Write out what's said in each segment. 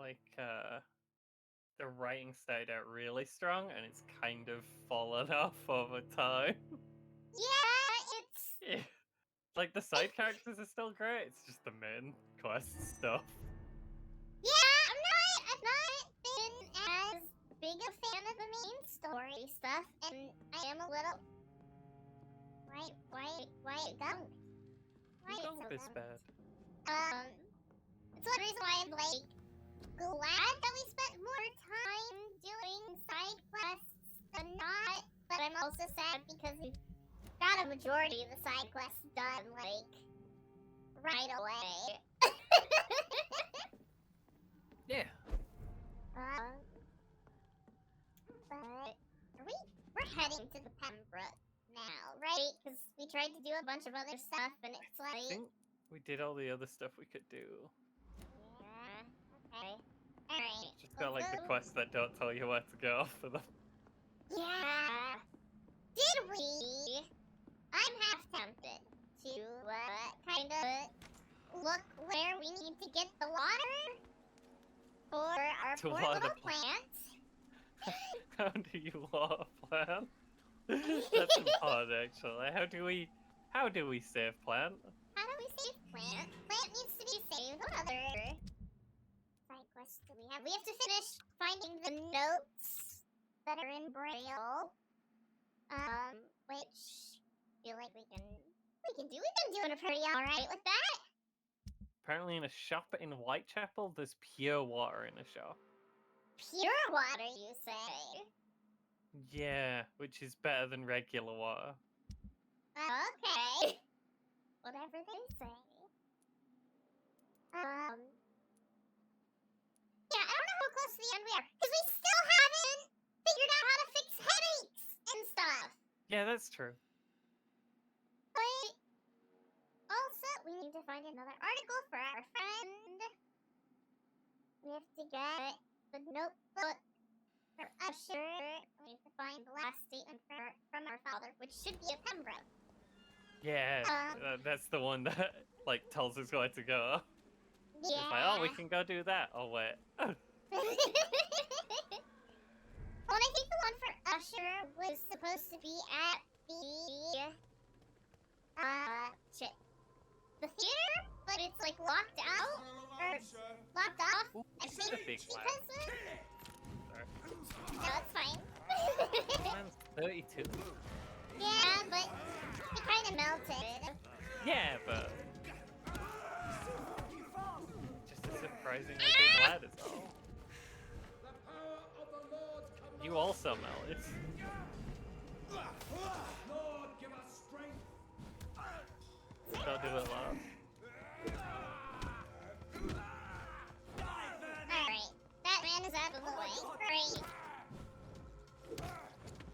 like the writing started out really strong and it's kind of fallen off over time. Yeah, it's Yeah. Like the side characters are still great, it's just the main quest stuff. I've not been as big a fan of the main story stuff, and I am a little. Why it gunk? Why it Don't so be gunk? bad. It's one reason why I'm like glad that we spent more time doing side quests than not, but I'm also sad because we got a majority of the side quests done like right away. Yeah. But we're heading to the Pembroke now, right? Because we tried to do a bunch of other stuff, and it's I like, think we did all the other stuff we could do. yeah, okay, all right. Just got like the quests that don't tell you where to go for them. Yeah. Did we? I'm half tempted to kind of look where we need to get the water for our To poor water little the plant. plants. How do you water plant? That's important actually. How do we save plant? How do we save plant? Plant needs to be saved. What other side quests do we have? We have to finish finding the notes that are in Braille. Which I feel like we can do. We've been doing pretty alright with that. Apparently in a shop in Whitechapel, there's pure water in a shop. Pure water, you say? Yeah, which is better than regular water. Okay. Whatever they say. Yeah, I don't know how close to the end we are, because we still haven't figured out how to fix headaches and stuff. Yeah, that's true. But also, we need to find another article for our friend. We have to get the notebook for Usher. We have to find the last statement from our father, which should be a Pembroke. Yeah, that's the one that like tells us where to go. Yeah. It's like, oh, we can go do that. Oh wait. Well, I think the one for Usher was supposed to be at the the theater, but it's like locked out or locked off. Ooh, I this is think a big because lab. of... No, it's fine. Man's 32. Yeah, but it kind of melted. Yeah, but just a surprisingly big lad is all. You also melted. Lord, give us strength. Don't do it loud. Alright, that man is out of the way. Great.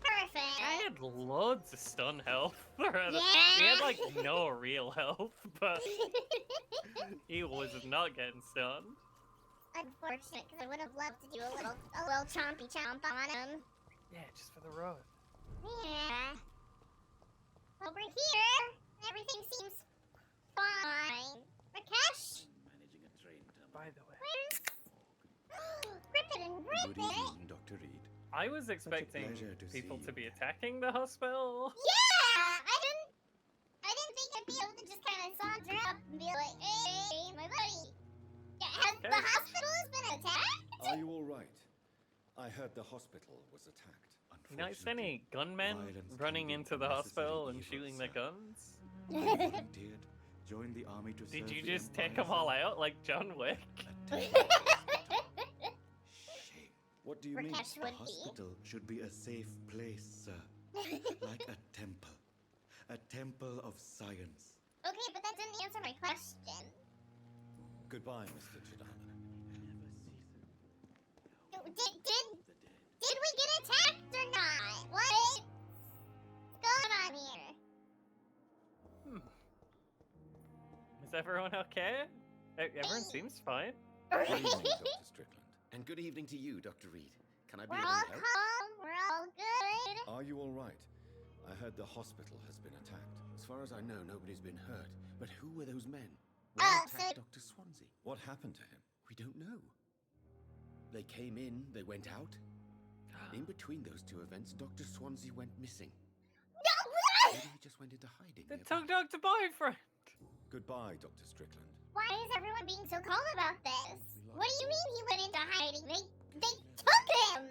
Perfect. I had loads of stun health. We Yeah. had like no real health, but he was not getting stunned. Unfortunate, because I would have loved to do a little chompy chomp on him. Yeah, just for the road. Yeah. Over here, everything seems fine. Rakesh? Managing a train terminal. By the way, Where's... Rip it and rip Good it! evening, Dr. Reed. I was expecting pleasure to people see to you. be attacking the hospital. Yeah! I didn't think I'd be able to just kind of saunter up and be like, hey, my buddy. Yeah, has Okay. the hospital has been attacked? Are you all right? I heard the hospital was attacked. You notice any gunmen violence running can be into a the hospital and necessary shooting evil, their sir. guns? I volunteered, joined the army to Did serve you the just take Empire, them all sir. out like John Wick? A terrible hospital. Shame. What do you mean? Rakesh A would be. hospital should be a safe place, sir. Like a temple. A temple of science. Okay, but that didn't answer my question. Goodbye, Mr. Chidana. Did we get attacked or not? What's going on here? Is everyone okay? Everyone seems fine. Good evening, Dr. Strickland. And good evening to you, Dr. Reed. Can I be We're of all any help? calm, we're all good. Are you all right? I heard the hospital has been attacked. As far as I know, nobody's been hurt. But who were those men? Why attack so- Dr. Swansea? What happened to him? We don't know. They came in, they went out. In between those two events, Dr. Swansea went missing. Maybe he just went into hiding. The nearby. tongue doctor boyfriend. Goodbye, Dr. Strickland. Why is everyone being so calm about this? What do you mean he went into hiding? They took him!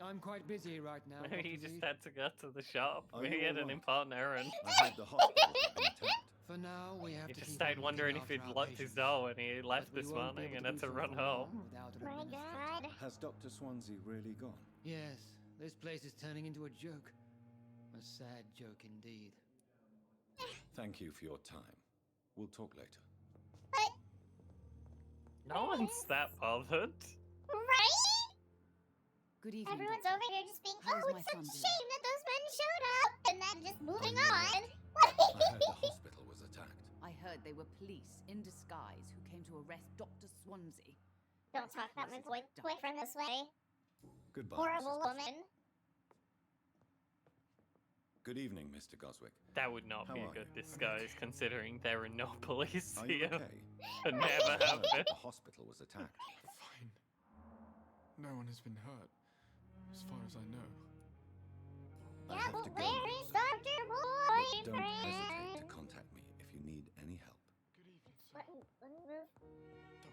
I'm quite busy right now. Maybe he Dr. just Lee. had to go to the shop. Are Maybe you he had an alright? important errand. I heard the hospital had been attacked. For now, we have He to just keep started on wondering looking if he'd after our locked his patients. door when he left But we this won't be morning able and to had do to so run for home. long without an My administrator. god. Has Dr. Swansea really gone? Yes, this place is turning into a joke. A sad joke indeed. Thank you for your time. We'll talk later. But, No one's that bothered. right? Good evening. Everyone's Doctor. over here just being, How's oh, my it's such son a doing?" shame that those men showed up, and then just moving you're on. right. I heard the hospital was attacked. I heard they were police in disguise who came to arrest Dr. Swansea. Don't talk about my boyfriend this way. Goodbye. Horrible Mrs. woman. Good evening, Mr. Goswick. That would not be How a are good you? disguise considering there are no police Are you here. okay? And never I have heard been. the hospital was attacked. Fine. No one has been hurt, as far as I know. I Yeah, have but to go. where is now, sir. Dr. But don't Boyfriend? hesitate to contact me if you need any help. Good evening, sir. Let me move. Doctor.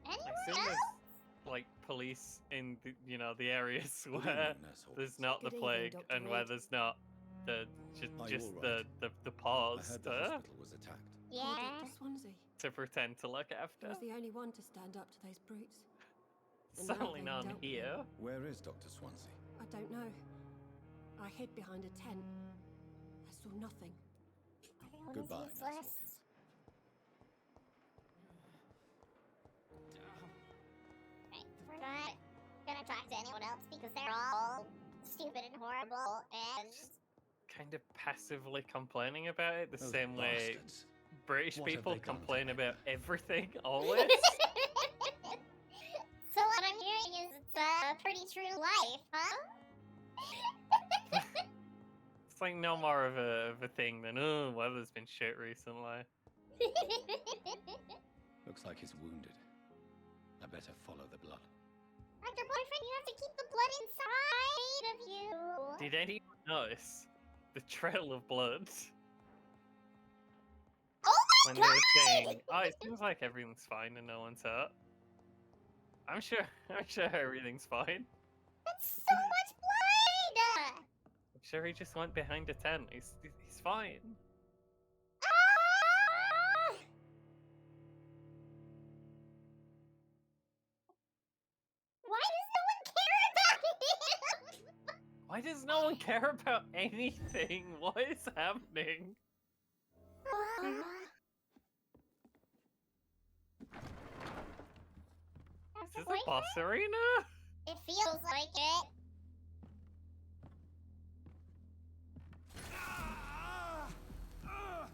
I Anyone assume else? there's like police in the, the areas Good where evening, Nurse Hawkins. there's not the Good evening, plague Dr. and where Reed. there's not the Are you just all the, right? the I pause heard the to, hospital was attacked. Yeah. Dr. Swansea. to pretend to look I after. was the only one to stand up to those brutes. And now Certainly they've none dealt with here. them. Where is Dr. Swansea? I don't know. I hid behind a tent. I saw nothing. Everyone is Goodbye, Nurse useless. Hawkins. Right, we're not gonna talk to anyone else because they're all stupid and horrible and Kind of passively complaining about it the Those same way bastards. British What have people they done to complain me? about everything always. So what I'm hearing is it's a pretty true life, huh? It's like no more of a thing than, oh, weather's been shit recently. Looks like he's wounded. I better follow the blood. Dr. Boyfriend, you have to keep the blood inside of you. Did anyone notice the trail of blood Oh when my they god! were saying, oh, it seems like everything's fine and no one's hurt? I'm sure everything's fine. That's so much blood! I'm sure he just went behind a tent. He's fine. Ah! Why Why does no one care about anything? What is happening? does no one care about him? Is this a boss arena? It feels like it.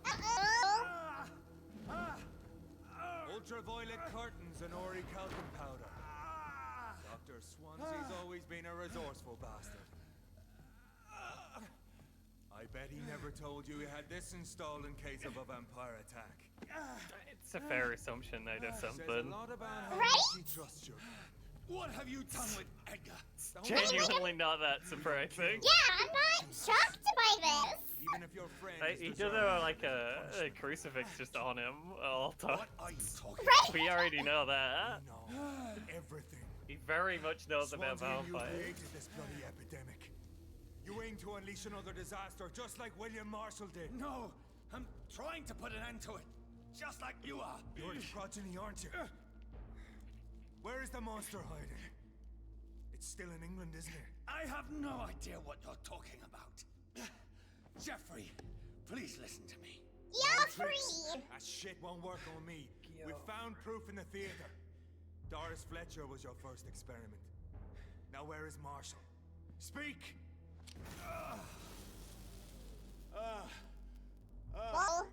Uh-oh! Ultraviolet curtains and orichalcum powder. Dr. Swansea's always been a resourceful bastard. I bet he never told you he had this installed in case of a vampire attack. It's a fair assumption they'd have Says a something. lot about how Right? much he trusts you. What have you done with Edgar? Genuinely not that surprising. Yeah, I'm not shocked by this. Even if your friend is He does deserving. have like a crucifix just on him all the time. What are you talking Right? We already know that. We know everything. He very much knows about Swansea, you vampires. created this bloody epidemic. You aim to unleash another disaster, just like William Marshall did. No, I'm trying to put an end to it. Just like you are. You're his progeny, aren't you? Where is the monster hiding? It's still in England, isn't it? I have no idea what you're talking about. Jeffrey, please listen to me. You're Tricks. free. That shit won't work on me. We found proof in the theater. Doris Fletcher was your first experiment. Now where is Marshall? Speak! Well,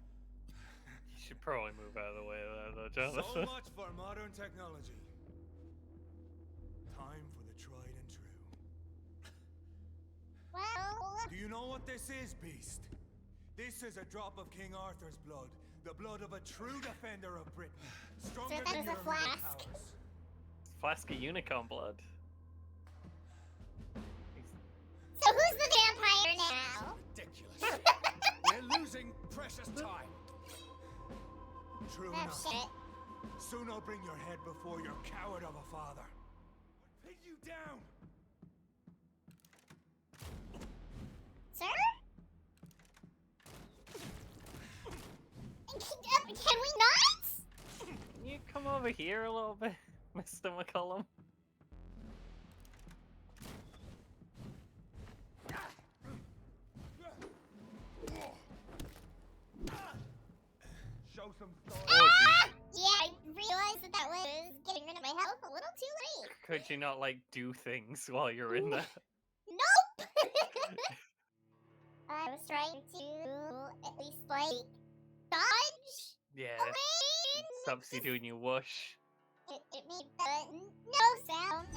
You should probably move out of the way there, though, So Jonathan. much for modern technology. Time for the tried and true. well, Do you know what this is, Beast? This is a drop of King Arthur's blood The blood of a true defender of Britain. So Stronger that than was your a mere flask. powers. Flask of unicorn blood. So who's the vampire now? Ridiculous. We're losing precious time. True Oh enough. shit. Soon I'll bring your head before your coward of a father. Pin you down. Sir? Can we not? Can you come over here a little bit, Mr. McCollum? Show some style. Ah! Yeah, I realized that was getting rid of my health a little too late. Could you not, like, do things while you're in there? Nope! I was trying to at least, like, dodge Yeah, away. stops you doing your whoosh. It made no sound.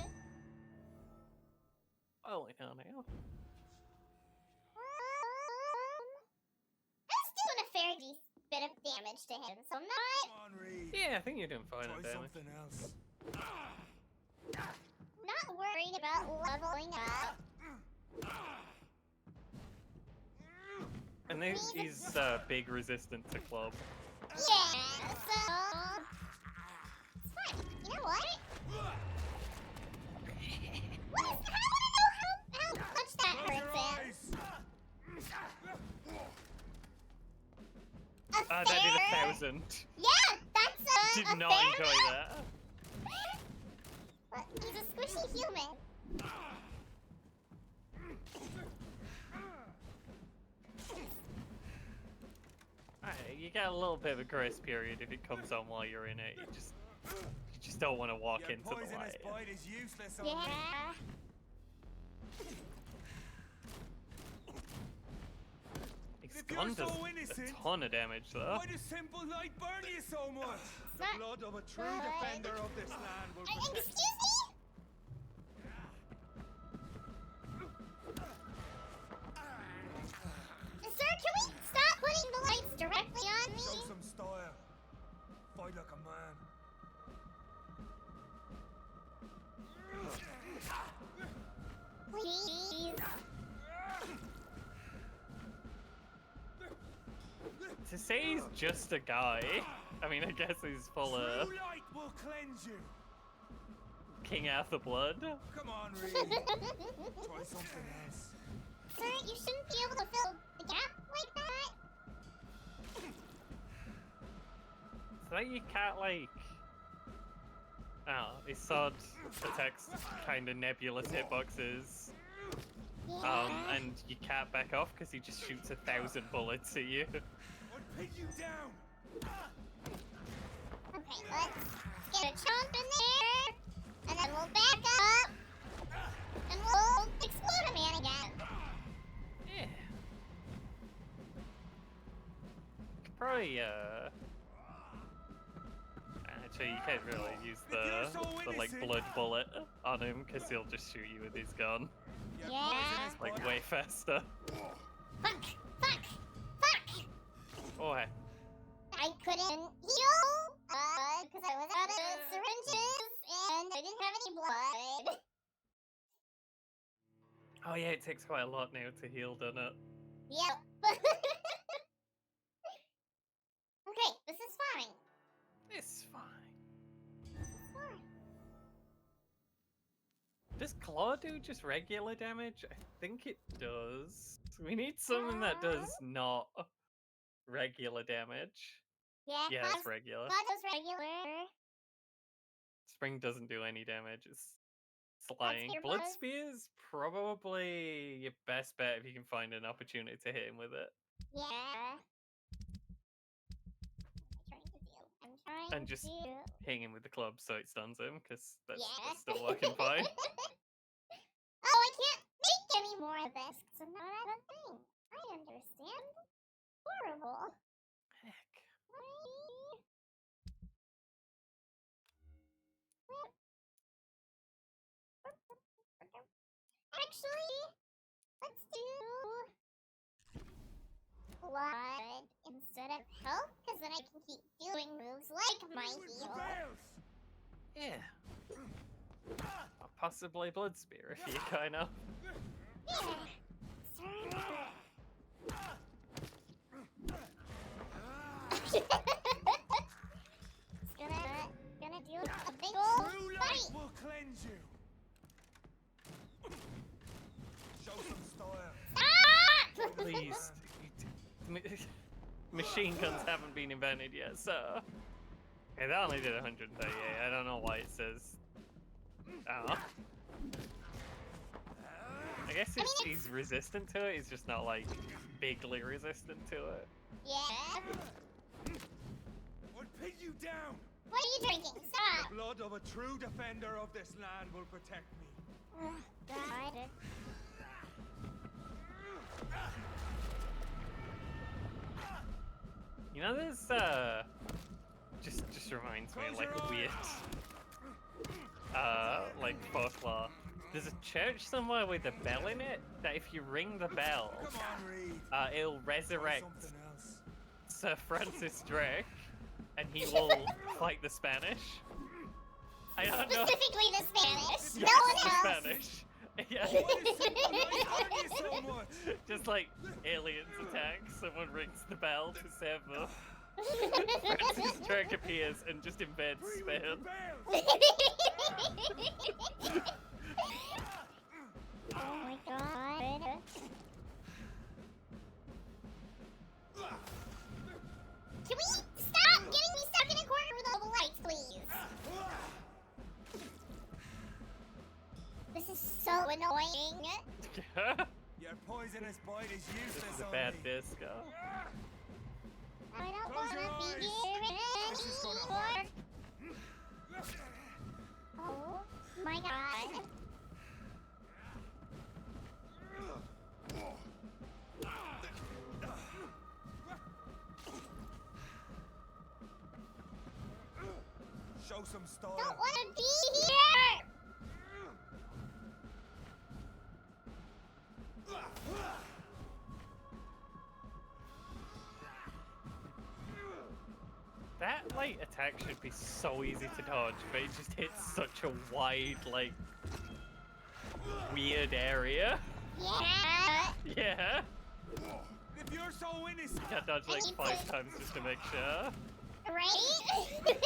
Oh, I don't know. I was doing a fair bit of damage to him, so I'm not Come on, Reed. Yeah, I think you're doing fine Try on damage. something else. not worried about leveling up. And he's big resistant to club. Yeah, so it's fine. You know what? How much that Close your hurts him? eyes. A That did fair- 1,000. Yeah, that's Did a not fair enjoy amount. that. But he's a squishy human. Alright, you get a little bit of a grace period if it comes on while you're in it. You just don't want to walk Your into the poisonous light. bite is useless on Yeah. me. His If you're gun does so a innocent, ton of damage though. why does simple light burn you so much? The not blood of a true good. defender of this land will protect Excuse me? Sir, can we stop putting the lights directly on me? Show some style. Fight like a man. Please. To say he's just a guy, I mean, I guess he's full of True light will cleanse you. King Arthur blood. Come on, Reed. Try something else. Sir, you shouldn't be able to fill the gap like that. So that you can't, like... Oh, his sword attacks kind of nebulous hitboxes. Yeah. And you can't back off because he just shoots 1,000 bullets at you. I'll pin you down. Okay, let's get a chomp in there, and then we'll back up, and we'll explode a man again. Yeah. Could probably, actually, you can't really use the like, blood bullet on him, because he'll just shoot you with his gun. Your Yeah. poisonous Like, bite- way faster. Fuck! Fuck! Fuck! Oh, hey. I couldn't heal, because I was out of syringes, and I didn't have any blood. Oh yeah, it takes quite a lot now to heal, doesn't it? Yep. Okay, this is fine. It's fine. This is fine. Does Claw do just regular damage? I think it does. We need something that does not regular damage. Yeah, Yeah, Claw's, it's regular. Claw does regular. Spring doesn't do any damage. It's flying. Spear Blood blows? Spear's probably your best bet if you can find an opportunity to hit him with it. Yeah. I'm trying And just to... hitting him with the club so it stuns him, because that's Yeah. still working fine. Oh, I can't make any more of this, so now I have a thing. I understand. Horrible. Heck. Actually, let's do blood instead that ever help? Because then I can keep doing moves like my heal. Yeah. Or possibly Blood Spear if you kind of. Yeah. It's gonna do a big ol' True light fight. will cleanse you. Show some style. Ah! Please. Machine guns haven't been invented yet, so. Okay, that only did 138. I don't know why it says. Oh. I guess he's resistant to it. He's just not like bigly resistant to it. Yeah. I'll pin you down. What are you drinking? Stop. The blood of a true defender of this land will protect me. God. You know, there's just reminds me of like a weird like folklore. There's a church somewhere with a bell in it that if you ring the bell, Come on, Reed. it'll resurrect Something else. Sir Francis Drake, and he will fight the Spanish. I don't know. Specifically the Spanish. Yeah, No one the else. Spanish. Yeah. Why are you so much? Just like aliens attack, someone rings the bell to save them. Francis Drake appears and just invades Spain. Oh my god. Can we stop getting me stuck in a corner with all the lights, please? This is so annoying. Your poisonous bite is useless This is a on bad me. disco. I don't Close wanna your be eyes. here This is gonna anymore. Oh my god. Show some style. Don't wanna be here. That light attack should be so easy to dodge, but it just hits such a wide, like, weird area. Yeah. Yeah. If you're so innocent, You gotta dodge like 5 times just to make sure. Right?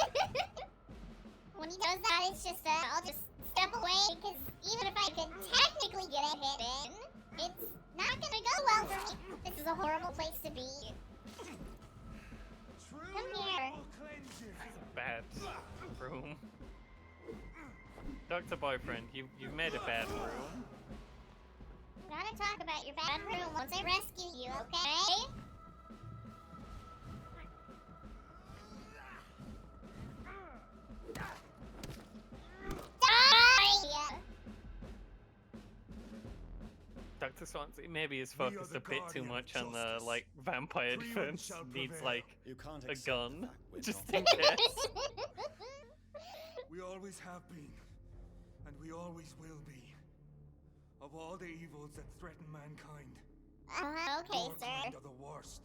When he does that, it's just I'll just step away because even if I could technically get a hit in, it's not gonna go well for me. This is a horrible place to be. true Come light here. will cleanse you. Bad room. Dr. Boyfriend, you've made a bad room. We're gonna talk about your bad room once I rescue you, okay? Die! Dr. Swansea maybe is We are focused the a bit too guardian much of on the, justice. like, vampire Freedom defense. shall Needs, prevail. like, You can't a accept the gun, fact we're just not- in case. We always have been, and we always will be. Of all the evils that threaten mankind, Okay, your sir. kind are the worst.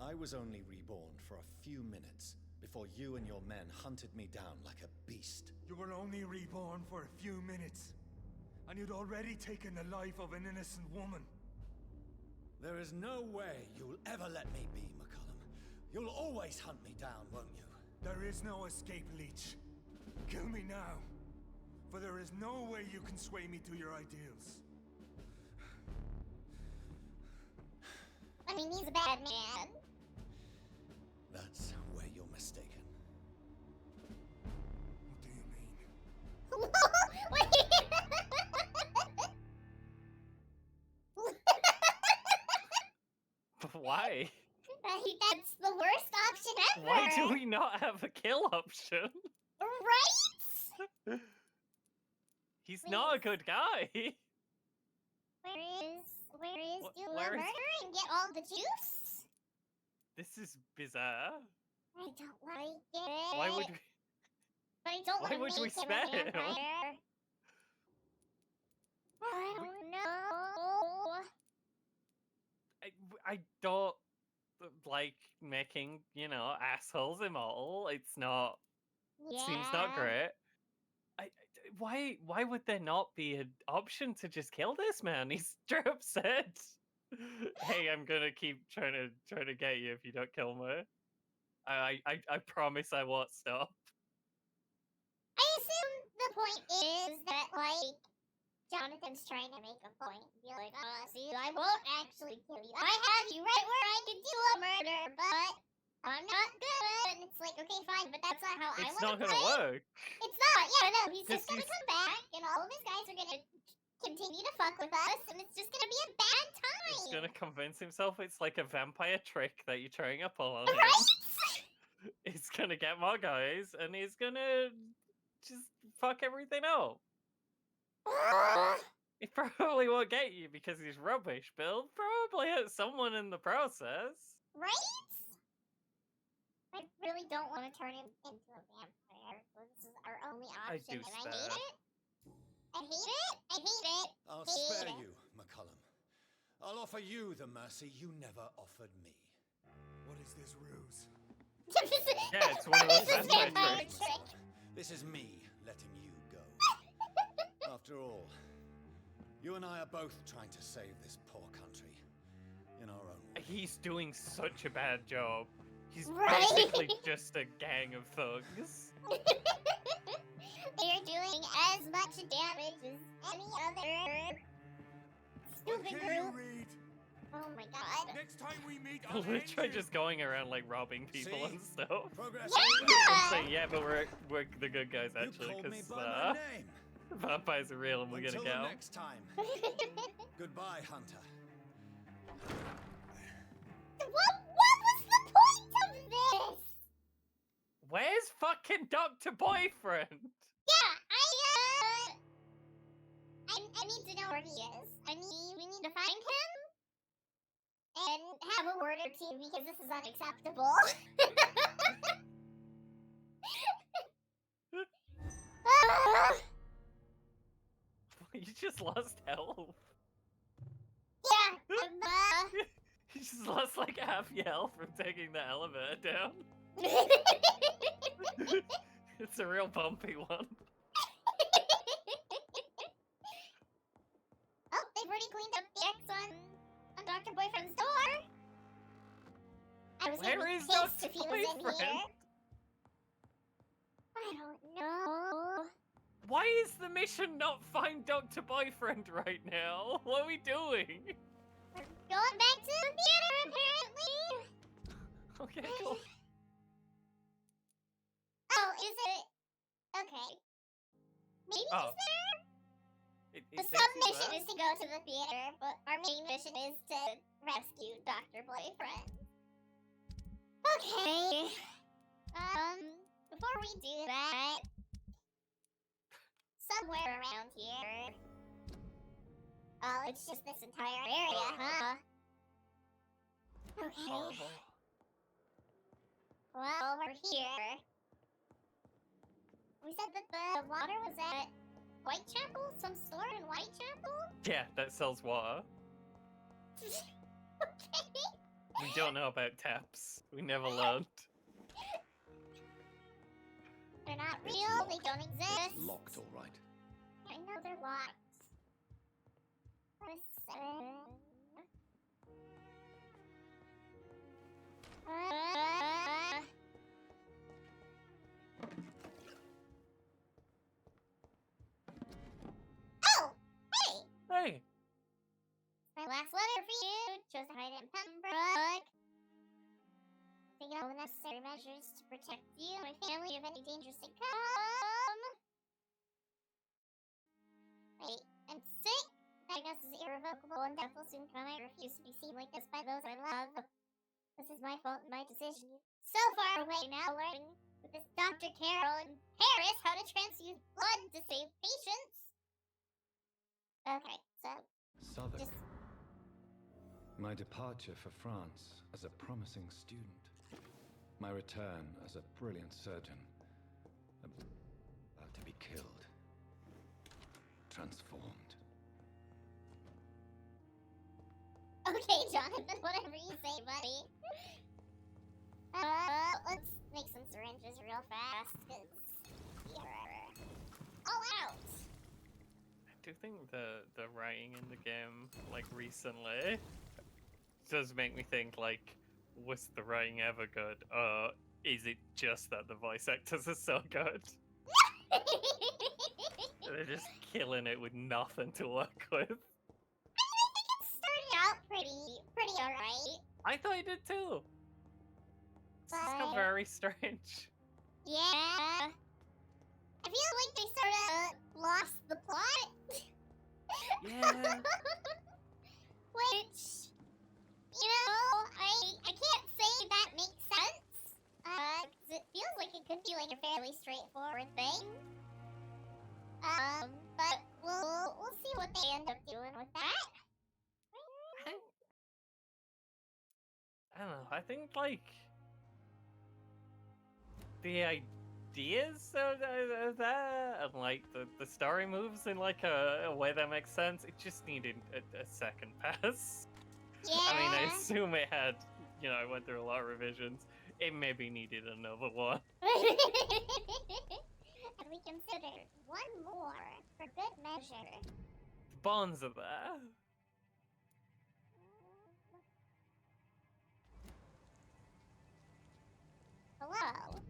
I was only reborn for a few minutes before you and your men hunted me down like a beast. You were only reborn for a few minutes, and you'd already taken the life of an innocent woman. There is no way you'll ever let me be, McCullum. You'll always hunt me down, won't you? There is no escape, Leech. Kill me now, for there is no way you can sway me to your ideals. I mean, he's a bad man. That's where you're mistaken. What do you mean? Why? That's the worst option ever. Why do we not have a kill option? Right? He's not a good guy. Where is Wh- do a where is- murder and get all the juice? This is bizarre. I don't like it. Why would we? But I don't why want would to we make him spare a him? vampire. I don't know. I don't like making, you know, assholes immortal. It's not. Yeah. Seems not great. Why would there not be an option to just kill this man? He's straight up said, "Hey, I'm gonna keep trying to get you if you don't kill me. I promise I won't stop." I assume the point is that, like, Jonathan's trying to make a point. Be like, see, I won't actually kill you. I have you right where I could do a murder, but I'm not good. And it's like, okay, fine, but that's not how I It's want not to gonna play. work. It's not. Yeah, no, he's just 'Cause gonna come back, and all of his guys are gonna continue to fuck with us, and it's just gonna be a bad time. He's gonna convince himself it's like a vampire trick that you're trying to pull on him. Right? He's gonna get more guys, and he's gonna just fuck everything up. He probably won't get you because he's rubbish, but he'll probably hurt someone in the process. Right? I really don't want to turn him into a vampire. This is our only I option, do and I spare. hate it. I hate it. I hate it. I'll Hate spare it. you, McCullum. I'll offer you the mercy you never offered me. What is this ruse? Yeah, it's one of those This is vampire vampire tricks. trick. This is me letting you go. After all, you and I are both trying to save this poor country in our own way. He's doing such a bad job. He's Right? basically just a gang of thugs. They're doing as much damage as any other stupid Okay, you group. read. Oh my god. Next time we meet, I'll Literally end you. just going around like robbing people See? and stuff. Progress. Yeah! Saying, yeah, but we're the good guys You actually, called me because by my name. vampires are real and we're Until gonna the go. next time. Goodbye, Hunter. What was the point of this? Where's fucking Dr. Boyfriend? Yeah, I need to know where he is. We need to find him and have a word or two because this is unacceptable. You just lost health. Yeah, You just lost like half your health from taking the elevator down. It's a real bumpy one. Oh, they've already cleaned up the X on Dr. Boyfriend's door. I was Where gonna be is pissed Dr. if he was in Boyfriend? here. I don't know. Why is the mission not find Dr. Boyfriend right now? What are we doing? We're going back to the theater, apparently. Okay, cool. Oh, is it? Okay. Maybe Oh. he's there? It The thinks he's sub-mission there. is to go to the theater, but our main mission is to rescue Dr. Boyfriend. Okay. Before we do that, somewhere around here. Oh, it's just this entire area, huh? Okay. Horrible. Well, we're here. We said that the water was at Whitechapel? Some store in Whitechapel? Yeah, that sells water. Okay. We don't know about taps. We never learned. They're not It's real, locked. they don't exist. Locked, all right. I know they're locked. Oh! Hey! Hey, My last letter for you. Chose to hide in Pembroke. Taking all the necessary measures to protect you and my family of any dangers to come. Wait, I'm sick. Diagnosis is irrevocable and death will soon come. I refuse to be seen like this by those I love. This is my fault and my decision. So far away now, learning with this Dr. Carroll in Paris how to transfuse blood to save patients. Okay, so Southern. just My departure for France as a promising student. My return as a brilliant surgeon. About to be killed. Transformed. okay. Okay, Jonathan, whatever you say, buddy. Let's make some syringes real fast, cause... All out! I do think the writing in the game, like, recently, does make me think, like, was the writing ever good? Or is it just that the voice actors are so good? They're just killing it with nothing to work with. It started out pretty alright. I thought it did too. It's just But- very strange. Yeah. I feel like they sort of lost the plot. Yeah. Which, you know, I can't say that makes sense. 'Cause it feels like it could be like a fairly straightforward thing. But we'll see what they end up doing with that. I don't know. I think like the ideas of that and like the story moves in like a way that makes sense. It just needed a second pass. Yeah. I mean, I assume it had. You know, I went through a lot of revisions. It maybe needed another one. And we considered one more for good measure. The bonds are there. Hello.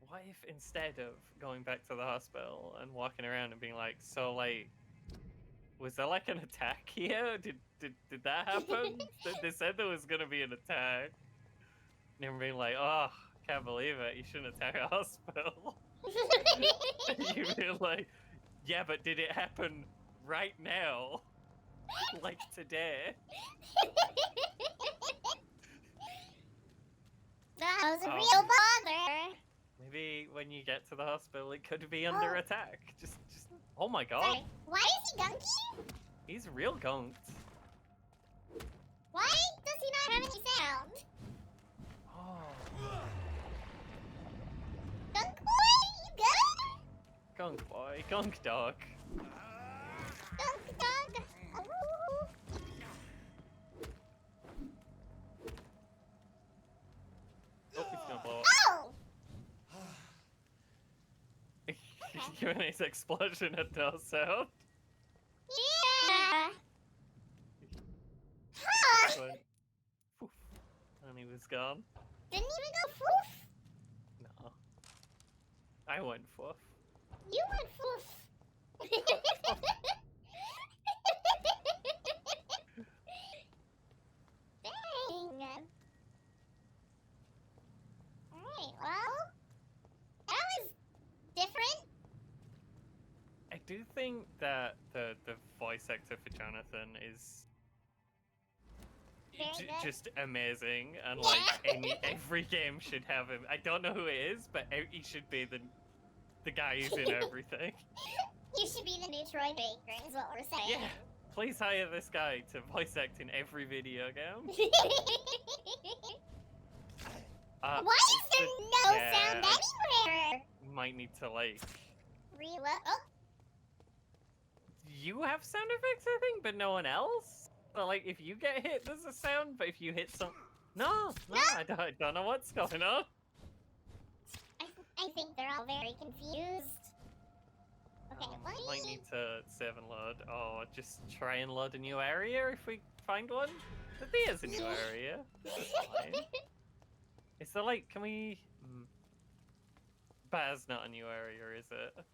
What if instead of going back to the hospital and walking around and being like, so like, was there like an attack here? Did that happen? They said there was gonna be an attack. And then being like, oh, can't believe it. You shouldn't attack a hospital. You'd be like, yeah, but did it happen right now? Like today? That was a Oh. real bother. Maybe when you get to the hospital, it could be under Oh. attack. Just, oh my god. Sorry, why is he gunky? He's real gunked. Why does he not have any sound? Oh, Gunk boy, you good? gunk boy, gunk dog. Gunk dog. Ooh. Oh, he's gonna blow up. Oh! Given his explosion had no sound. Yeah. Huh. Just went, poof, and he was gone. Didn't even go foof. No. I went foof. You went foof. Dang. Alright, well, that was different. I do think that the voice actor for Jonathan is Very good. just amazing, and Yeah. like every game should have him. I don't know who it is, but he should be the guy who's in everything. You should be the new Troy Baker, is what we're saying. Yeah, please hire this guy to voice act in every video game. Why is there no sound anywhere? Might need to like. Reload. Oh, You have sound effects, I think, but no one else. So, like, if you get hit, there's a sound, but if you hit some, no, I don't know what's going on. I think they're all very confused. Okay, Might need to save and load. Oh, just try and load a new area if we find one. But there's a new area. That's fine. Is there like, can we? Bar's not a new area, is it?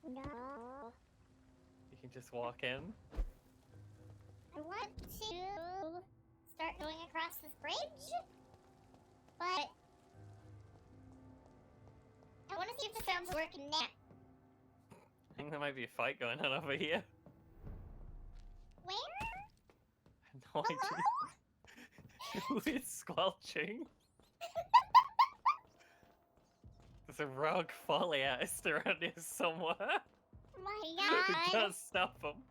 No. You can just walk in. I want to start going across this bridge, but I want to see if the sounds work in there. I think there might be a fight going on over here. Where? I have no idea. Who is squelching? There's a rogue Foley artist around here somewhere. Oh my We god. can't stop him.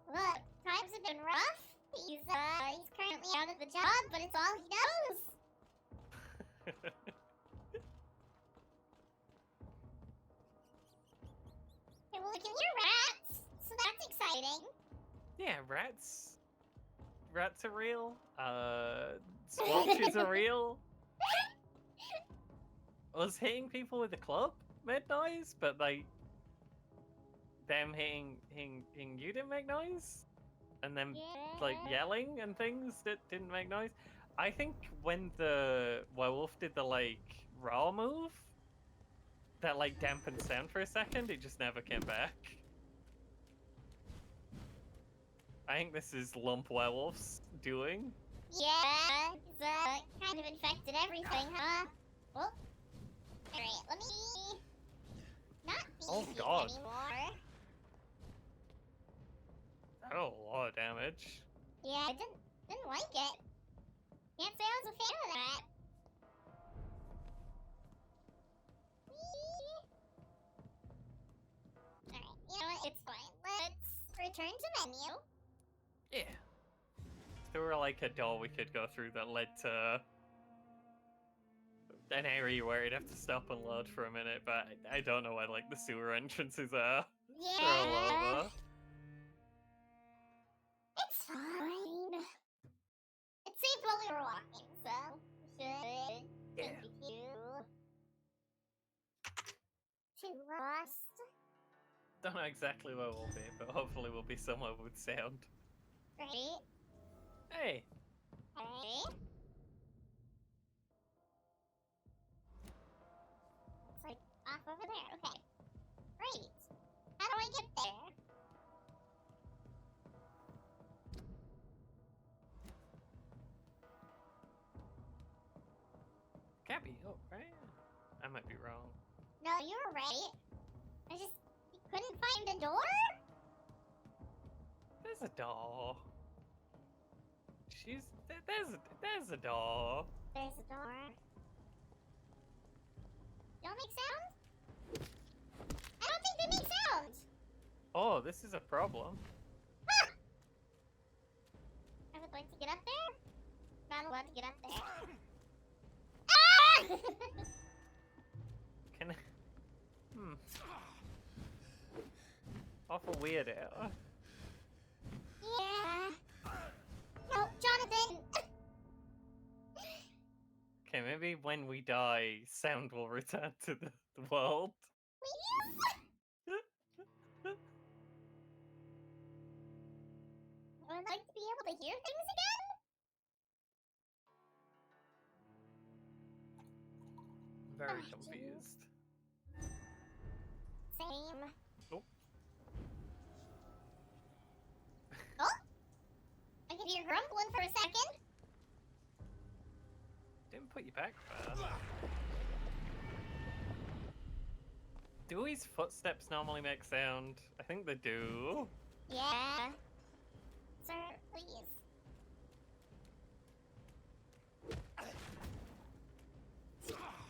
Look, times have been rough. He's currently out of the job, but it's all he knows. Hey, well, we can hear rats, so that's exciting. Yeah, rats. Rats are real. Squelches are real. Was hitting people with a club made noise, but like them hitting you didn't make noise, and then like yelling and things that didn't make noise. I think when the werewolf did the like raw move, that like dampened sound for a second, it just never came back. I think this is lump werewolf's doing. Yeah, it's kind of infected everything, huh? Well, alright, let me not be Oh, here God. anymore. Oh, a lot of damage. Yeah, I didn't like it. Can't say I was a fan of that. Alright, you know what? It's fine. Let's return to menu. Yeah. If there were like a door we could go through that led to an area where you'd have to stop and load for a minute, but I don't know where like the sewer entrances are. They're all Yeah. over. It's fine. It saved while we were walking, so we should take you to Rust. Don't know exactly where we'll be, but hopefully we'll be somewhere with sound. Ready? Hey! Ready? It's like off over there. Okay. Great. How do I get there? Can't be up, right? I might be wrong. No, you were right. I just couldn't find a door? There's a door. There's a door. There's a door. Don't make sound? I don't think they make sound! Oh, this is a problem. Huh! I would like to get up there. Not allowed to get up there. Ah! Can I... Awful weird out. Yeah. No, Jonathan! Okay, maybe when we die, sound will return to the world. Please? I would like to be able to hear things again. Very Oh, confused. Same. Nope. Oh? I could hear grumbling for a second. Didn't put you back fast. Do his footsteps normally make sound? I think they do. Yeah. Sir, please.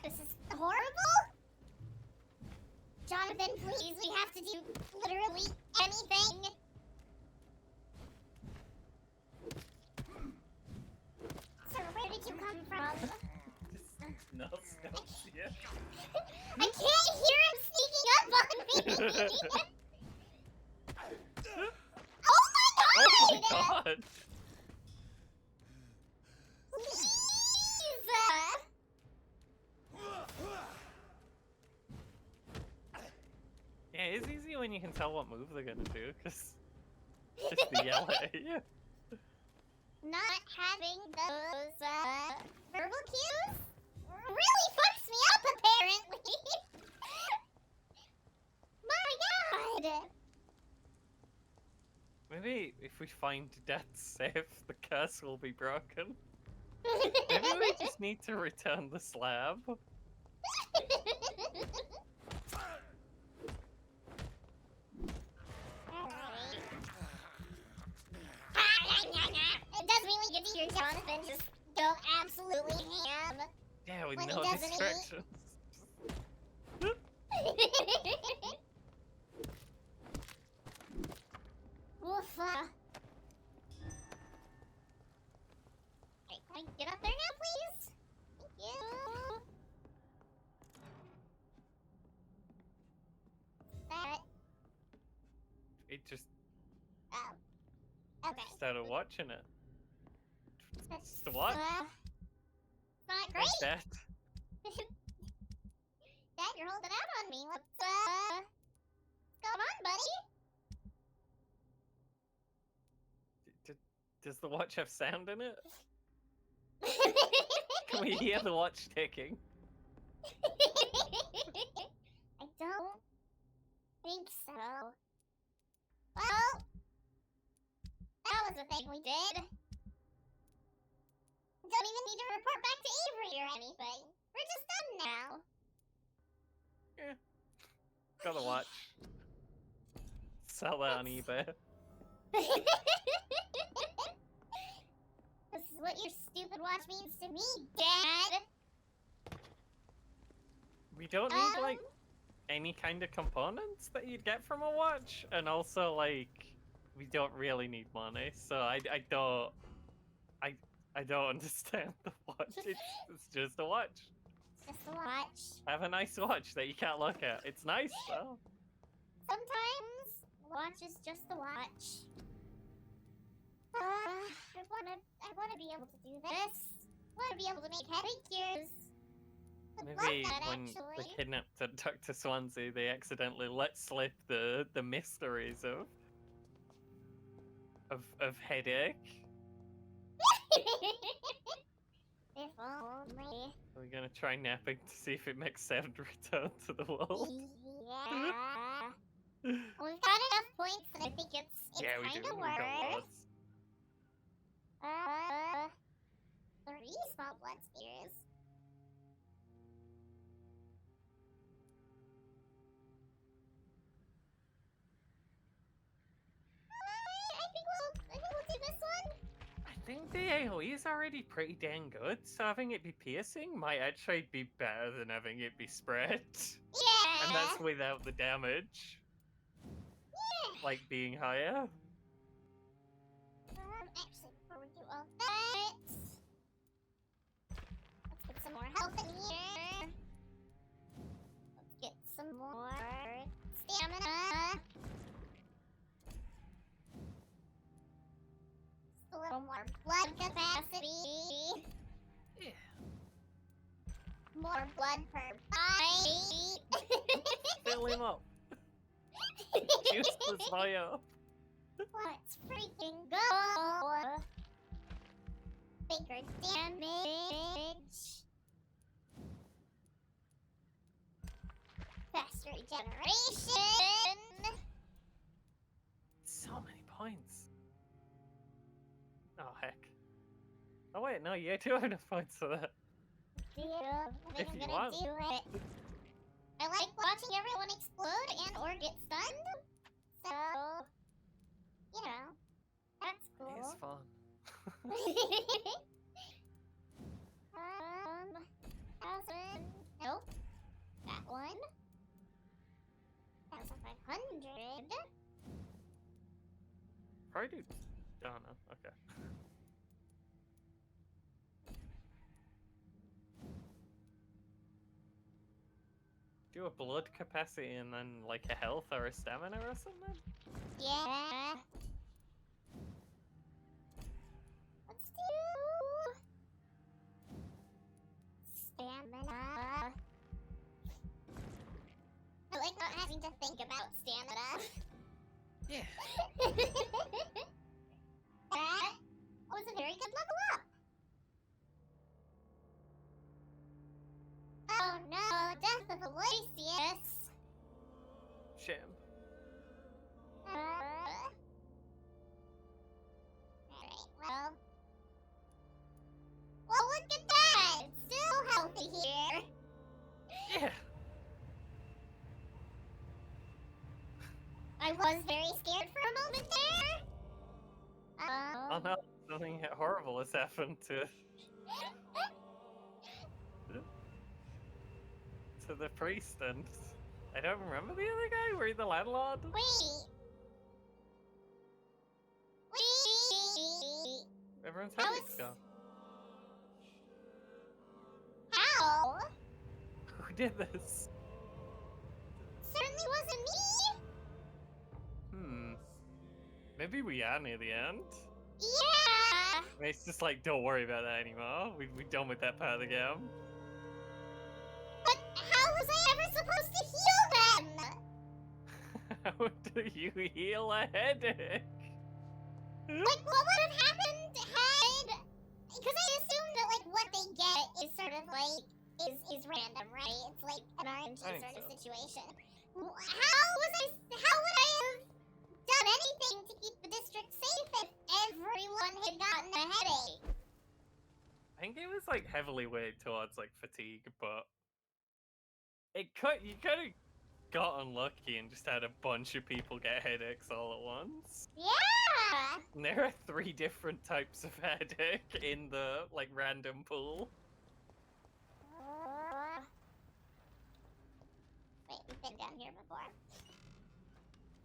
This is horrible? Jonathan, please, we have to do literally anything. Sir, where did you come from? No steps, yeah. I can't hear him sneaking up on me! Oh my god! Oh my god! Please! Yeah, it's easy when you can tell what move they're gonna do, because just the yell at you. Not having those, verbal cues really fucks me up, apparently! My god! Maybe if we find death safe, the curse will be broken. Maybe we just need to return the slab. It does really good to hear Jonathan just go absolutely ham. Yeah, with When he no doesn't eat. distractions. Woofa. Hey, can I get up there now, please? Thank you. That. It just instead of watching it. That's Just to watch. not great. Dad. Dad, you're holding out on me. What's going on, buddy? Does the watch have sound in it? Can we hear the watch ticking? I don't think so. Well, that was the thing we did. Don't even need to report back to Avery or anything. We're just done now. Yeah. Got the watch. Sell that on eBay. This is what your stupid watch means to me, Dad. We don't need like any kind of components that you'd get from a watch, and also like we don't really need money, so I don't understand the watch. It's just a watch. It's just a watch. I have a nice watch that you can't look at. It's nice though. Sometimes a watch is just a watch. I wanna be able to do this. I wanna be able to make figures. Maybe when they kidnapped Dr. Swansea, they accidentally let slip the mysteries of headache. If only. We're gonna try napping to see if it makes sound return to the world. Yeah. We've got enough points that I think it's Yeah, we do. kind of We got worth. lots. 3 small blood spears. I think we'll do this one. I think the AoE is already pretty dang good, so having it be piercing might actually be better than having it be spread. Yeah. And that's without the damage. Yeah. Like being higher. Actually, before we do all that, let's get some more health in here. Let's get some more stamina. Just a little more blood capacity. Yeah. More blood per bite. Fill him up. Juice the fire. Let's freaking go! Bigger damage. Faster regeneration. So many points. Oh heck. Oh wait, no, you do have enough points for that. I think If I'm you gonna want. do it. I like watching everyone explode and or get stunned. So, you know, that's cool. It's fun. 1,000. Nope. That one. 1,500. Probably do. Oh no, okay. Do a blood capacity and then like a health or a stamina or something? Yeah. Let's do stamina. I like not having to think about stamina. Yeah. That was a very good level up. Oh no, death of Aloysius. Shame. Alright, well. Well, look at that! It's still healthy here. Yeah. I was very scared for a moment there. Oh no, something horrible has happened to the priest, and I don't remember the other guy. Were you the landlord? Wait. Everyone's That headaches was- gone. How? Who did this? Certainly wasn't me. Maybe we are near the end. It's just like, don't worry about that anymore. We're done with that part of the game. But how was I ever supposed to heal them? How do you heal a headache? Like, what would have happened had... Because I assume that, like, what they get is sort of, like, is random, right? It's like an RNG I think sort of so. situation. How would I have done anything to keep the district safe if everyone had gotten a headache? I think it was like heavily weighted towards like fatigue, but you could have got unlucky and just had a bunch of people get headaches all at once. Yeah! And there are 3 different types of headache in the like random pool. Wait, we've been down here before.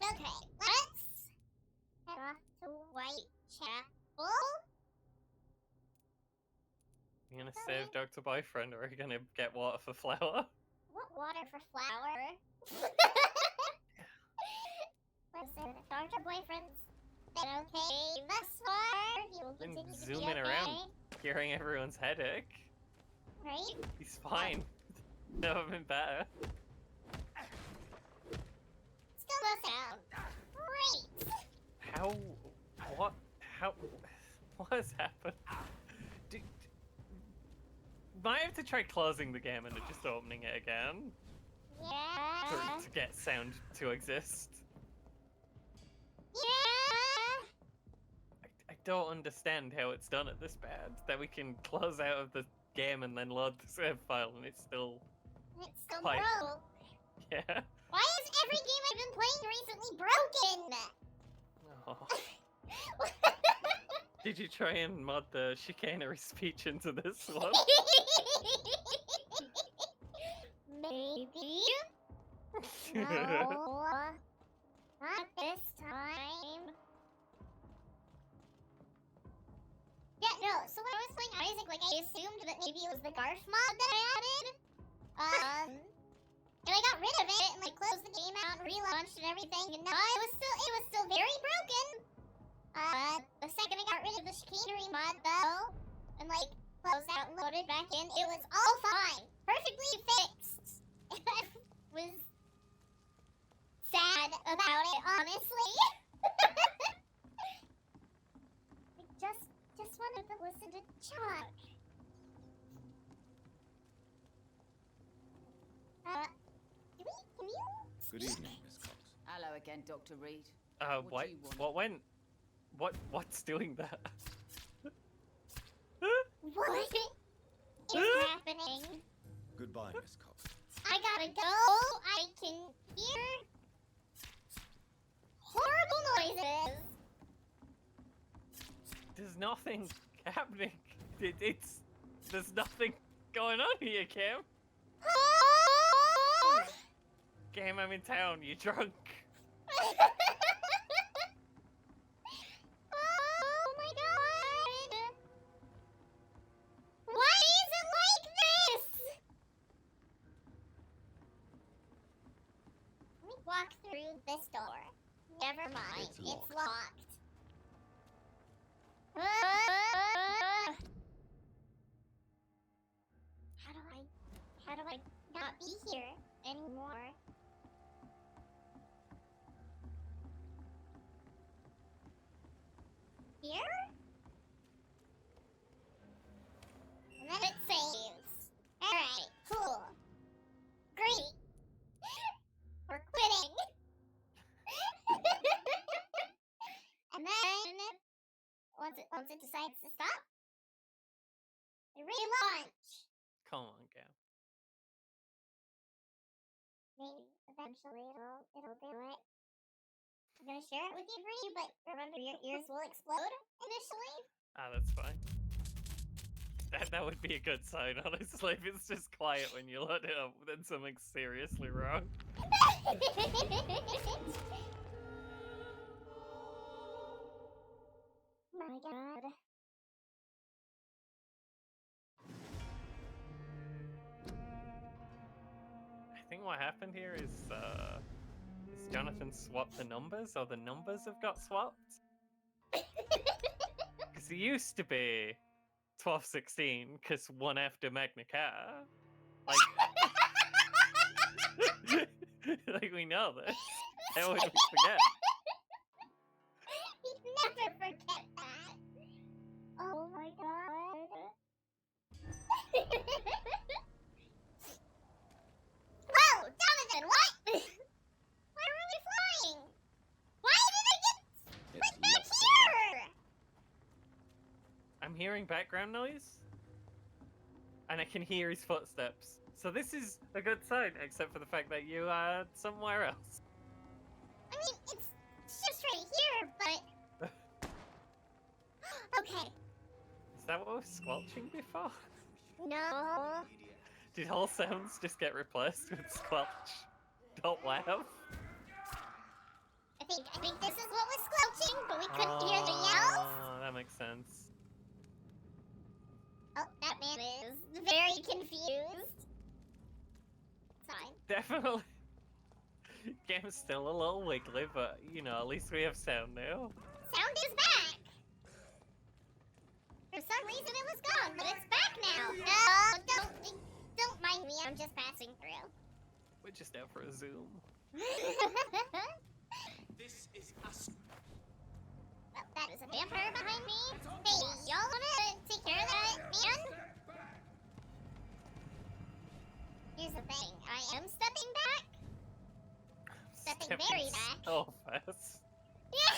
Okay, let's head off to Whitechapel. You gonna save Dr. Boyfriend, or are you gonna get water for Flower? What water for Flower? Listen, Dr. Boyfriend's been okay thus far. He will Been continue to be zooming okay. around, curing everyone's headache. Right? He's fine. Never been better. Still no sound. Great! What has happened? Might have to try closing the game and just opening it again Yeah. to get sound to exist. Yeah. I don't understand how it's done it this bad. That we can close out of the game and then load the save file and it's still... It's still Quite. broke. Yeah. Why is every game I've been playing recently broken? Oh. Did you try and mod the chicanery speech into this one? Maybe. No. Not this time. Yeah, no, so when I was playing Isaac, like, I assumed that maybe it was the Garf mod that I added. And I got rid of it and, like, closed the game out and relaunched and everything, and no, it was still very broken. The second I got rid of the chicanery mod, though, and, like, closed out and loaded back in, it was all fine. Perfectly fixed. I was sad about it, honestly. I just wanted to listen to Chuck. Can you... Good evening, Miss Cox. Hello again, Dr. Reed. What? What do you want? What went? What's doing that? What is happening? Goodbye, Miss Cox. I gotta go. I can hear horrible noises. There's nothing happening. There's nothing going on here, Cam. Cam, I'm in town. You drunk? Oh my god! Why is it like this? Let me walk through this door. Never mind, it's locked. How do I not be here anymore? Here? And then it saves. Alright, cool. Great. We're quitting. And then, once it decides to stop, we relaunch. Come on, Cam. Maybe eventually it'll do it. I'm gonna share it with you, Bree, but remember your ears will explode initially. Ah, that's fine. That would be a good sign, honestly. If it's just quiet when you load it up, then something's seriously wrong. My god. I think what happened here is Jonathan swapped the numbers, or the numbers have got swapped? Because Because it used to be 1216, because one after Magna Carta. Like, like we know this. How would we forget? He'd never forget that. Oh my god. Whoa, Jonathan, what? Why were we flying? Why did I get It's put back lots here? I'm hearing background noise. And I can hear his footsteps. So this is a good sign, except for the fact that you are somewhere else. I mean, it's just right here, but... Okay. Is that what was squelching before? No. Did all sounds just get replaced with squelch? Don't laugh. I think this is what was squelching, but we couldn't hear the yells. Oh, that makes sense. Oh, that man is very confused. It's fine. Definitely. Game's still a little wiggly, but you know, at least we have sound now. Sound is back. For some reason it was gone, but it's back now. No, don't mind me. I'm just passing through. We're just out for a zoom. This is us. Well, that is a vampire behind me. Hey, y'all wanna take care of that man? Here's the thing. I am stepping back. Stepping very back. So fast. Yeah.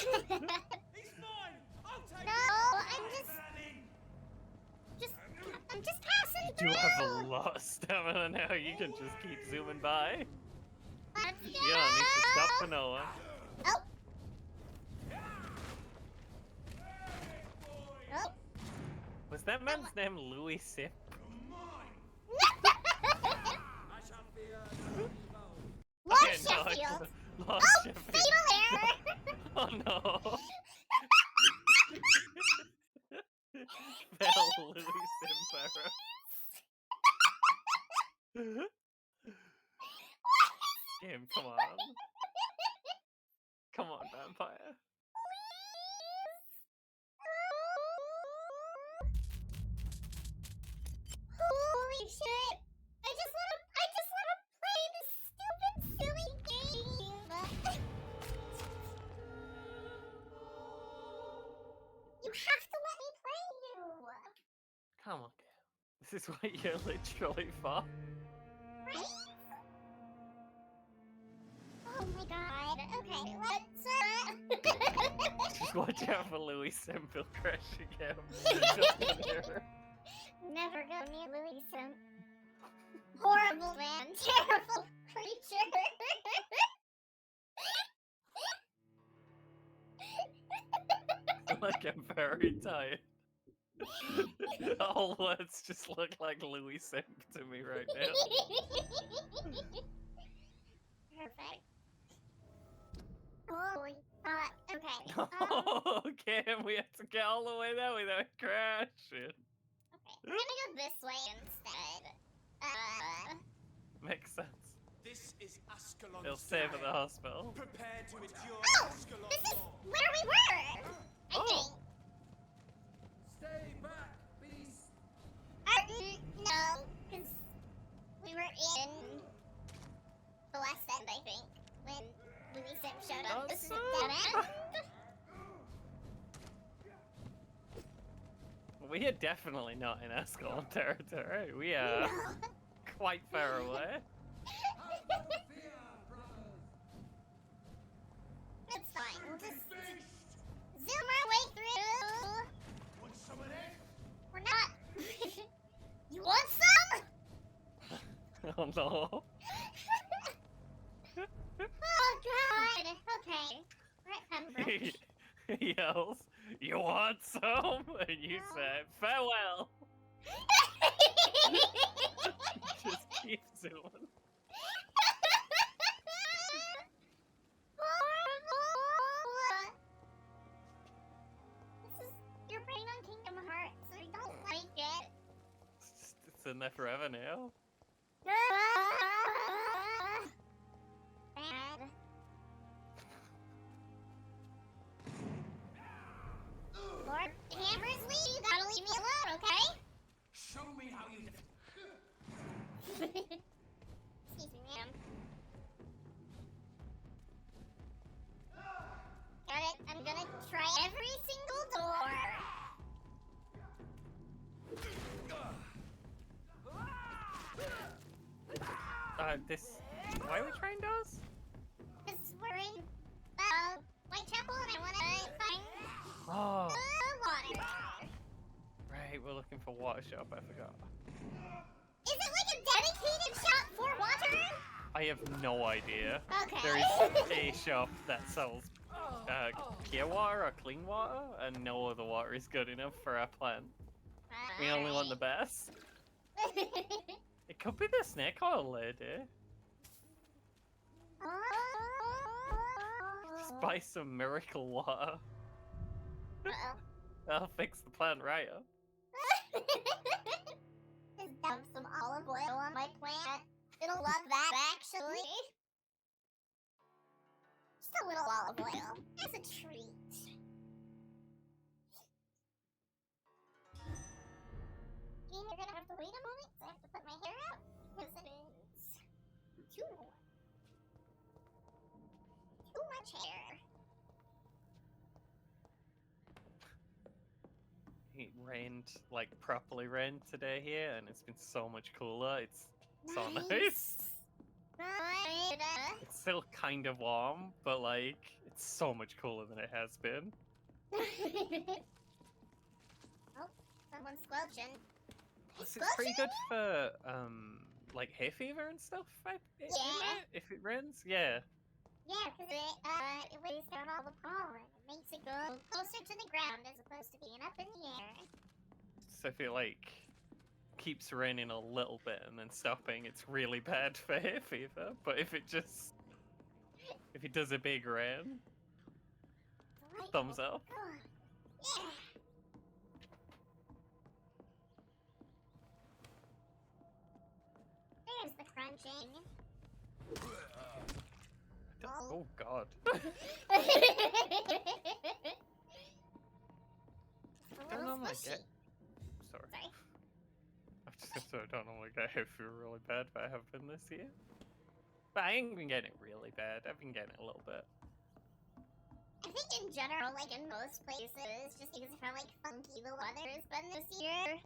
He's fine! I'll take No, I'm just passing You through. have a lot of stamina now. You can just keep zooming by. Let's You don't need to stop for no one. Oh. Oh. Was that man's name Louis Sip? Lord Okay, no, I Sheffield. could've- Lord Oh, Sheffield. fatal error. Oh no. Fell Louis Simbarrow. Game, come on. Come on, Vampyr. Holy shit! I just wanna play this stupid, silly game. You have to let me play you. Come on, game. This is what you're literally for. Right? Oh my god. Okay, let's Just watch out for Louis Simple crashing out. Just in here. Never go near Louis Sim. Horrible man, terrible creature. Like, I'm very tired. All words just look like Louis Simp to me right now. Perfect. Holy fuck. Okay. Oh, Cam, we have to get all the way there without crashing. Okay, we're gonna go this way instead. Makes sense. This is Ascalon. He'll save at the hospital. Prepare to endure Oh! Ascalon. This is where we were! I think. Stay back, beast! No, because we were in the West End, I think, when Louis Sim showed up. This is a dead end. We are definitely not in Ascalon territory. We are quite far away. It's fine. We'll just zoom our way through. Want some of that? We're not. You want some? Oh no. Oh god. Okay. We're at Pembroke. He yells, "You want some?" And you say, "Farewell." Just keep zooming. This is your brain on Kingdom Hearts. I don't like it. It's in there forever now. Bad. Lord Hammer's Why are we trying doors? Because we're in Whitechapel and I want to find Oh, water. right, we're looking for water shop, I forgot. Is it like a dedicated shop for water? I have no idea. Okay. There is a shop that sells pure water or clean water, and no other water is good enough for our plant. We only want the best. It could be the snake oil lady. Just buy some miracle water. That'll fix the plant right up. Just dump some olive oil on my plant. It'll love that, actually. Just a little olive oil. As a treat. You're gonna have to wait a moment, so I have to put my hair out. Because it is too much hair. It rained, like properly rained today here, and it's been so much cooler. It's so nice. It's still kind of warm, but like it's so much cooler than it has been. Oh, someone's squelching. Plus, it's pretty good for like hay fever and stuff. If it rains, yeah. Yeah, because it weighs down all the pollen. It makes it go closer to the ground as opposed to being up in the air. So if it like keeps raining a little bit and then stopping, it's really bad for hay fever. But if it does a big rain, thumbs up. Yeah. There's the crunching. Oh god. A I don't little normally squishy. get. Sorry. Sorry. I just said I don't normally get hay fever really bad, but I have been this year. But I ain't been getting it really bad. I've been getting it a little bit. I think in general, like in most places, just because of how like funky the weather has been this year,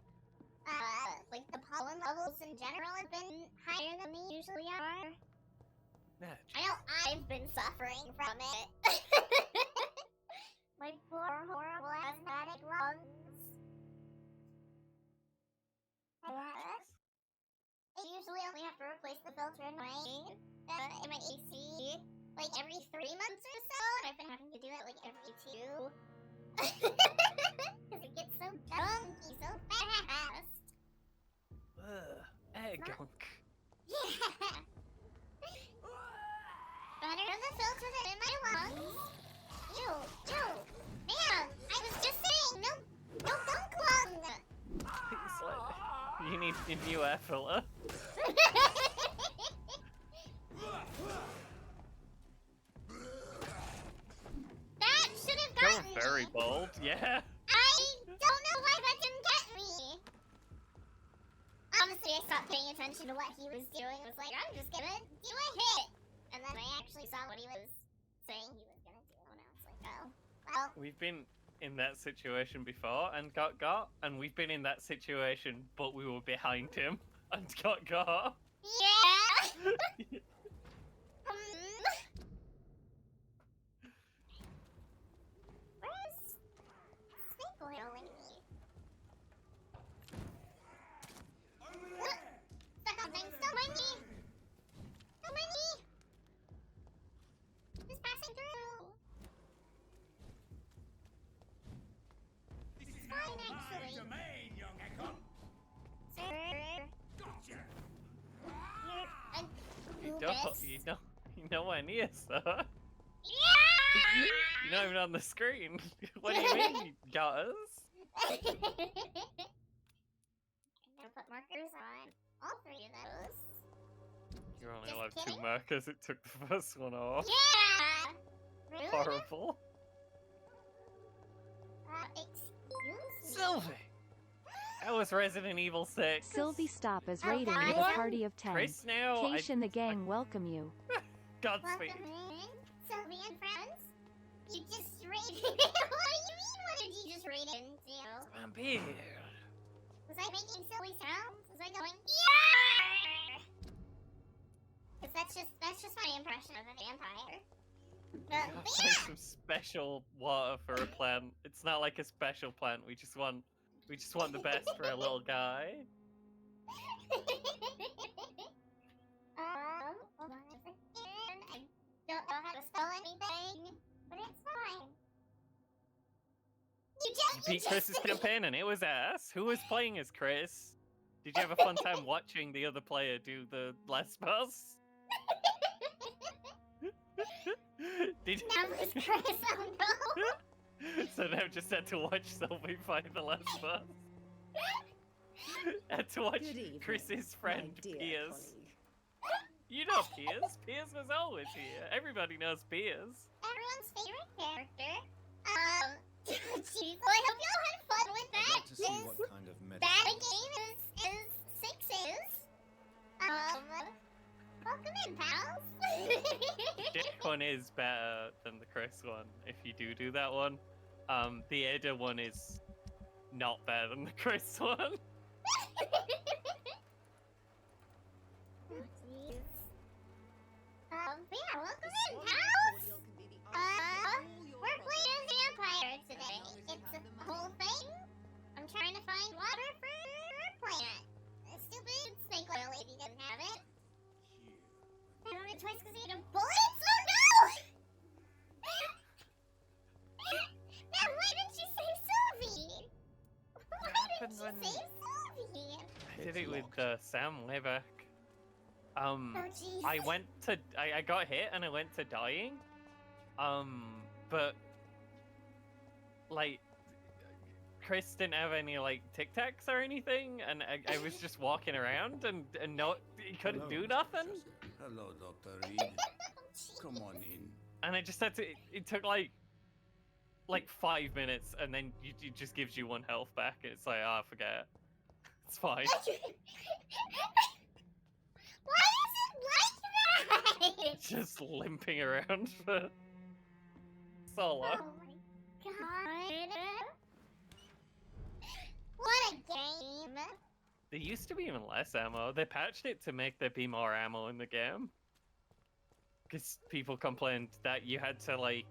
like the pollen levels in general have been higher than they usually are. Nah, I know I've been suffering from it. My poor, horrible asthmatic lungs. I usually only have to replace the filter in my AC like every 3 months or so, and I've been having to do it like every 2. Because it gets so funky so fast. ugh, egg gunk. Yeah. Better than the filter that's in my lungs. Ew, man, I was just saying, no gunk lung. It's like, you need a new air filter. That should have You're gotten very me. bold, yeah. I don't know why that didn't get me. Honestly, I stopped paying attention to what he was doing. I was like, I'm just gonna do a hit. And then I actually saw what he was saying he was gonna do, and I was like, oh, well. We've been in that situation before and got, and we've been in that situation, but we were behind him and got. Yeah! Where's snake oil lady? Stuck on things, don't mind me! Don't mind me! Just passing through! It's fine, actually. Domain, young Ekon. Sir, Gotcha. You nowhere near, sir. Yeah! You're not even on the screen. What do you mean you got us? I'm gonna put markers on all 3 of those. You only Just allowed 2 kidding. markers, it took the first one off. Yeah! Rude. Horrible. Excuse me. Sylvie! That was Resident Evil 6. Sylvie Stop is Oh, rating God. with a party of 10. Chris now, Kaysh and the gang welcome you. Godspeed. Welcome in, Sylvie and friends. You just raided. What do you mean? What did you just raid into? Vampyr. Was I making silly sounds? Was I going, yeah? Because that's just my impression of a vampire. Gotta But find yeah! some special water for a plant. It's not like a special plant. We just want the best for a little guy. I don't know how to spell anything, but it's fine. You beat Chris's campaign and it was ass. Who was playing as Chris? Did you have a fun time watching the other player do the last boss? Did That was Chris, oh no! So now just had to watch Sylvie fight the last boss. Had to watch Good evening, Chris's my friend dear Piers. colleague. You know Piers. Piers was always here. Everybody knows Piers. Everyone's favorite character. Jeez, well, I hope y'all had fun with I'd that. like to see what kind of medicine. That game is sixes. Welcome in, pals. This one is better than the Chris one, if you do that one. The Ada one is not better than the Chris one. Oh, jeez. Yeah, welcome in, pals. We're playing as vampire today. It's a whole thing. I'm trying to find water for our planet. The stupid snake oil lady didn't have it. I don't have a choice because he had a bullet? Oh no! Now, why didn't you say Sylvie? Why didn't you happened say Sylvie? I did it with Sam way back. Oh, jeez. I got hit and I went to dying. But like Chris didn't have any like Tic Tacs or anything, and I was just walking around and he couldn't do nothing. Hello, Dr. Reed. Come on in. And I just had to. It took like 5 minutes, and then it just gives you 1 health back. And it's like, forget it. It's fine. Why is it like that? Just limping around for so long. Oh my god. What a game. There used to be even less ammo. They patched it to make there be more ammo in the game. Because people complained that you had to, like,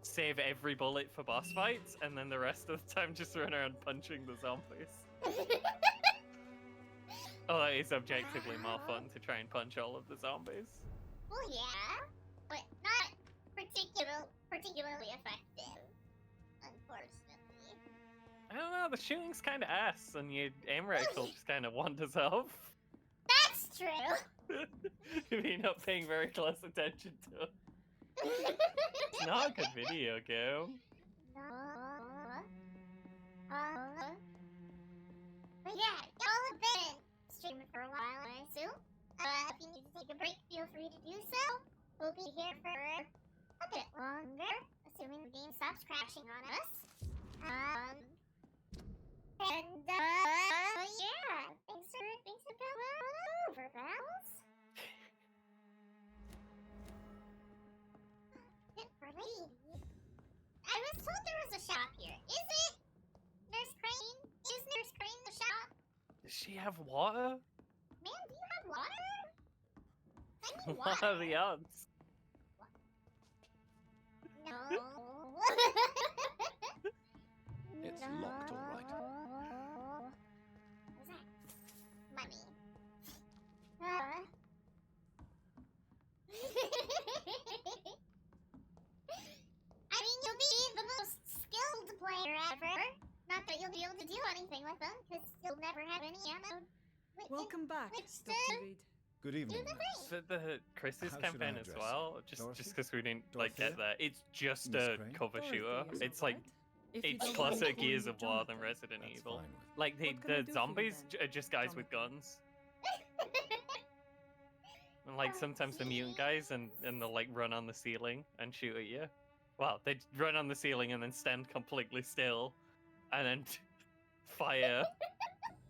save every bullet for boss fights, and then the rest of the time just run around punching the zombies. Although it's objectively more fun to try and punch all of the zombies. Well, yeah, but not particularly effective, unfortunately. I don't know, the shooting's kind of ass, and your aim reticle just kind of wanders off. That's true. If you're not paying very close attention to it. It's not a good video game. No. But yeah, y'all have been streaming for a while, I assume. If you need to take a break, feel free to do so. We'll be here for a bit longer, assuming the game stops crashing on us. Yeah, thanks for coming on over, pals. I was told there was a shop here. Is it? Nurse Crane? Is Nurse Crane the shop? Does she have water? Man, do you have water? I need What water. are the odds? No. It's locked, all right. What's that? Money. I mean, you'll be the most skilled player ever. Not that you'll be able to do anything with them, because you'll never have any ammo. Welcome back, which Dr. Reed. Good evening. Do the Max. thing. For the Chris's How should I campaign as address well, you? just Dorothy? because we didn't like get Dorothea? that. It's just Miss a Crane? cover Dorothy shooter. is It's all like right. If you it's don't closer mind calling Gears me of War than Jonathan. Resident That's Evil. fine with me. Like What can I the do for you zombies then, are just guys with Jonathan? guns. And like sometimes the mutant guys and they'll like run on the ceiling and shoot at you. Well, they run on the ceiling and then stand completely still, and then fire.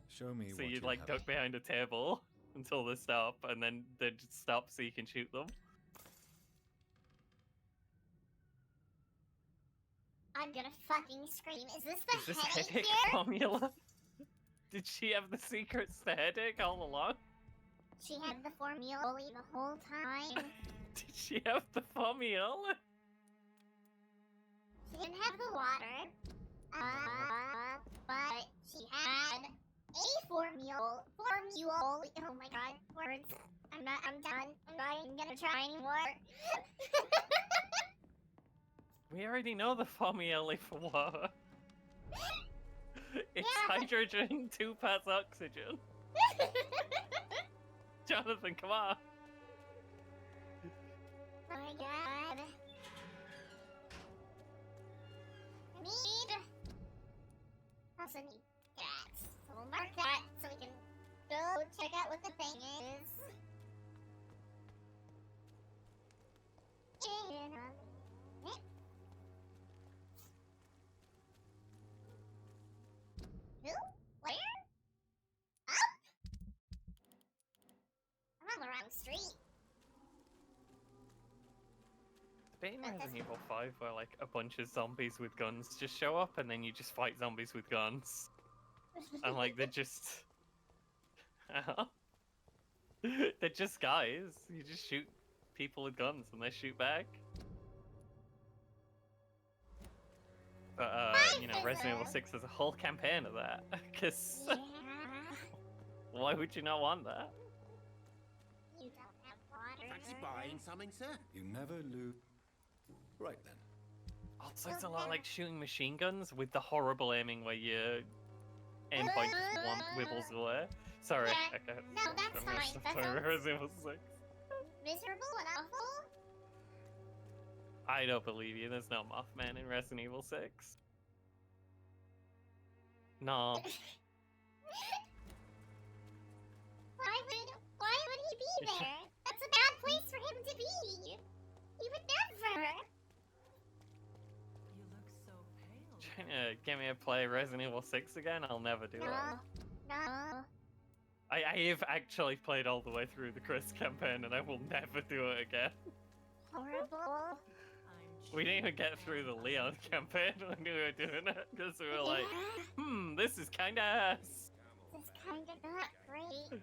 Show me So what you you like have. duck behind a table until they stop, and then they just stop so you can shoot them. I'm gonna fucking scream. Is this the Is this headache headache here? formula? Did she have the secrets to headache all along? she had the formula the whole time. Did she have the formula? She didn't have the water. But she had a formula. Oh my god, words. I'm done. I'm not even gonna try anymore. We already know the formula for water. It's hydrogen, 2 parts oxygen. Jonathan, come on. Oh my god. Also need that. So we'll mark that so we can go check out what the thing is. Who? Where? Up? I'm on the wrong street. Bit in Resident Evil 5 where like a bunch of zombies with guns just show up and then you just fight zombies with guns. And like they're just... they're just guys. You just shoot people with guns and they shoot back. But you know, Resident Evil 6 has a whole campaign of that. Cause why would you not want that? You don't have water. Fancy buying something, sir? You never lose. Right then. Also, it's a lot like shooting machine guns with the horrible aiming where your aim point just wibbles away. Sorry, Yeah. okay. No, that's fine. That sounds Resident Evil 6. miserable and awful. I don't believe you. There's no Mothman in Resident Evil 6. No. Why would he be there? That's a bad place for him to be. He would never. You look so pale. Trying to get me to play Resident Evil 6 again? I'll never do that. No. I have actually played all the way through the Chris campaign and I will never do it again. Horrible. We didn't even get through the Leon campaign when we were doing it because we were like, this is kinda ass. This is kinda not great.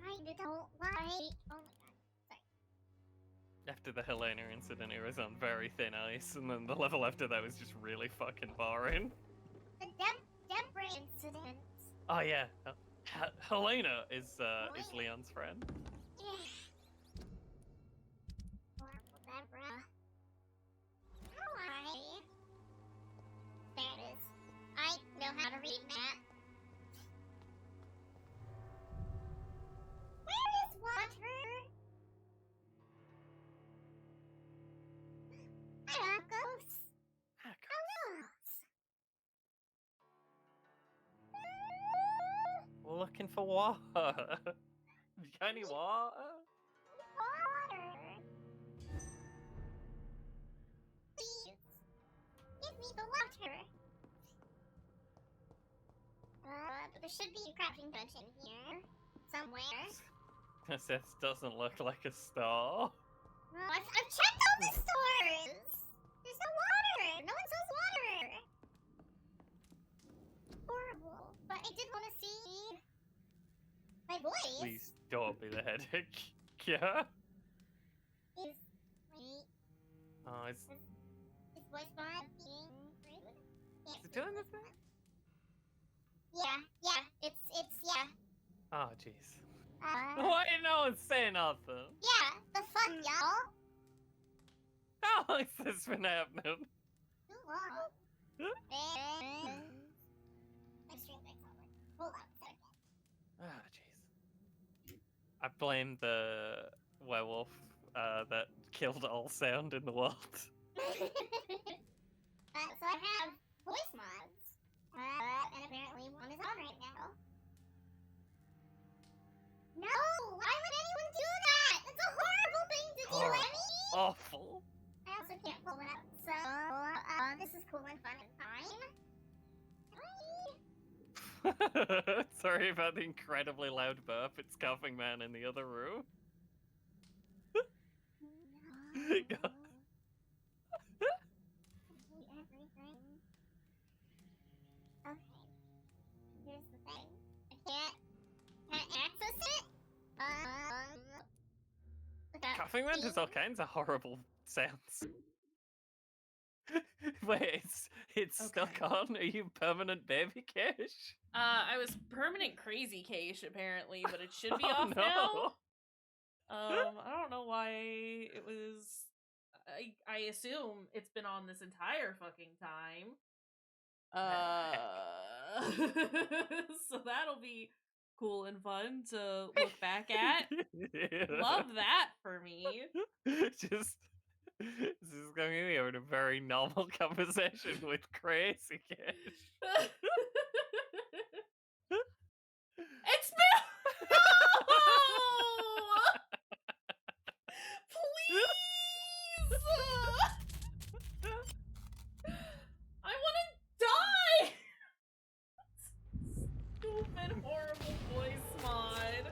I don't like. Oh my god. Sorry. After the Helena incident, it was on very thin ice, and then the level after that was just really fucking boring. The Debra incident. Oh yeah, Helena is Leon's friend. Yeah. Horrible Debra. Why? There it is. I know how to read that. Where is water? Hi, Akos. We're looking for water. You got any water? Water. Please. Give me the water. But there should be a crafting dungeon here. Somewhere. This doesn't look like a store. No, I've checked all the stores! There's no water! No one sells water! Horrible. But I did want to see my voice. Please don't be the headache. Yeah? Wait. Oh, it's... Is voice mod being rude? Is it doing the thing? Yeah, it's, yeah. Oh, jeez. Why didn't no one say nothing? Yeah, the fuck, y'all? How long has this been happening? Too long. My stream deck's over. Hold on, set it back. Ah, jeez. I blame the werewolf that killed all sound in the world. So I have voice mods. And apparently one is on right now. No! Why would anyone do that? That's a horrible thing to do, Emmy! Awful. I also can't pull it up, so this is cool and fun and fine. Sorry about the incredibly loud burp. It's Coughing Man in the other room. God. Everything. Okay. Here's the thing. I can't access it. think that does all kinds of horrible sounds. Wait, it's stuck on? Are you permanent baby Kaysh? I was permanent crazy Kaysh apparently, but it should be Oh, off no. now. I don't know why it was. I assume it's been on this entire fucking time. So that'll be cool and fun to look back at. Love that for me. Just this is going to be a very normal conversation with crazy Kaysh. It's been no! Please! I want to die! Stupid, horrible voice mod.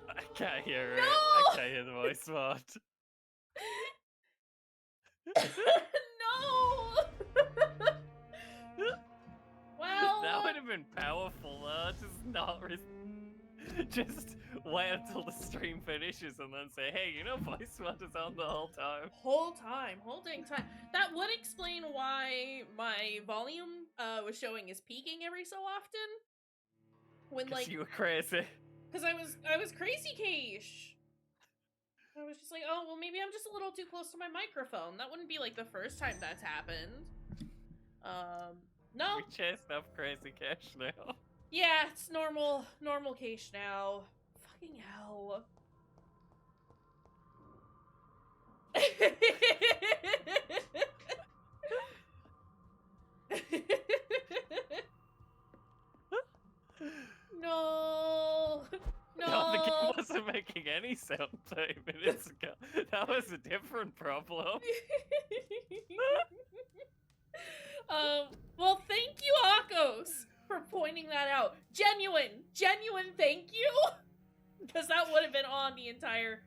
I can't hear it. No! I can't hear the voice mod. No! Well... That would have been powerful though. Just not just wait until the stream finishes and then say, hey, you know voice mod is on the whole time. Whole dang time. That would explain why my volume was showing as peaking every so often. When like you were crazy. Because I was crazy Kaysh. I was just like, oh well maybe I'm just a little too close to my microphone. That wouldn't be like the first time that's happened. No. We chased up crazy Kaysh now. Yeah, it's normal Kaysh now. Fucking hell. No. No, the game wasn't making any sound 30 minutes ago. That was a different problem. Well, thank you, Akos, for pointing that out. Genuine thank you. Because that would have been on the entire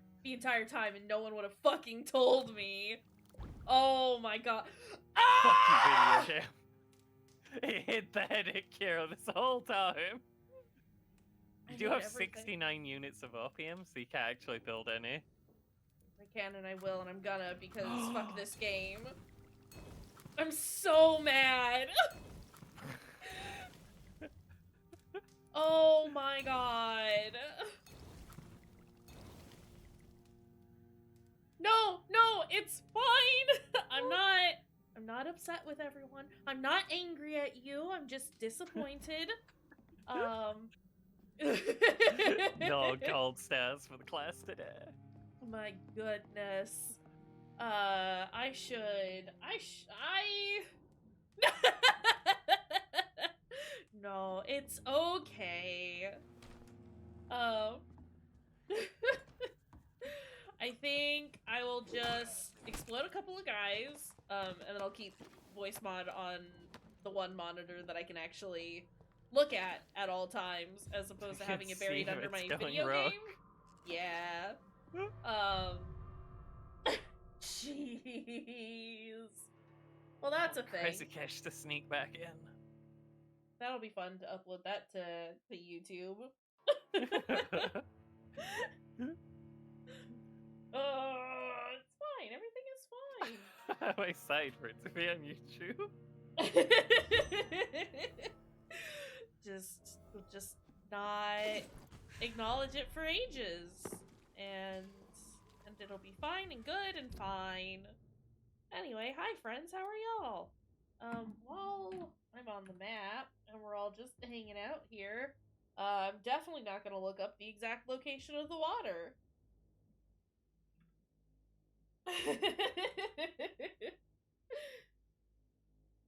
time and no one would have fucking told me. Oh my god. Fuck you, Ah! video game. He hit the head at Kira this whole time. You do have 69 units of opium, so you can't actually build any. I can and I will and I'm gonna because fuck this game. I'm so mad. Oh my god. No, it's fine. I'm not upset with everyone. I'm not angry at you. I'm just disappointed. No gold stars for the class today. My goodness. No, it's okay. I think I will just explode a couple of guys, and then I'll keep voice mod on the one monitor that I can actually look at all times, as opposed to having it buried under my video game. Yeah. Jeez. Well, that's a thing. Crazy Kaysh to sneak back in. That'll be fun to upload that to YouTube. It's fine. Everything is fine. I'm excited for it to be on YouTube. just not acknowledge it for ages, and it'll be fine and good and fine. Anyway, hi friends, how are y'all? While I'm on the map and we're all just hanging out here, I'm definitely not gonna look up the exact location of the water.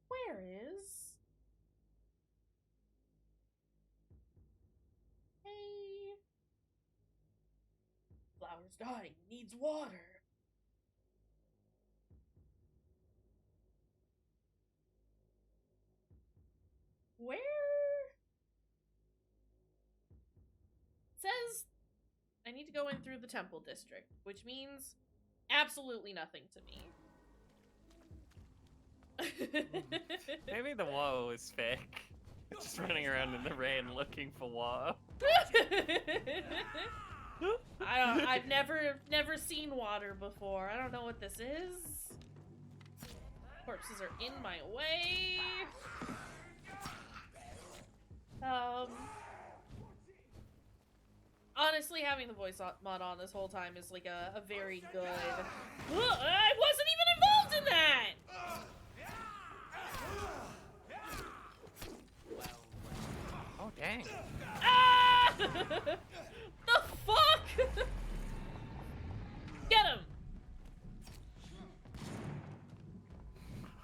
Where is... Hey... Flower's dying, needs water. Where? It says I need to go in through the temple district, which means absolutely nothing to me. Maybe the water was fake. Just running around in the rain looking for water. I've never seen water before. I don't know what this is. Corpses are in my way. Honestly, having the voice mod on this whole time is like a very good... I wasn't even involved in that! Oh, dang. Ah! The fuck? Get him!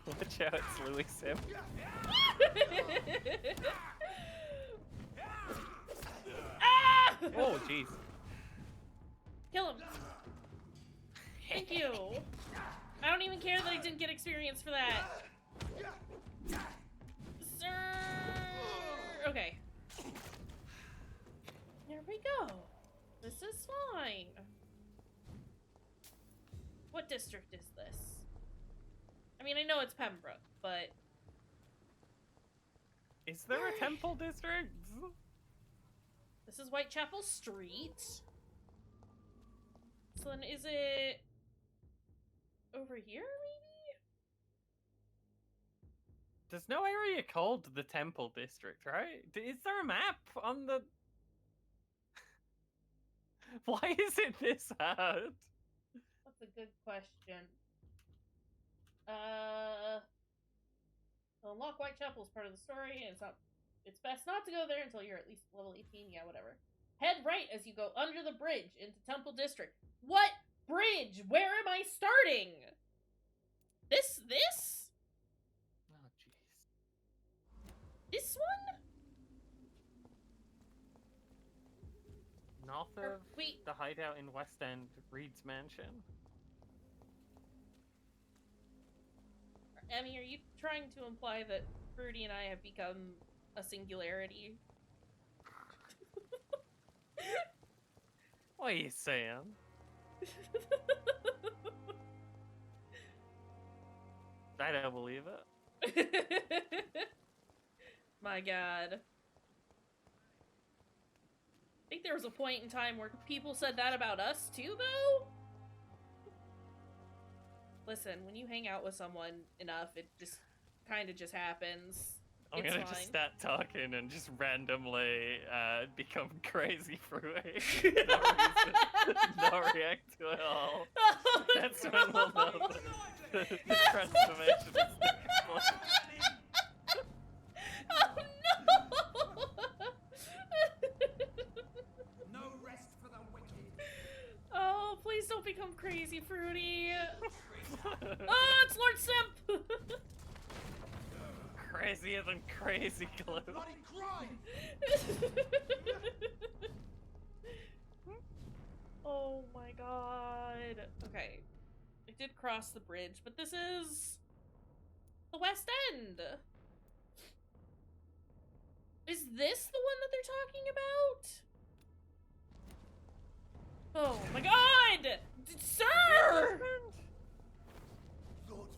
Watch out, it's Louis Sim. Ah! Oh, jeez. Kill him. Thank you. I don't even care that I didn't get experience for that. Sir. Okay. There we go. This is fine. What district is this? I mean, I know it's Pembroke, but... Is there a temple district? This is Whitechapel Street. So then is it... over here, maybe? There's no area called the temple district, right? Is there a map on the... Why is it this hard? That's a good question. To unlock Whitechapel is part of the story, and it's best not to go there until you're at least level 18, yeah, whatever. Head right as you go under the bridge into Temple District. What bridge? Where am I starting? This? Oh, jeez. This one? North Or, of wait. the hideout in West End, Reed's Mansion. Emmy, are you trying to imply that Fruity and I have become a singularity? What are you saying? I don't believe it. My god. I think there was a point in time where people said that about us too, though? Listen, when you hang out with someone enough, it just kind of just happens. I'm gonna just start talking and just randomly become crazy Fruity. No reason, not react to it all. That's when we'll know the transformation is complete. Oh no! No rest for the wicked. Oh, please don't become crazy, Fruity. Oh, it's Lord Simp! Crazier than crazy glue. Bloody crime! Oh my god. Okay. I did cross the bridge, but this is the West End. Is this the one that they're talking about? Oh my god! Sir!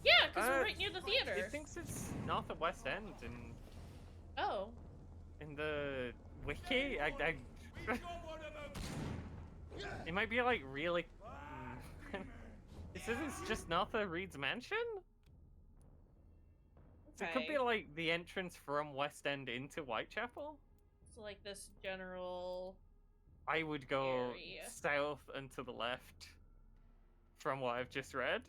Yeah, because we're right near the theater. It thinks it's North and West End Oh. in the wiki. It might be like really. It says it's just north of Reed's Mansion. So it could be like the entrance from West End into Whitechapel. So like this general. I would go area. south and to the left from what I've just read.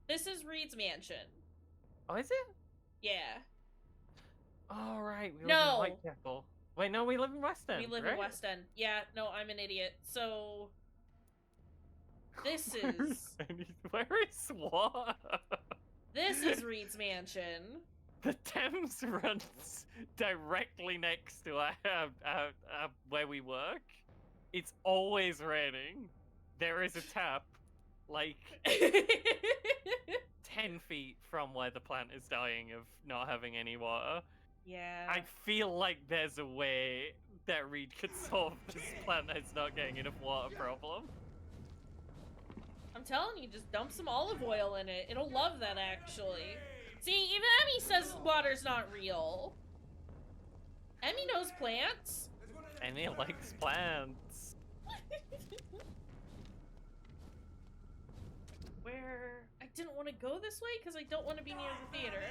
This is Reed's Mansion. Oh, is it? Yeah. Oh, right. We live No. in Whitechapel. Wait, no, we live in West End. We live right? in West End. Yeah, no, I'm an idiot. So this is Where is what? this is Reed's Mansion. The Thames runs directly next to where we work. It's always raining. There is a tap, like 10 feet from where the plant is dying of not having any water. Yeah. I feel like there's a way that Reed could solve this plant that's not getting enough water problem. I'm telling you, just dump some olive oil in it. It'll love that, actually. See, even Emmy says water's not real. Emmy knows plants. Amy likes plants. Where I didn't want to go this way because I don't want to be near the theater.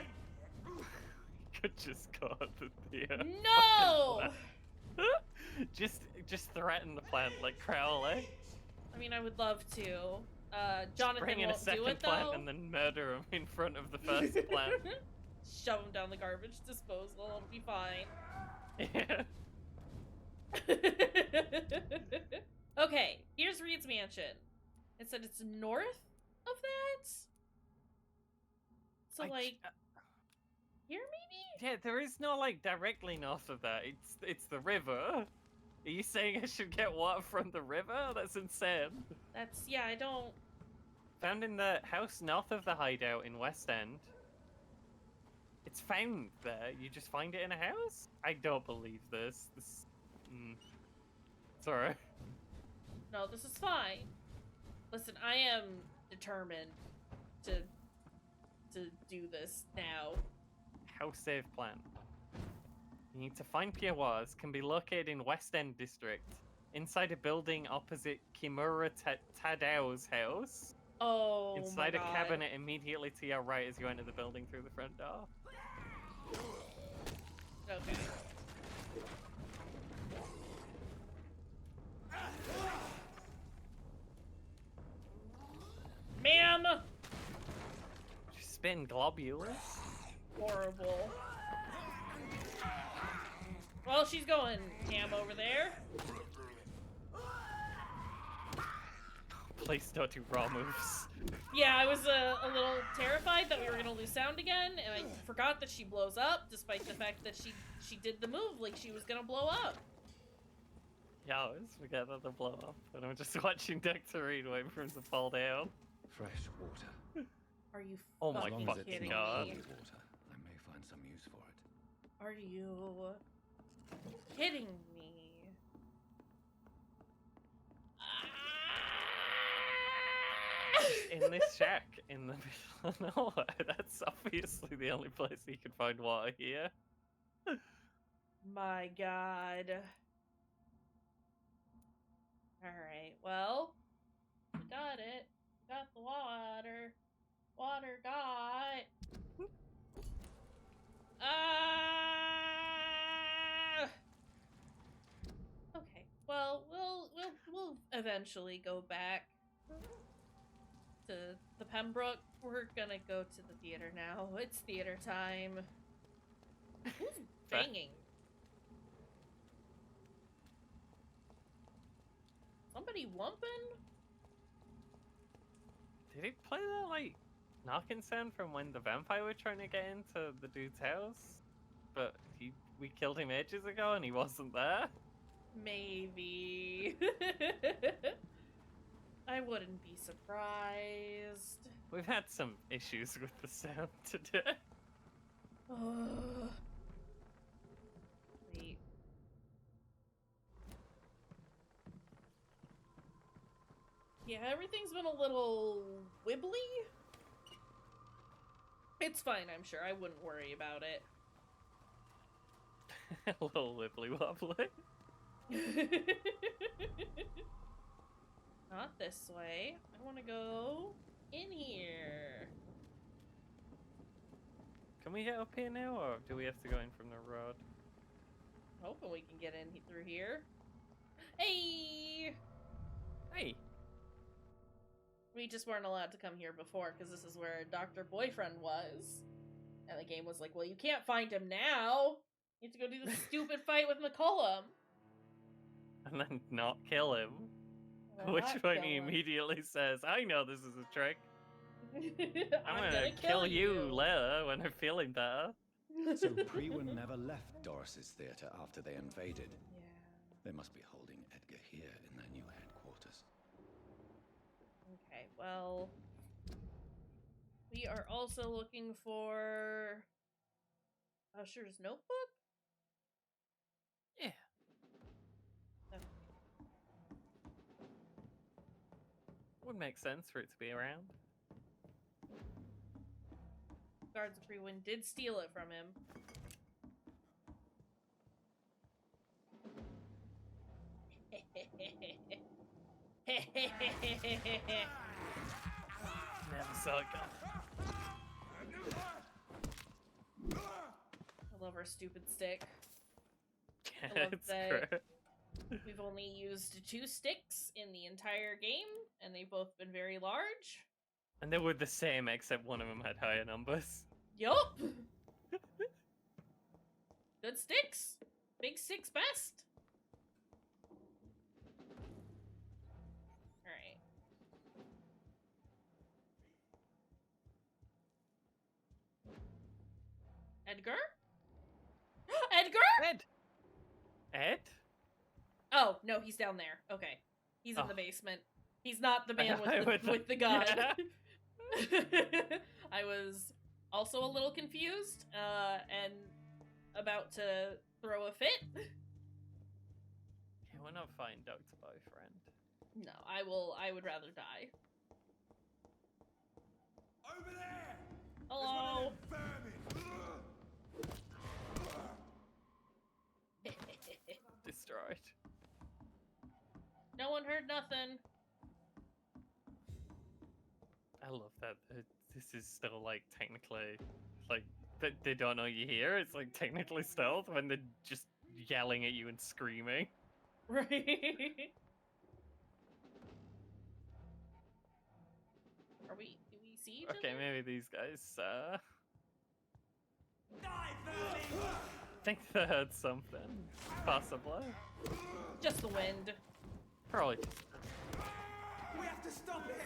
Could just go to the theater. No! just threaten the plant like Crowley. I mean, I would love to. Jonathan Bring in a won't do second it plant though. and then murder him in front of the first plant. Shove him down the garbage disposal. It'll be fine. Yeah. Okay, here's Reed's mansion. It said it's north of that. So like here maybe? Yeah, there is no like directly north of that. It's the river. Are you saying I should get water from the river? That's insane. That's yeah, I don't. Found in the house north of the hideout in West End. It's found there. You just find it in a house? I don't believe this. Sorry. No, this is fine. Listen, I am determined to do this now. House save plan. You need to find Pierroise. Can be located in West End district, inside a building opposite Kayshurrr Tadao's house. Oh, inside my a God. cabinet immediately to your right as you enter the building through the front door. Okay. Ma'am! She's spitting globules. Horrible. Well, she's going ham over there. Please don't do raw moves. Yeah, I was a little terrified that we were gonna lose sound again, and I forgot that she blows up, despite the fact that she did the move like she was gonna blow up. Yeah, I always forget that they blow up, and I'm just watching Dr. Reed waiting for him to fall down. Fresh water. Are you Oh my fucking As it's kidding not God. me? holy water, I may find some use for it. Are you kidding me? In this shack in the middle of nowhere. That's obviously the only place you can find water here. My God. Alright, well, we got it. Got the water. Water got. Okay, well, we'll eventually go back to the Pembroke. We're gonna go to the theater now. It's theater time. Who's banging? Somebody wumping? Did it play that, like, knocking sound from when the vampire were trying to get into the dude's house? But we killed him ages ago and he wasn't there? Maybe. I wouldn't be surprised. We've had some issues with the sound today. Wait. Yeah, everything's been a little wibbly. It's fine, I'm sure. I wouldn't worry about it. A little wibbly wobbly. Not this way. I want to go in here. Can we get up here now, or do we have to go in from the road? Hoping we can get in through here. Hey! Hey! We just weren't allowed to come here before because this is where Dr. Boyfriend was. And the game was like, well, you can't find him now. You have to go do the stupid fight with McCollum. And then not kill him. Well, At which not point kill he him. immediately says, I know this is a trick. I'm I'm gonna kill you later when I'm feeling better. So Priwen never left Doris's theatre after they invaded. Yeah. They must be holding Edgar here in their new headquarters. Okay, well... We are also looking for... Usher's notebook? Yeah. Okay. Would make sense for it to be around. Guards of Priwen did steal it from him. Never saw it coming. I love our stupid stick. Yeah, I love it's that great. we've only used 2 sticks in the entire game, and they've both been very large. And they were the same, except one of them had higher numbers. Yup! Good sticks! Big sticks best! Alright. Edgar? Edgar? Ed? Oh, no, he's down there. Okay. He's in the basement. He's not the man with the gun. Yeah. I was also a little confused, and about to throw a fit. Yeah, we're not fine, Dr. Boyfriend. No, I would rather die. Over there! Hello? Destroyed. No one heard nothing. I love that this is still, like, technically, like, they don't know you're here. It's, like, technically stealth when they're just yelling at you and screaming. Right. Do we see each Okay, other? maybe these guys, think they heard something. Possibly. Just the wind. Probably. We have to stop it!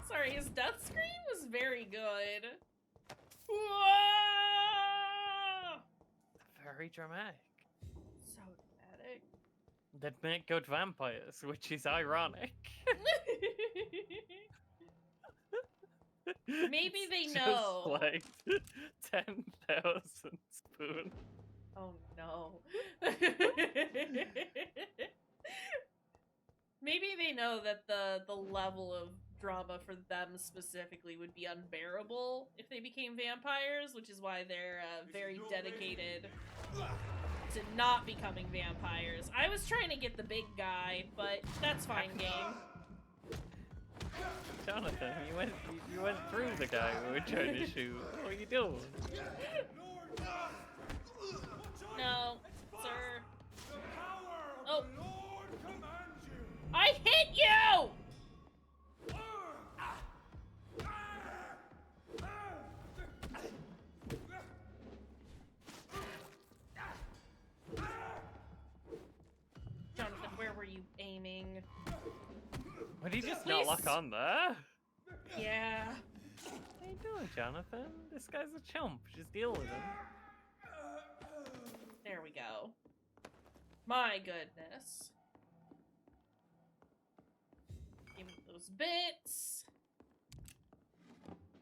Sorry, his death scream was very good. Whoa! Very dramatic. So dramatic. They'd make good vampires, which is ironic. Maybe they It's know. Just like 10,000 spoon. Oh no. Maybe they know that the level of drama for them specifically would be unbearable if they became vampires, which is why they're very dedicated to not becoming vampires. I was trying to get the big guy, but that's fine, game. Jonathan, you went through the guy we were trying to shoot. What are you doing? No, sir. Oh. I hit you! Jonathan, where were you aiming? Would he just not lock on there? Yeah. What are you doing, Jonathan? This guy's a chump. Just deal with him. There we go. My goodness. Give me those bits.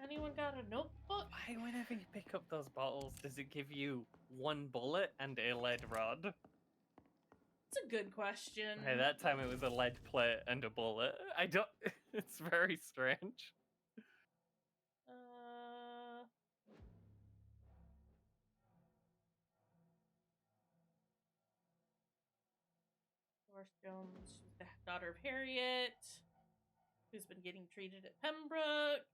Anyone got a notebook? Why, whenever you pick up those bottles, does it give you one bullet and a lead rod? It's a good question. Hey, that time it was a lead plate and a bullet. I don't... It's very strange. Doris Jones, she's the daughter of Harriet, who's been getting treated at Pembroke.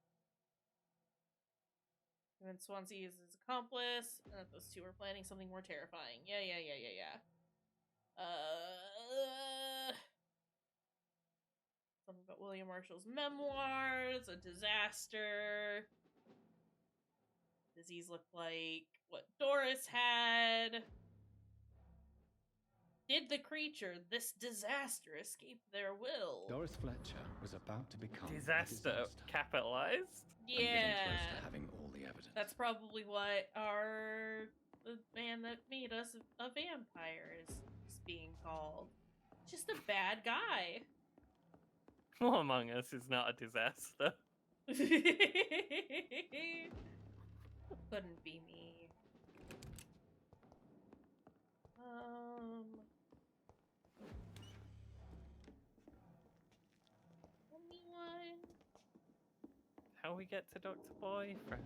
And Swansea is his accomplice, and that those two are planning something more terrifying. Yeah. Something about William Marshall's memoirs, a disaster. Disease looked like what Doris had. Did the creature, this disaster, escape their will? Doris Fletcher was about to become a Disaster capitalized? Yeah. I'm getting close to having all the evidence. That's probably what the man that made us a vampire is being called. Just a bad guy. Who among us is not a disaster? Couldn't be me. Anyone? How we get to Dr. Boyfriend?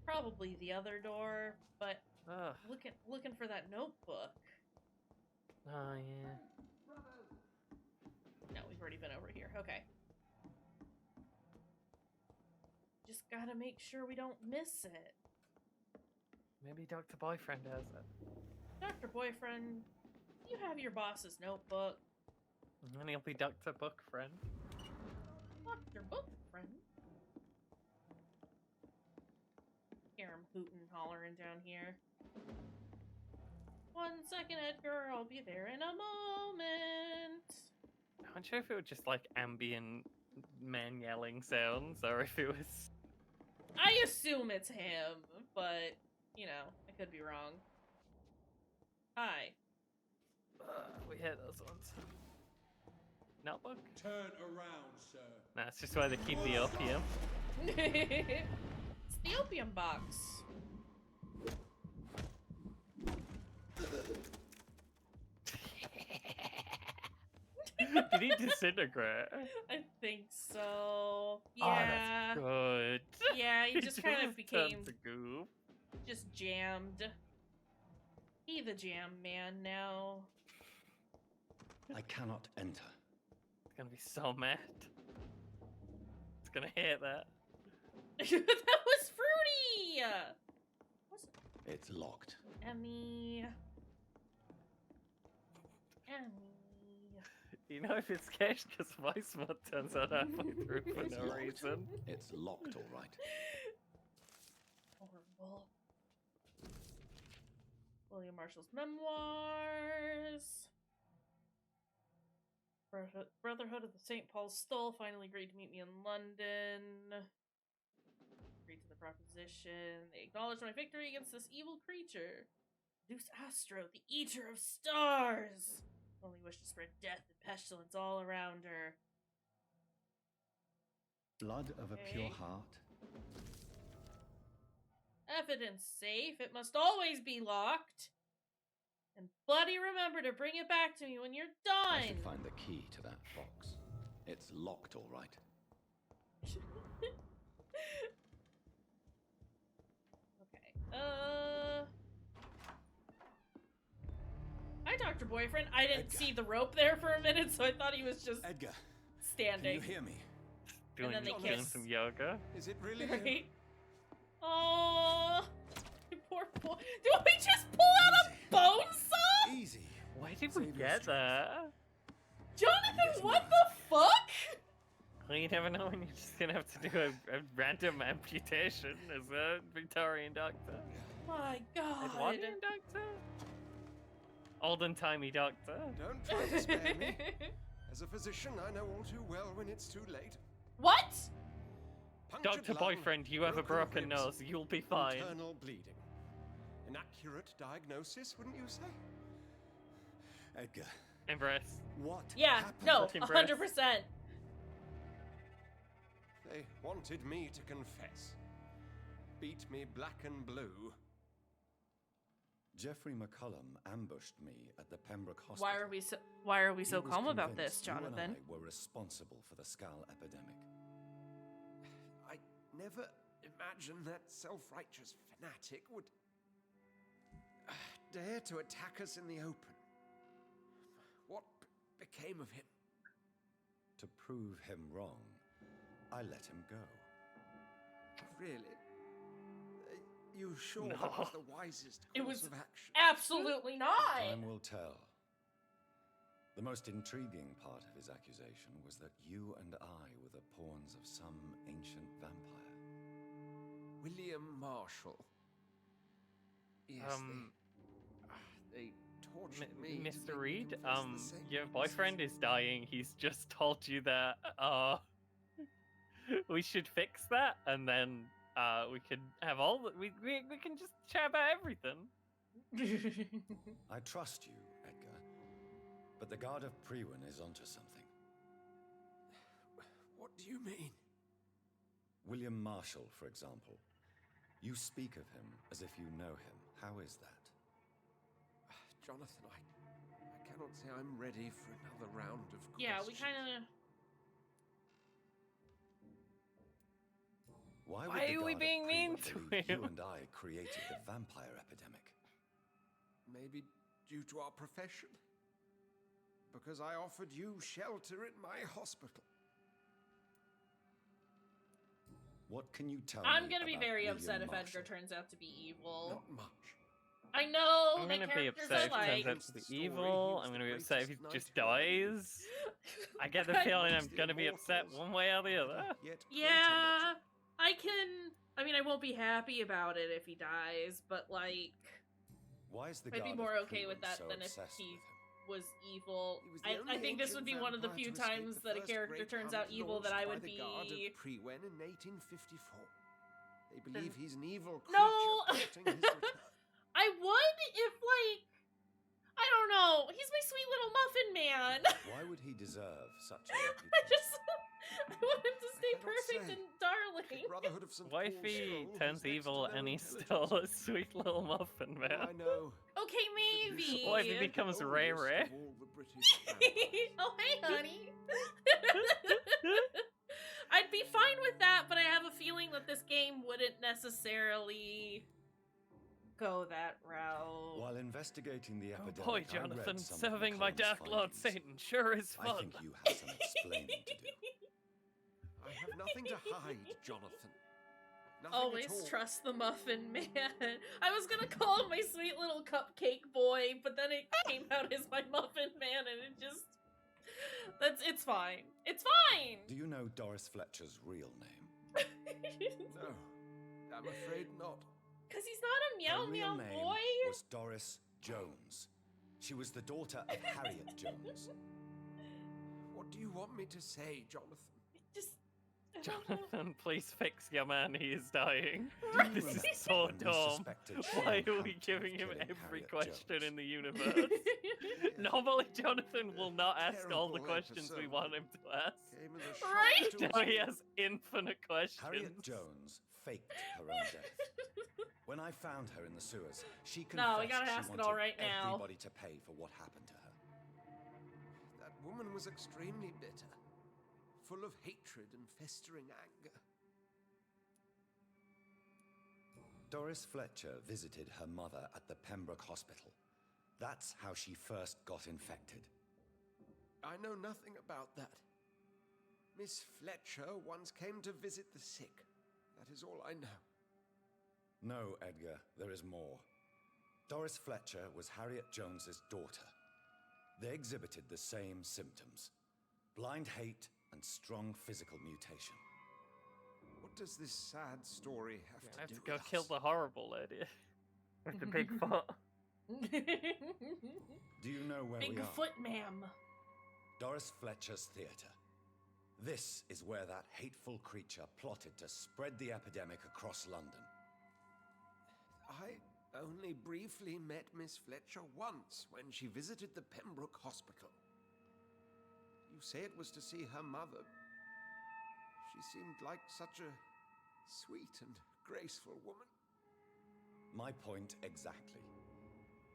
Probably the other door, but Ugh. looking for that notebook. Oh, yeah. No, we've already been over here. Okay. Just gotta make sure we don't miss it. Maybe Dr. Boyfriend has it. Dr. Boyfriend, you have your boss's notebook. And then he'll be Dr. Bookfriend. Dr. Bookfriend? Hear him hooting and hollering down here. 1 second, Edgar. I'll be there in a moment. I'm not sure if it was just like ambient man yelling sounds or if it was. I assume it's him, but, you know, I could be wrong. Hi. We hit those ones. Notebook? Turn around, sir. Nah, it's just where they keep the opium. It's the opium box. Did he disintegrate? I think so. Yeah. Oh, that's good. Yeah, he just kind of became turned to goo. just jammed. He the jam man now. I cannot enter. It's gonna be so mad. It's gonna hate that. That was fruity. What's It's locked. Emmy? You know if it's cash because voice mod turns out halfway through for It's no locked. reason. It's locked, all right. Horrible. William Marshall's memoirs. Brotherhood of the St. Paul's Skull finally agreed to meet me in London. Agreed to the proposition. They acknowledged my victory against this evil creature. Zeus Astro, the Eater of Stars. Only wish to spread death and pestilence all around her. Blood of a pure Okay. heart. Evidence safe. It must always be locked. And bloody remember to bring it back to me when you're I done. should find the key to that box. It's locked, all right. Okay. Hi, Dr. Boyfriend. I didn't Edgar. see the rope there for a minute, so I thought he was just Edgar, can standing. you hear me? Doing, then they doing kiss. some yoga. Is it really? Right? Oh, poor boy. Do we just pull out a bone saw? Easy. Why did we Save your get strength. that? Jonathan, what the fuck? Well, you never know when you're just gonna have to do a random amputation as a Victorian doctor. My God. Edwardian doctor? Olden-timey doctor. Don't try to spare me. As a physician, I know all too well when it's too late. What? Punctured Doctor lung, Boyfriend, you have a broken ribs, nose. You'll be fine. internal bleeding. An accurate diagnosis, wouldn't you say? Edgar, Embrace. what Yeah, happened? no, Fucking breath. 100%. They wanted me to confess. Beat me black and blue. Jeffrey McCullum ambushed me at the Pembroke Hospital. Why are we so He was calm about this, convinced you and Jonathan? I were responsible for the Skull epidemic. I never imagined that self-righteous fanatic would dare to attack us in the open. What became of him? To prove him wrong, I let him go. Really? You sure No. that was the wisest It course was of action? absolutely not. Time will tell. The most intriguing part of his accusation was that you and I were the pawns of some ancient vampire. William Marshall. Yes, they tortured me. to Mr. make me Reed, confess the same your things. boyfriend is dying. He's just told you that we should fix that, and then we can have all the, we can just chat about everything. I trust you, Edgar, but the Guard of Priwen is onto something. What do you mean? William Marshall, for example. You speak of him as if you know him. How is that? Jonathan, I cannot say I'm ready for another round of Yeah, we questions. kind of. Why Why the are we Guard of being mean Priwen to believe him? You and I created the vampire epidemic. Maybe due to our profession? because I offered you shelter in my hospital. What can you tell I'm me gonna be about very William upset if Marshall? Edgar turns out to be evil. Not much. I know I'm the gonna be characters upset I if he turns like. out to be evil. I'm gonna be upset if he just dies. I get the I- feeling I'm gonna be upset one way or the other. Yeah, I mean, I won't be happy about it if he dies, but like, Why is the I'd be Guard more of okay with Prue that so than if obsessed he with him? was evil. He was the I only think this ancient would be one of the vampire few to escape times the that a first character great turns hunt out evil that launched I by would the Guard be. of Prewen in 1854. They believe he's an evil creature No! plotting his return. I would if, like, I don't know. He's my sweet little muffin man. Why would he deserve such a I want him to stay perfect say. and darling. Brotherhood of St. What if Paul's he Scroll turns has next to evil no and he's intelligence. still a sweet little muffin I man? know. Okay, maybe. What if he becomes Ray Oldest Ray? of all the British vampires. Oh, hey, honey. I'd be fine with that, but I have a feeling that this game wouldn't necessarily go that route. While investigating the Oh epidemic, boy, I read Jonathan, some of serving my McCollum's Dark Lord findings. Satan sure is I fun. think you have some explaining to do. I have nothing to hide, Jonathan. Nothing Always at all. trust the muffin man. I was gonna call him my sweet little cupcake boy, but then it came out as my muffin man, and it just... It's fine. It's fine! Do you know Doris Fletcher's real name? No, I'm afraid not. Because he's not a meow Her meow real name boy. was Doris Jones. She was the daughter of Harriet Jones. What do you want me to say, Jonathan? Just... I don't know. Jonathan, please fix your man, he is dying. Right. This is so When we dumb. suspected Why Sean are we Hunt of giving him killing every Harriet question Jones? in the universe? Normally, Jonathan will not ask all the Terrible questions we episode. want him to ask. Came as a shock Right? to us Now he all. has infinite questions. Harriet Jones faked her own death. When I found her in the sewers, she confessed No, we gotta she ask it wanted all right now. everybody to pay for what happened to her. That woman was extremely bitter, full of hatred and festering anger. Doris Fletcher visited her mother at the Pembroke Hospital. That's how she first got infected. I know nothing about that. Miss Fletcher once came to visit the sick. That is all I know. No, Edgar, there is more. Doris Fletcher was Harriet Jones's daughter. They exhibited the same symptoms: blind hate and strong physical mutation. What does this sad story have I have to to do go with kill us? the horrible lady with the big foot. Do you know where we are? Bigfoot ma'am. Doris Fletcher's theatre. This is where that hateful creature plotted to spread the epidemic across London. I only briefly met Miss Fletcher once when she visited the Pembroke Hospital. You say it was to see her mother. She seemed like such a sweet and graceful woman. My point exactly.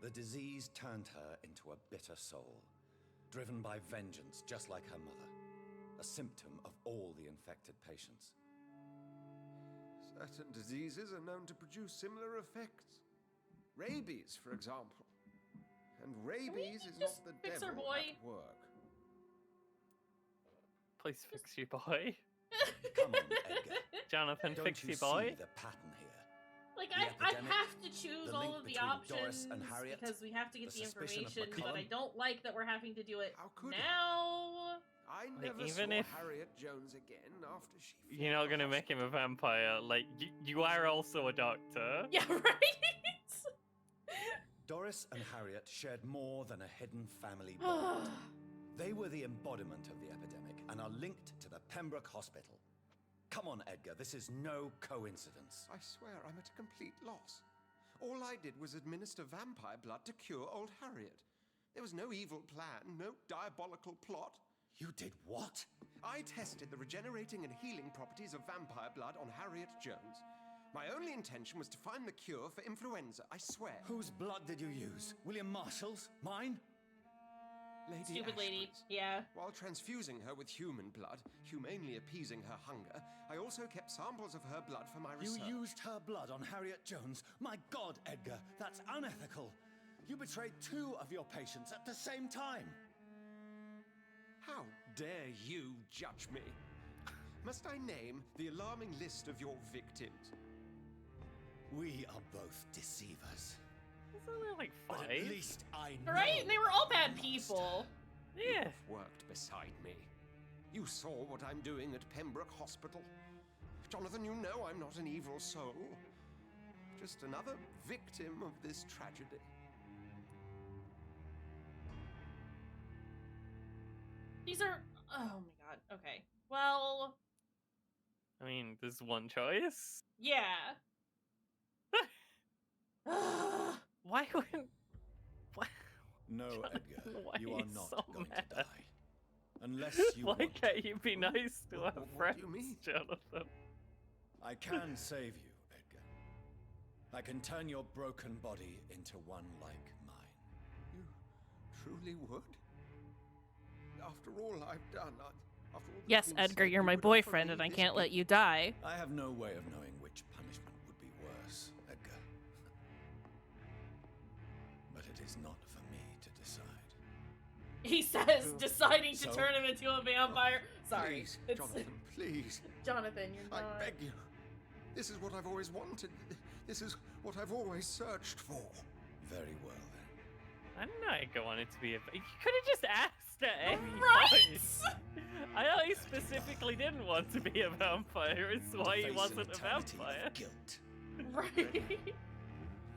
The disease turned her into a bitter soul, driven by vengeance just like her mother, a symptom of all the infected patients. Certain diseases are known to produce similar effects. Rabies, for example. And rabies is not just the fix our devil boy? at work. Please fix you, boy. Come on, Edgar. Jonathan, Don't fix you you, boy. see the pattern here? Like, The I epidemic, have to choose the all link of the between options Doris and Harriet, because we have to get the the suspicion of information, but I McCollum. don't like that we're having to do it How could now. I Like, never even saw if Harriet Jones again after she you're not gonna make him a vampire, like, you are also a doctor. Yeah, right? Doris and Harriet shared more than a hidden family bond. They were the embodiment of the epidemic and are linked to the Pembroke Hospital. Come on, Edgar, this is no coincidence. I swear I'm at a complete loss. All I did was administer vampire blood to cure old Harriet. There was no evil plan, no diabolical plot. You did what? I tested the regenerating and healing properties of vampire blood on Harriet Jones. My only intention was to find the cure for influenza, I swear. Whose blood did you use? William Marshall's? Mine? Lady Stupid lady. Ashbury's. Yeah. While transfusing her with human blood, humanely appeasing her hunger, I also kept samples of her blood for my research. You used her blood on Harriet Jones? My God, Edgar, that's unethical. You betrayed two of your patients at the same time. How dare you judge me? Must I name the alarming list of your victims? We are both deceivers. There's only like But 5. at least I know. Right? And they were all bad people. Yeah. You've worked beside me. You saw what I'm doing at Pembroke Hospital. Jonathan, you know I'm not an evil soul. Just another victim of this tragedy. These are... Oh my god. Okay. Well... I mean, there's one choice. Yeah. Why wouldn't... Why? No, Jonathan, Edgar, why you are are you not so going mad? to die. Unless you Why want can't you be nice to our What friends, do you mean? Jonathan? I can save you, Edgar. I can turn your broken body into one like mine. You truly would? After all I've done, after all that's Yes, been Edgar, said, you're you my would offer boyfriend me and I this can't let gift? you die. I have no way of knowing which punishment would be worse, Edgar. But it is not for me to decide. He says, deciding to So? turn him into a vampire. Sorry. Please, It's... Jonathan, please. Jonathan, you're I not... beg you. This is what I've always wanted. This is what I've always searched for. Very well, then. I didn't know Edgar wanted to be a... You could have just asked at any Right? point. I know he specifically didn't want to be a vampire. It's why he Face an wasn't a eternity vampire. of guilt. Right?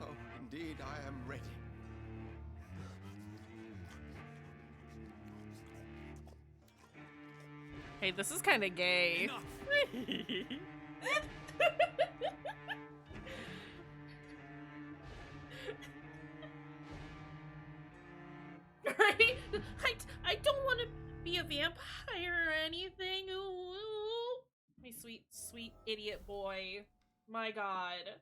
Oh, indeed, I am ready. Hey, this is kind of gay. Enough. Right? I don't want to be a vampire or anything. Ooh. My sweet, sweet idiot boy. My god.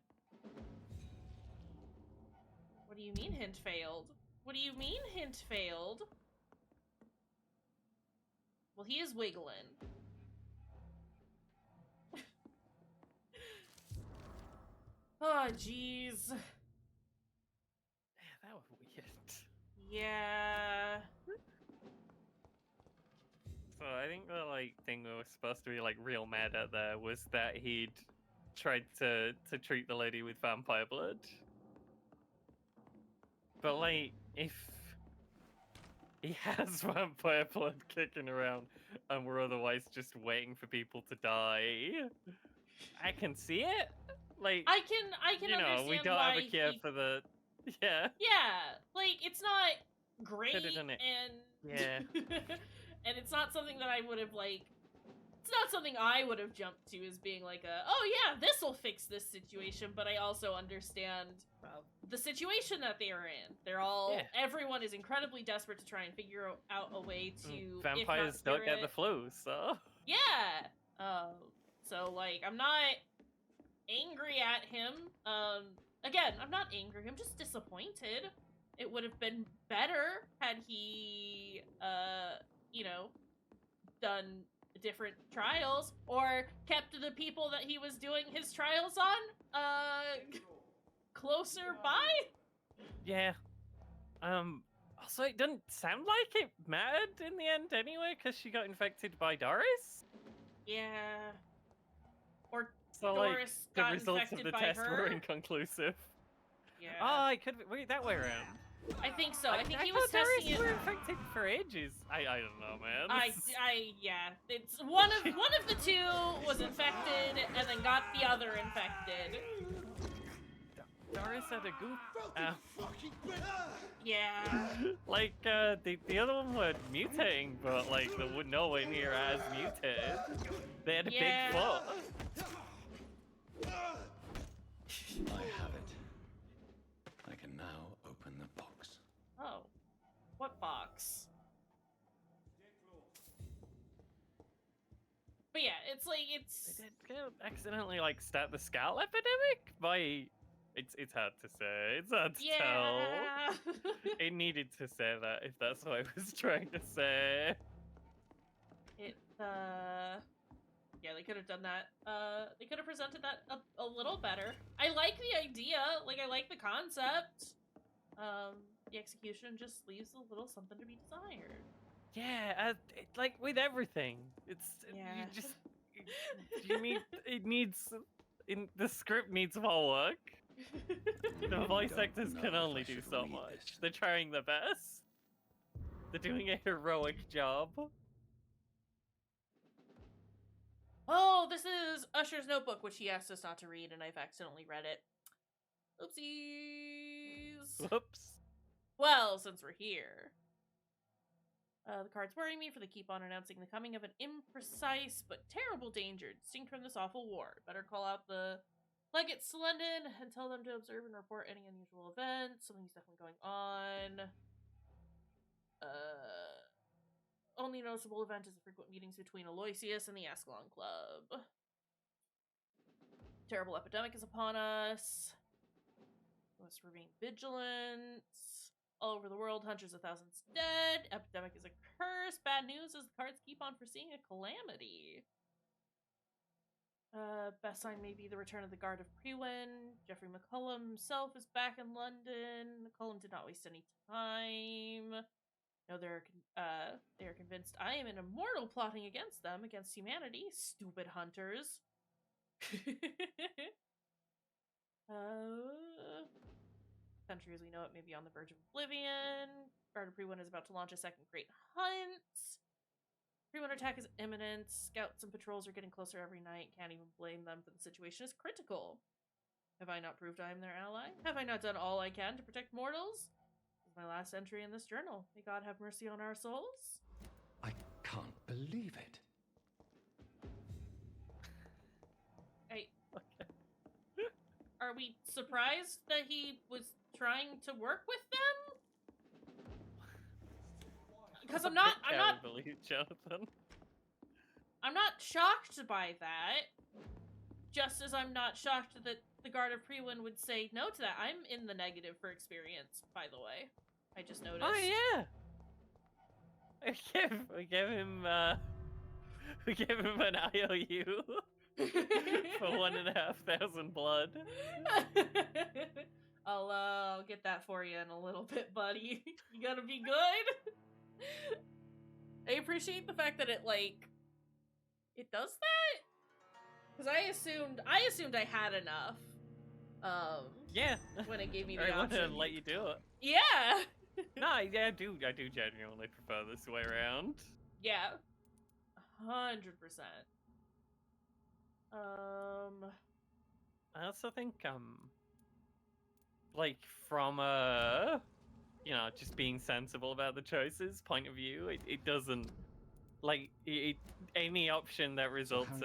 What do you mean hint failed? What do you mean hint failed? Well, he is wiggling. Oh, jeez. Yeah, that was weird. Yeah. So I think the thing we were supposed to be real mad at there was that he'd tried to treat the lady with vampire blood. But if he has vampire blood kicking around and we're otherwise just waiting for people to die, I can see it. I can you know, understand we don't why have a cure he... for the... Yeah. Yeah, it's not great, Could've done it. and Yeah. and it's not something that I would have it's not something I would have jumped to as being oh yeah, this will fix this situation. But I also understand the situation that they are in. They're all everyone is incredibly desperate to try and figure out a way to Vampires if not don't get the flu, so yeah. So I'm not angry at him. Again, I'm not angry. I'm just disappointed. It would have been better had he, done different trials or kept the people that he was doing his trials on, closer by. Yeah. Also, it doesn't sound like it mattered in the end anyway, because she got infected by Doris. Yeah. Or So, Doris the got results of infected the by test her. were inconclusive. Yeah. Oh, it could be wait, that way around. I think so. I think he thought was testing Doris it. were infected for ages. I don't know, man. Yeah. It's one of the two was infected and then got the other infected. Doris had a goof. Yeah. The other one were mutating, but they were nowhere near as mutated. They had a big foot. I have it. I can now open the box. Oh. What box? But yeah, it's They did accidentally start the Scout epidemic by. It's hard to say. It's hard to tell. It needed to say that if that's what I was trying to say. Yeah, they could have done that. They could have presented that a little better. I like the idea. I like the concept. The execution just leaves a little something to be desired. Yeah, like with everything, it's Yeah. you just you need it needs the script needs more work. The voice Don't actors know can if only I do should so read much. this. They're trying their best. They're doing a heroic job. Oh, this is Usher's notebook, which he asked us not to read, and I've accidentally read it. Oopsies. Whoops. Well, since we're here. The cards worry me, for they keep on announcing the coming of an imprecise but terrible danger distinct from this awful war. Better call out the legates to London and tell them to observe and report any unusual events. Something's definitely going on. Only noticeable event is the frequent meetings between Aloysius and the Ascalon Club. Terrible epidemic is upon us. Must remain vigilant. All over the world, hundreds of thousands dead. Epidemic is a curse. Bad news as the cards keep on foreseeing a calamity. Best sign may be the return of the Guard of Prewin. Geoffrey McCullum himself is back in London. McCullum did not waste any time. No, they are convinced I am an immortal plotting against them, against humanity. Stupid hunters. Country as we know it may be on the verge of oblivion. Guard of Prewin is about to launch a second great hunt. Prewin attack is imminent. Scouts and patrols are getting closer every night. Can't even blame them, for the situation is critical. Have I not proved I am their ally? Have I not done all I can to protect mortals? This is my last entry in this journal. May God have mercy on our souls. I can't believe it. Are we surprised that he was trying to work with them? Because I'm not believe Jonathan. I'm not shocked by that. Just as I'm not shocked that the Guard of Prewin would say no to that. I'm in the negative for experience, by the way. I just noticed. Oh yeah. We gave him an IOU for 1,500 blood. I'll get that for you in a little bit, buddy. You gotta be good. I appreciate the fact that it does that. Because I assumed I had enough. Yeah. When it gave me the I wanted option. to let you do it. Yeah. No, yeah, I do genuinely prefer this way around. Yeah. 100%. I also think like from a just being sensible about the choices point of view, it doesn't like any option that results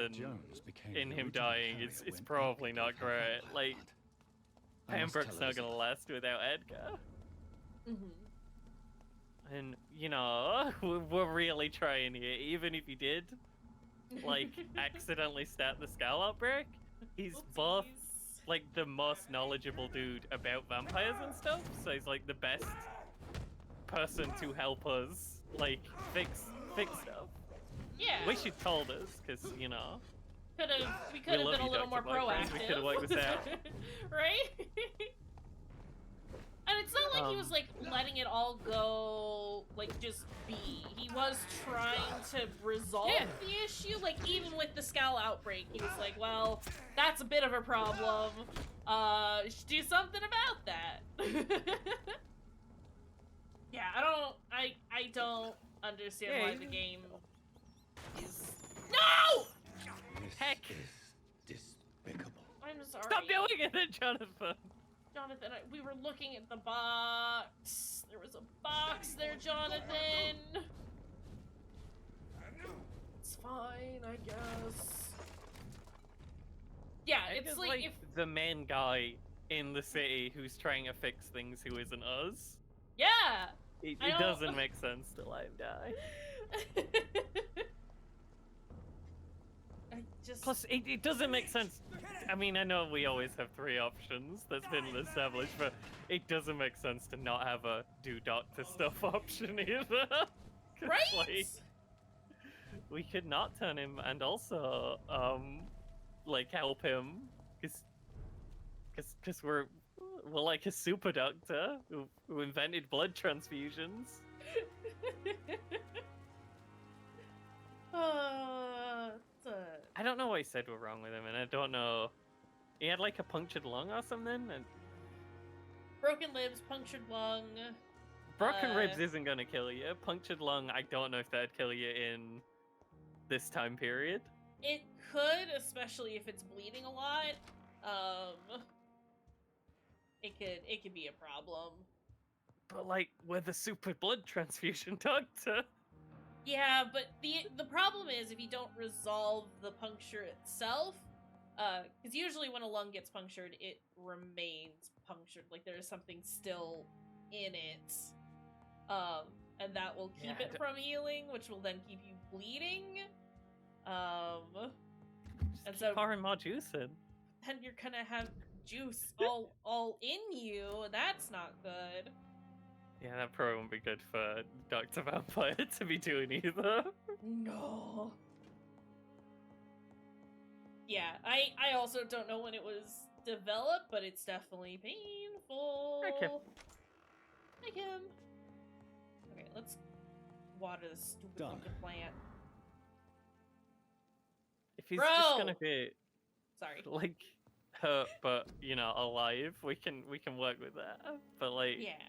in him dying it's probably not great. Like Pembroke's not gonna last without Edgar. And we're really trying here. Even if he did accidentally start the Skull outbreak, he's both like the most knowledgeable dude about vampires and stuff, so he's like the best person to help us fix stuff. Yeah. Wish he'd told us, because we could have we love been a you, little Dr. more Blackburn. proactive. We could have worked this out. Right? And it's not like he was letting it all go just be. He was trying to resolve the issue. Even with the Skull outbreak, he was like, well, that's a bit of a problem. You should do something about that. Yeah, I don't understand why the game is... No! Heck! Despicable. I'm sorry. Stop doing it, Jonathan! Jonathan, we were looking at the box. There was a box there, Jonathan. It's fine, I guess. Yeah, it's like if... the main guy in the city who's trying to fix things who isn't us. Yeah! It doesn't make sense to let him die. Plus, it doesn't make sense. I mean, I know we always have three options that's been established, but it doesn't make sense to not have a do doctor stuff option either. Right? We could not turn him and also, help him, because we're like a super doctor who invented blood transfusions. I don't know what he said were wrong with him, and I don't know. He had like a punctured lung or something, and broken ribs, punctured lung. broken ribs isn't gonna kill you. Punctured lung, I don't know if that'd kill you in this time period. It could, especially if it's bleeding a lot. It could be a problem. But like, we're the super blood transfusion doctor. Yeah, but the problem is if you don't resolve the puncture itself, because usually when a lung gets punctured, it remains punctured. Like there's something still in it, and that will keep it from healing, which will then keep you bleeding. And so pouring more juice in. Then you're gonna have juice all in you. That's not good. Yeah, that probably won't be good for Dr. Vampire to be doing either. No. Yeah, I also don't know when it was developed, but it's definitely painful. Okay. Okay, let's water this stupid fucking plant. If he's just gonna be sorry, like hurt but you know alive, we can work with that. But like yeah.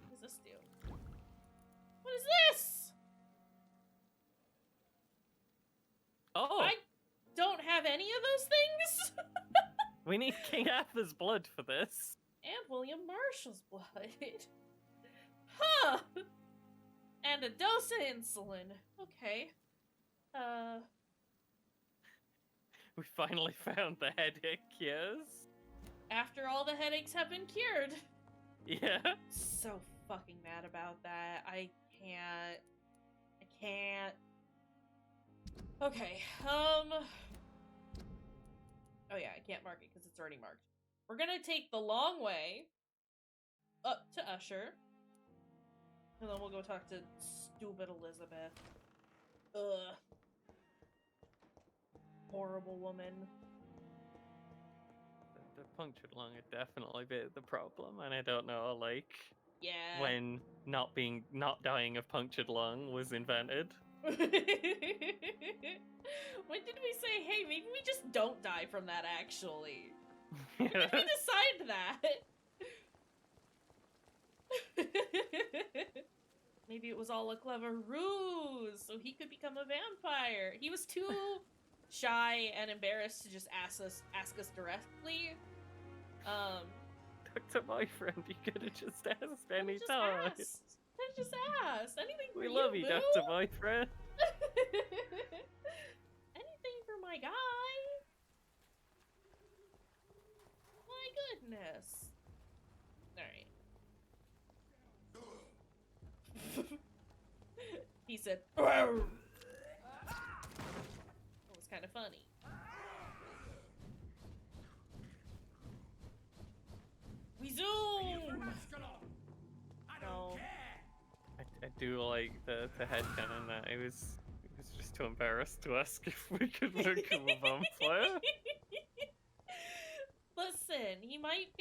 What does this do? What is this? Oh, I don't have any of those things. We need King Arthur's blood for this. And William Marshall's blood. Huh. And a dose of insulin. Okay. We finally found the headache cures. After all the headaches have been cured. Yeah. So fucking mad about that. I can't. Okay. Oh yeah, I can't mark it because it's already marked. We're gonna take the long way up to Usher. And then we'll go talk to stupid Elizabeth. Ugh. Horrible woman. The punctured lung would definitely be the problem, and I don't know, like, when not dying of punctured lung was invented. When did we say, hey, maybe we just don't die from that, actually? When did we decide that? Maybe it was all a clever ruse, so he could become a vampire. He was too shy and embarrassed to just ask us directly. Dr. Boyfriend, you could have just asked any time. Just asked. Anything for we you, love you, boo. Dr. Boyfriend. Anything for my guy. My goodness. Alright. He said, it was kind of funny. We zoom! No. I do like the headcanon that he was just too embarrassed to ask if we could make him a vampire. Listen, he might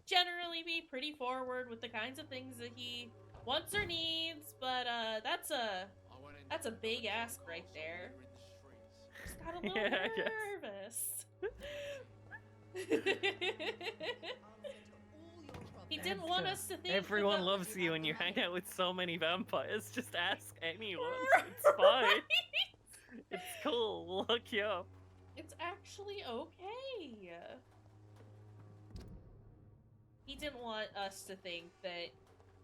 generally be pretty forward with the kinds of things that he wants or needs, but that's a big ask right there. Just got a little nervous. He didn't want us to think everyone loves you and you hang out with so many vampires. Just ask anyone. It's fine. It's cool. We'll hook you up. It's actually okay. He didn't want us to think that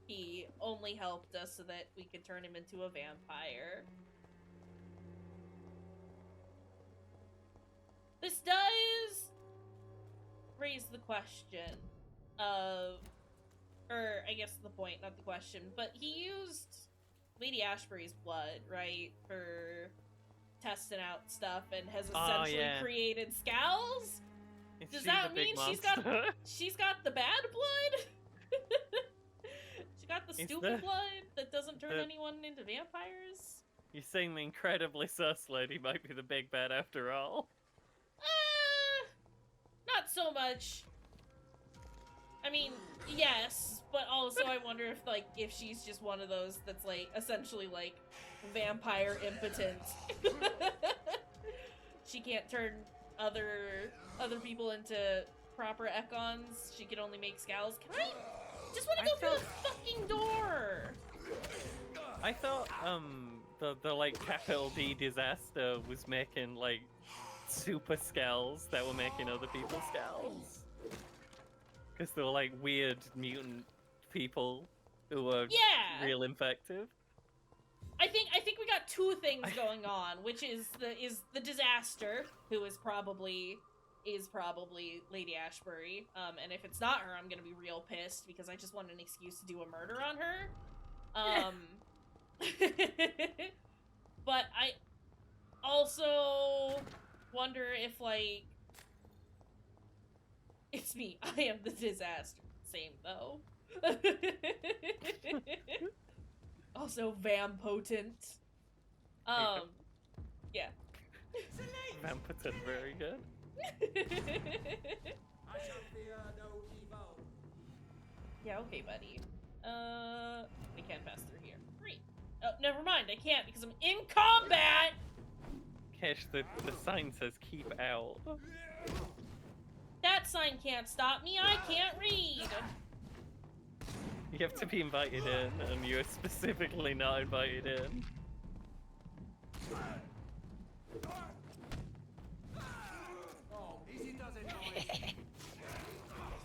he only helped us so that we could turn him into a vampire. This does raise the question of, or I guess the point, not the question, but he used Lady Ashbury's blood, right, for testing out stuff and has essentially created Scowls? Does that mean she's got the bad blood? She got the stupid blood that doesn't turn anyone into vampires? You're saying the incredibly sus lady might be the big bad after all? Not so much. I mean, yes, But also, I wonder if she's just one of those that's like essentially like vampire impotent. She can't turn other people into proper Ekons. She can only make Scowls. Can I just want to go through the fucking door? I thought the like capital D disaster was making like super Scowls that were making other people's Scowls. Because they were like weird mutant people who were real infective. I think we got two things going on, which is the disaster, who is probably Lady Ashbury. And if it's not her, I'm gonna be real pissed because I just want an excuse to do a murder on her. But I also wonder if like it's me. I am the disaster. Same though. Also vampotent. Yeah. Vampotent, very good. Yeah, okay, buddy. I can't pass through here. Great. Oh, never mind, I can't because I'm in combat! Cash, the sign says keep out. That sign can't stop me, I can't read! You have to be invited in, and you're specifically not invited in.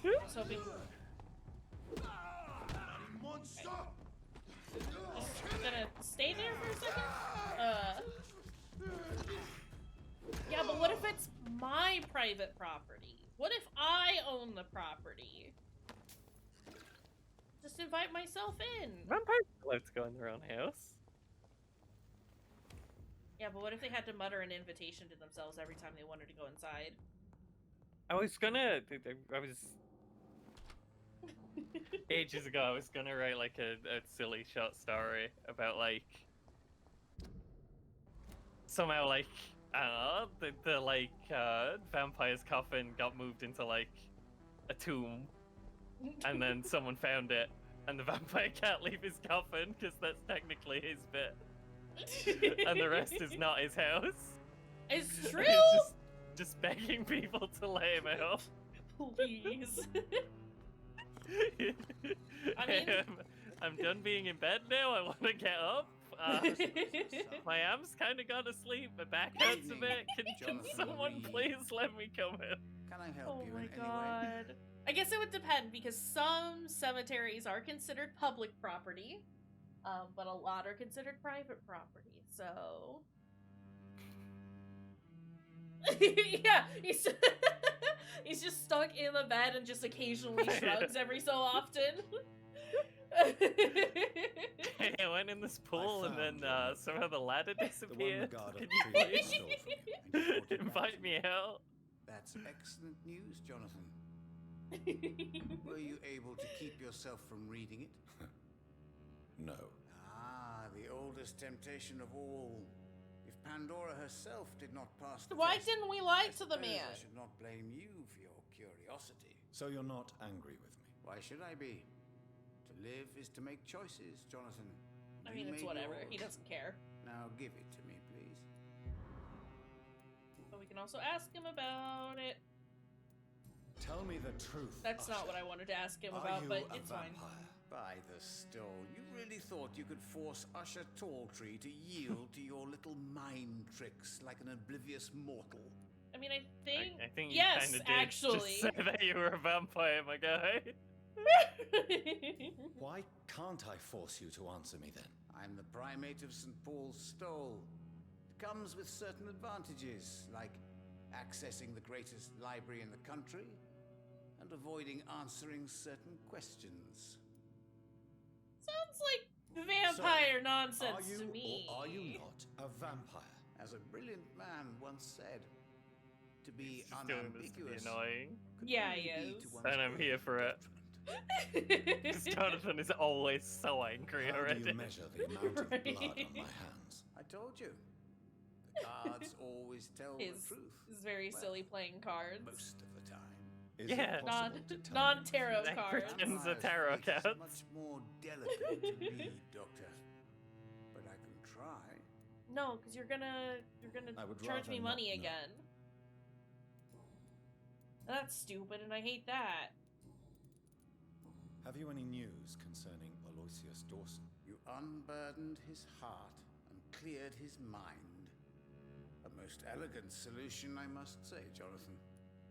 I was hoping... Just gonna stay there for a second? Yeah, but what if it's my private property? What if I own the property? Just invite myself in. Vampires are allowed to go in their own house. Yeah, but what if they had to mutter an invitation to themselves every time they wanted to go inside? Ages ago, I was gonna write like a silly short story about like somehow like I don't know the like vampire's coffin got moved into like a tomb, and then someone found it, and the vampire can't leave his coffin because that's technically his bit, and the rest is not his house. It's true. He's just begging people to let him out. Please. I mean... I'm done being in bed now. I want to get up. My arms kind of gone to sleep. My back hurts a bit. Can someone please let me come in? Can I help you in any way? Oh my god. I guess it would depend because some cemeteries are considered public property, but a lot are considered private property. So. Yeah, he's just stuck in the bed and just occasionally shrugs every so often. I went in this pool and then somehow the ladder disappeared. The Can you please invite me out? That's excellent news, Jonathan. Were you able to keep yourself from reading it? No. Ah, the oldest temptation of all. If Pandora herself did not pass the Why test, didn't we lie to the I man? should not blame you for your curiosity. So you're not angry with me? Why should I be? To live is to make choices, Jonathan. I You mean, it's made whatever. yours. He doesn't care. Now give it to me, please. But we can also ask him about it. Tell me the truth. That's not what I wanted to ask him about, but it's fine. By the stole, you really thought you could force Usher Talltree to yield to your little mind tricks like an oblivious mortal? I mean, I think you yes, kinda did actually. just say that you were a vampire, my guy. Why can't I force you to answer me then? I'm the primate of St. Paul's Stole. It comes with certain advantages, like accessing the greatest library in the country and avoiding answering certain questions. Sounds like vampire nonsense Are you to me. or are you not a vampire? As a brilliant man once said, to be He's just doing this to be unambiguous. annoying. Yeah, only he be is. to one's And I'm here for it. Because Jonathan is always so angry How already. do you measure the amount of blood on my Right. hands? I told you. The cards always tell the truth. Is very Well, silly playing cards. Most of the time. Is Yeah. it possible to tell me Non-tarot more? cards. Pretends a Vampire's tarot fate is card. much more delicate to read, Doctor. But I can try. No, because you're gonna I would charge me rather not money know. again. That's stupid, and I hate that. Have you any news concerning Aloysius Dawson? You unburdened his heart and cleared his mind. A most elegant solution, I must say, Jonathan.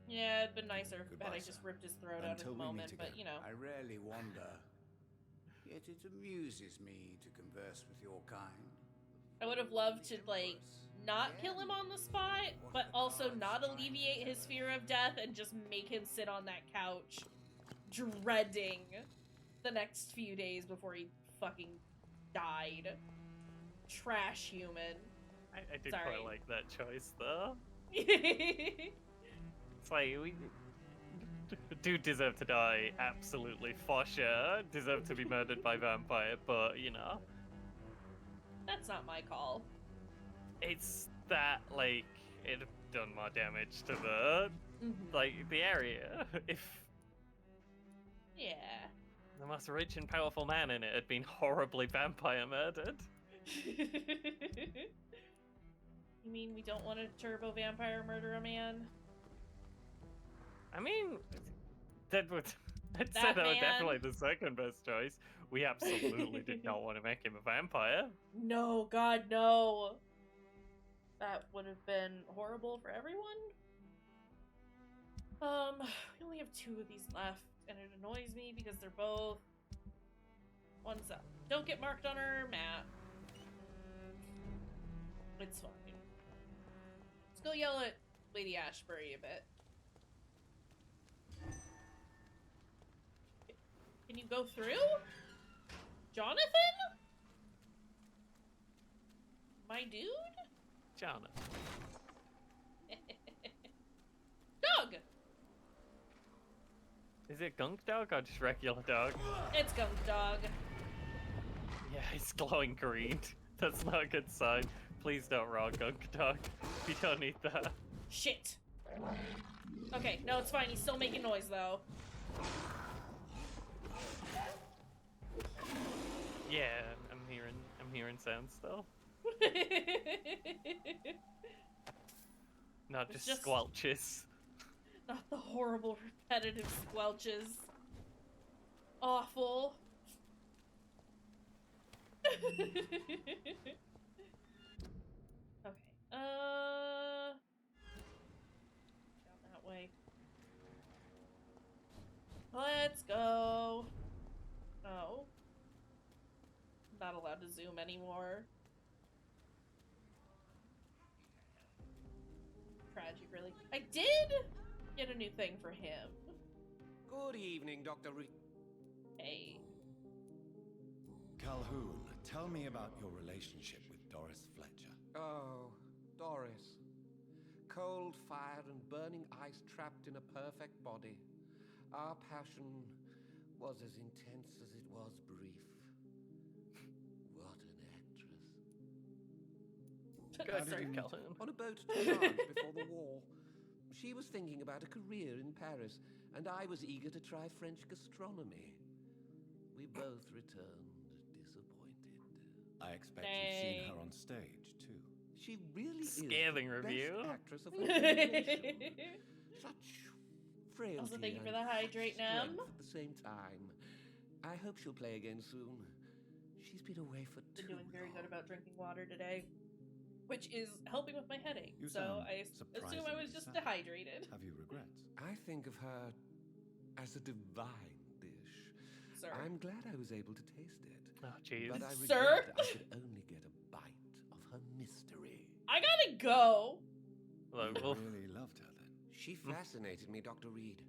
Yeah, it'd been nicer had Goodbye, I just sir. ripped his throat out at Until the we meet moment, but again. you know. I rarely wander. Yet it amuses me to converse with your kind. I would have loved to, like, not kill him on the spot, but also not alleviate his fear of death and just make him sit on that couch, dreading the next few days before he fucking died. Trash human. I do Sorry. quite like that choice, though. That's It's like, we do deserve to die, absolutely, for sure. Deserve to be murdered by Vampyr, but, you know. not my call. It's that, like, it'd have done more damage to the, like, the area. If Yeah. the most rich and powerful man in it had been horribly vampire murdered. You mean we don't want a turbo vampire murder a man? I mean, that would... I'd say That that was man- definitely the second best choice. We absolutely did not want to make him a vampire. No, God, no. That would have been horrible for everyone. We only have 2 of these left, and it annoys me because they're both ones that don't get marked on our map. It's fine. Let's go yell at Lady Ashbury a bit. Can you go through? Jonathan? My dude? Jonathan. Dog! Is it Gunk Dog or just regular dog? It's Gunk Dog. Yeah, it's glowing green. That's not a good sign. Please don't raw Gunk Dog. We don't need that. Shit. Okay, no, it's fine. He's still making noise, though. Yeah, I'm hearing sounds still. Not It's just just- squelches. Not the horrible, repetitive squelches. Awful. Okay. Down that way. Let's go. Oh. Not allowed to zoom anymore. Tragic, really. I did get a new thing for him. Good evening, Dr. Hey. Calhoun, tell me about your relationship with Doris Fletcher. Oh, Doris. Cold fire and burning ice trapped in a perfect body. Our passion was as intense as it was brief. What an actress. Good, Calhoun. On a boat to France before the war. She was thinking about a career in Paris, and I was eager to try French gastronomy. We both returned disappointed. I expect you've seen her on stage, too. She really Scathing is the review. best actress of her generation. Such frailty Also, thank you for and the hydrate, such Nam. strength at the same time. I hope she'll play again soon. She's been away for Been too doing very long. good about drinking water today, which is helping with my headache. You So sound I assume I surprisingly was just sad. dehydrated. Have you regrets? I think of her as a divine dish. Sir. I'm glad I was able to taste it. Oh, jeez. But I Sir? regret I could only get a bite of her mystery. I gotta go. Look, You well, really loved her then. She fascinated me, Dr. Reed.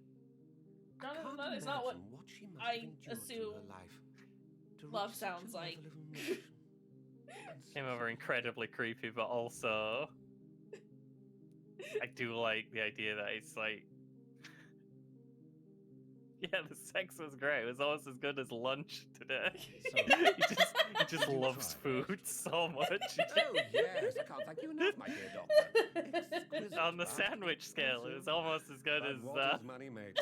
No, I no, can't no, it's not what imagine she must I have endured through assume her life to love reach such a sounds like. level of emotion and came over such- incredibly creepy, but also I do like the idea that it's like Yeah, the sex was great. It was almost as good as lunch today. So, he just you loves try this? food so much. Oh, yes, I can't thank you enough, my dear doctor. Exquisite, On the but sandwich scale, it was almost as good But what is money made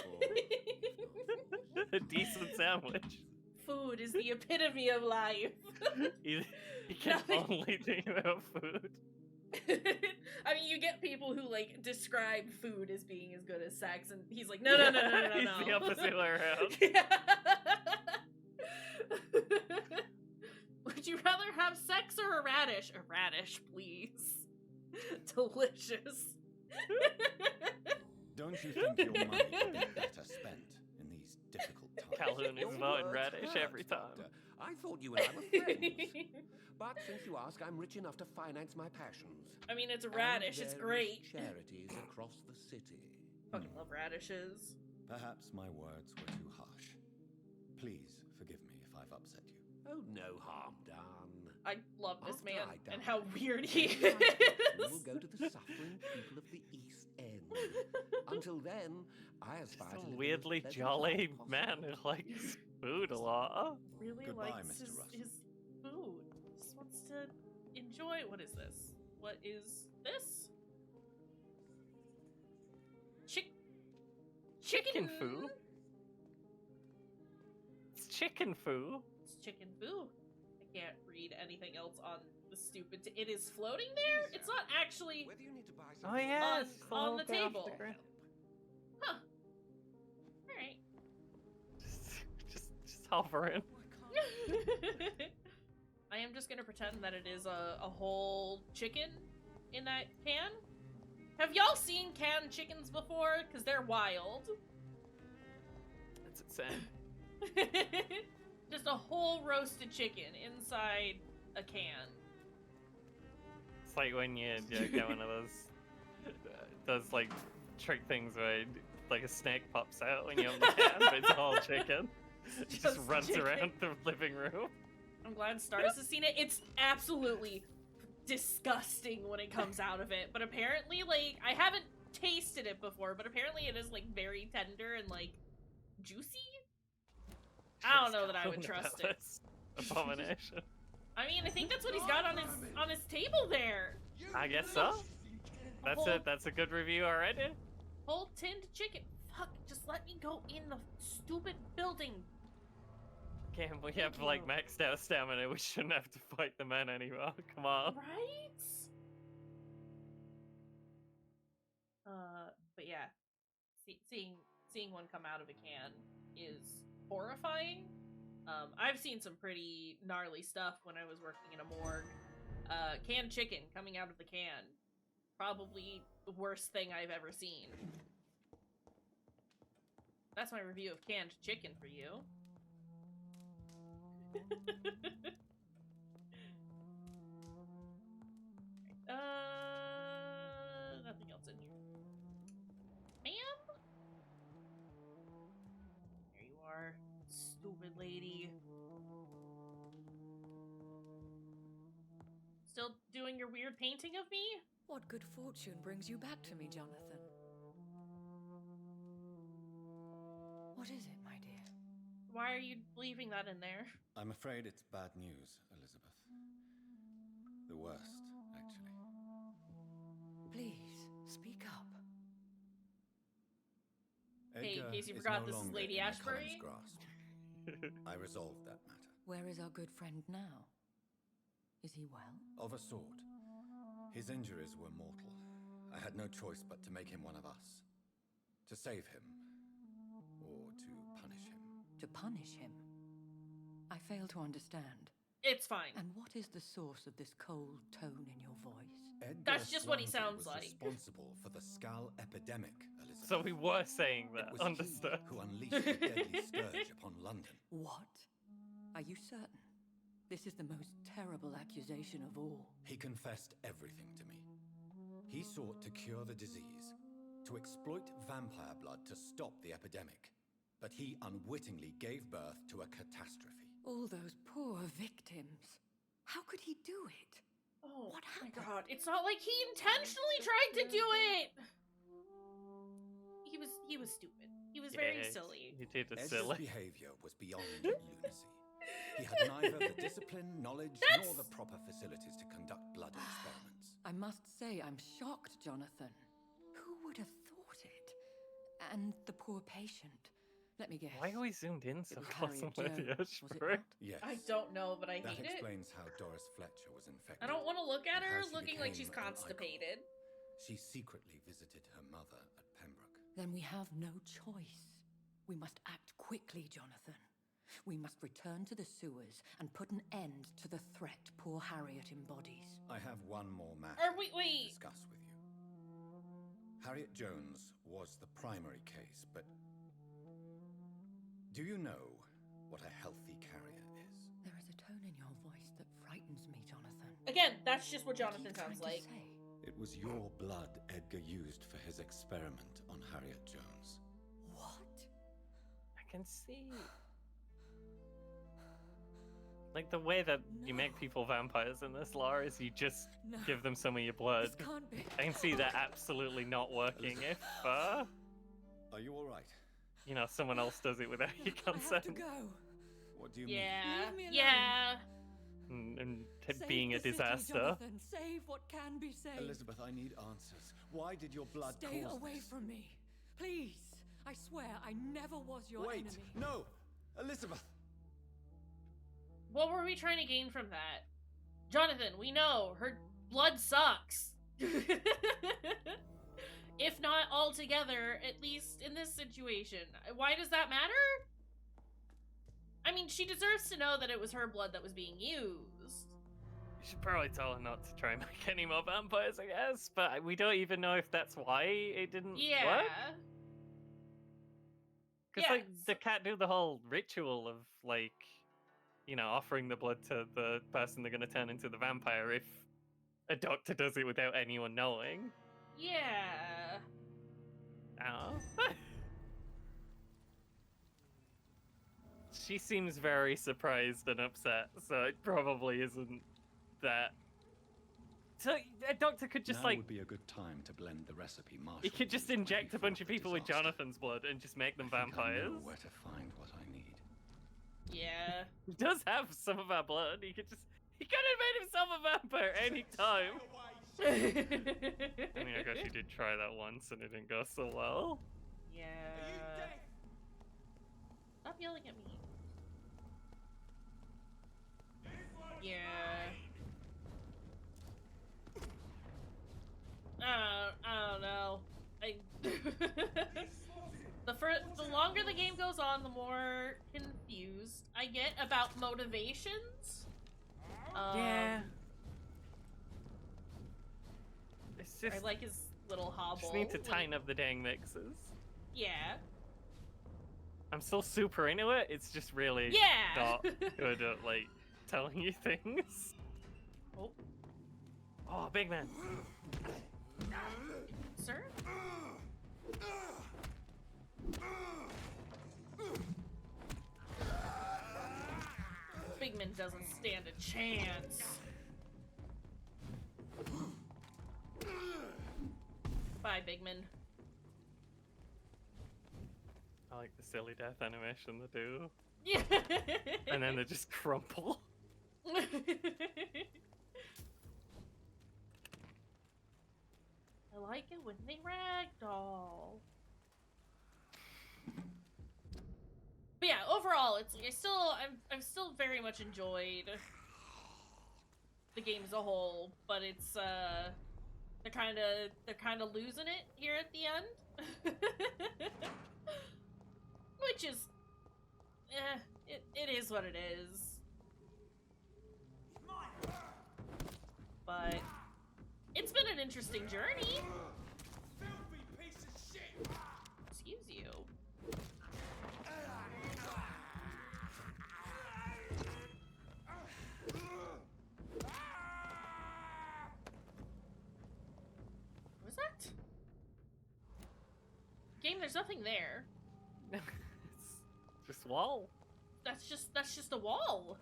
for? as a decent sandwich. Food is the epitome of life. You can Nothing- only think about food. I mean, you get people who like describe food as being as good as sex, and he's like, no. He's the opposite way around. Yeah. Would you rather have sex or a radish? A radish, please. Delicious. Don't you think your money would be better spent in these difficult times? Calhoun is Your voting words radish hurt, every time. Doctor. I thought you and I were friends. But since you ask, I'm rich enough to finance my passions. I mean, it's a And radish. It's various great. Charities across the city. Fucking love radishes. Perhaps my words were too harsh. Please forgive me if I've upset you. Oh, no harm done. I love this After man I die, and how weird he we is. will go to the suffering people of the East End. Until then, I aspire to Just live a the weirdly most pleasant jolly life possible. man who likes food a lot. Really Goodbye, likes Mr. Russell. his food. Just wants to enjoy. What is this? What is this? Chicken Foo? It's chicken foo. It's chicken foo. I can't read anything else on the stupid. It is floating there. It's not actually. Whether you need to buy Oh something yeah, On- it's just a on little the bit off table. ground. Huh. All right. Just hovering. I am just gonna pretend that it is a whole chicken in that can. Have y'all seen canned chickens before? Because they're wild. That's insane. Just a whole roasted chicken inside a can. It's like when you get one of those like trick things where like a snake pops out when you open the can, but it's all chicken. It just Just runs chicken. around the living room. I'm glad Stars has seen it. It's absolutely disgusting when it comes out of it. But apparently, like, I haven't tasted it before, but apparently it is, like, very tender and, like, juicy? I don't know that I would trust it. Abomination. I mean, I think that's what he's got on his table there. I guess so. That's Whole- it. That's a good review already. Whole tinned chicken. Fuck, just let me go in the stupid building. Okay, we have like maxed out stamina. We shouldn't have to fight the men anymore. Come on. Right? But yeah, seeing one come out of a can is horrifying. I've seen some pretty gnarly stuff when I was working in a morgue. Canned chicken coming out of the can, probably the worst thing I've ever seen. That's my review of canned chicken for you. Nothing else in here. Ma'am? There you are, stupid lady. Still doing your weird painting of me? What good fortune brings you back to me, Jonathan? What is it, my dear? Why are you leaving that in there? I'm afraid it's bad news, Elizabeth. The worst, actually. Please, speak up. Hey, in Edgar case you is forgot, no this is longer Lady in the Ashbury. Colonel's grasp. I resolved that matter. Where is our good friend now? Is he well? Of a sort. His injuries were mortal. I had no choice but to make him one of us. To save him. Or to punish him. To punish him? I fail to understand. It's fine. And what is the source of this cold tone in your voice? Edgar That's just what he Swansea sounds was like. responsible for the Skull epidemic, Elizabeth. So we were saying that. It was Understood. he who unleashed the deadly scourge upon London. What? Are you certain? This is the most terrible accusation of all. He confessed everything to me. He sought to cure the disease, to exploit vampire blood to stop the epidemic. But he unwittingly gave birth to a catastrophe. All those poor victims. How could he do it? Oh What my happened? god, it's not like he intentionally tried to do it! He was stupid. He was very Yes. silly. You did a Edgar's silly. behavior was beyond lunacy. He had neither the discipline, knowledge, nor the proper facilities to conduct blood experiments. I must say, I'm shocked, Jonathan. Who would have thought it? And the poor patient. Let me guess. Why are we zoomed in so It was close on Harriet Lydia Jones, was it Spruce? not? Yes. I don't know, but I That hate it. explains how Doris Fletcher was infected. I don't want to look at and her how she looking like became she's an icon. constipated. She secretly visited her mother at Pembroke. Then we have no choice. We must act quickly, Jonathan. We must return to the sewers and put an end to the threat poor Harriet embodies. I have one more matter Wait. to discuss with you. Harriet Jones was the primary case, but do you know what a healthy carrier is? There is a tone in your voice that frightens me, Jonathan. Again, that's just what What are Jonathan you sounds trying like. to say? It was your blood Edgar used for his experiment on Harriet Jones. What? I can see. Like the way that you make people vampires in this lore is you just No. give them some of your blood. This can't be. I can see that absolutely not working if, Are you all right? you know, someone else does it without your I have consent. to go. What do you mean? Yeah. Leave me alone. Yeah. And Save being a the city, disaster. Jonathan. Save what can be saved. Elizabeth, I need answers. Why did your blood Stay cause away this? from me. Please. I swear I never was your Wait, enemy. no! Elizabeth! What were we trying to gain from that? Jonathan, we know her blood sucks. If not altogether, at least in this situation. Why does that matter? I mean, she deserves to know that it was her blood that was being used. You should probably tell her not to try and make any more vampires, I guess. But we don't even know if that's why it didn't Yeah. work. Because, Yeah, like, the cat do the whole ritual of, like, you know, offering the blood to the person they're going to turn into the vampire if a doctor does it without anyone knowing. Yeah. Oh. She seems very surprised and upset, so it probably isn't that. So a doctor could just now like would be a good time to blend the recipe Marshall he could just used when he inject a bunch fought of the people with disaster. Jonathan's blood and just make them I think I vampires. know where to find what I need. Yeah. He does have some of our blood. He could have made himself a vampire any time. I mean, I guess he did try that once and it didn't go so well. Yeah. Stop yelling at me. Yeah. I don't know. The longer the game goes on, the more confused I get about motivations. Yeah. It's just I like his little hobble. just need to when- tighten up the dang mixes. Yeah. I'm still super into it. It's just really Yeah. not good at like telling you things. Oh. Oh, big man. Sir? Bigman doesn't stand a chance. Bye, Bigman. I like the silly death animation they do. Yeah. And then they just crumple. I like it when they ragdoll. But yeah, overall, it's like I've still very much enjoyed the game as a whole, but it's they're kind of losing it here at the end, which is it is what it is. But it's been an interesting journey. Excuse you. What was that? Game, there's nothing there. It's just wall. That's just a wall.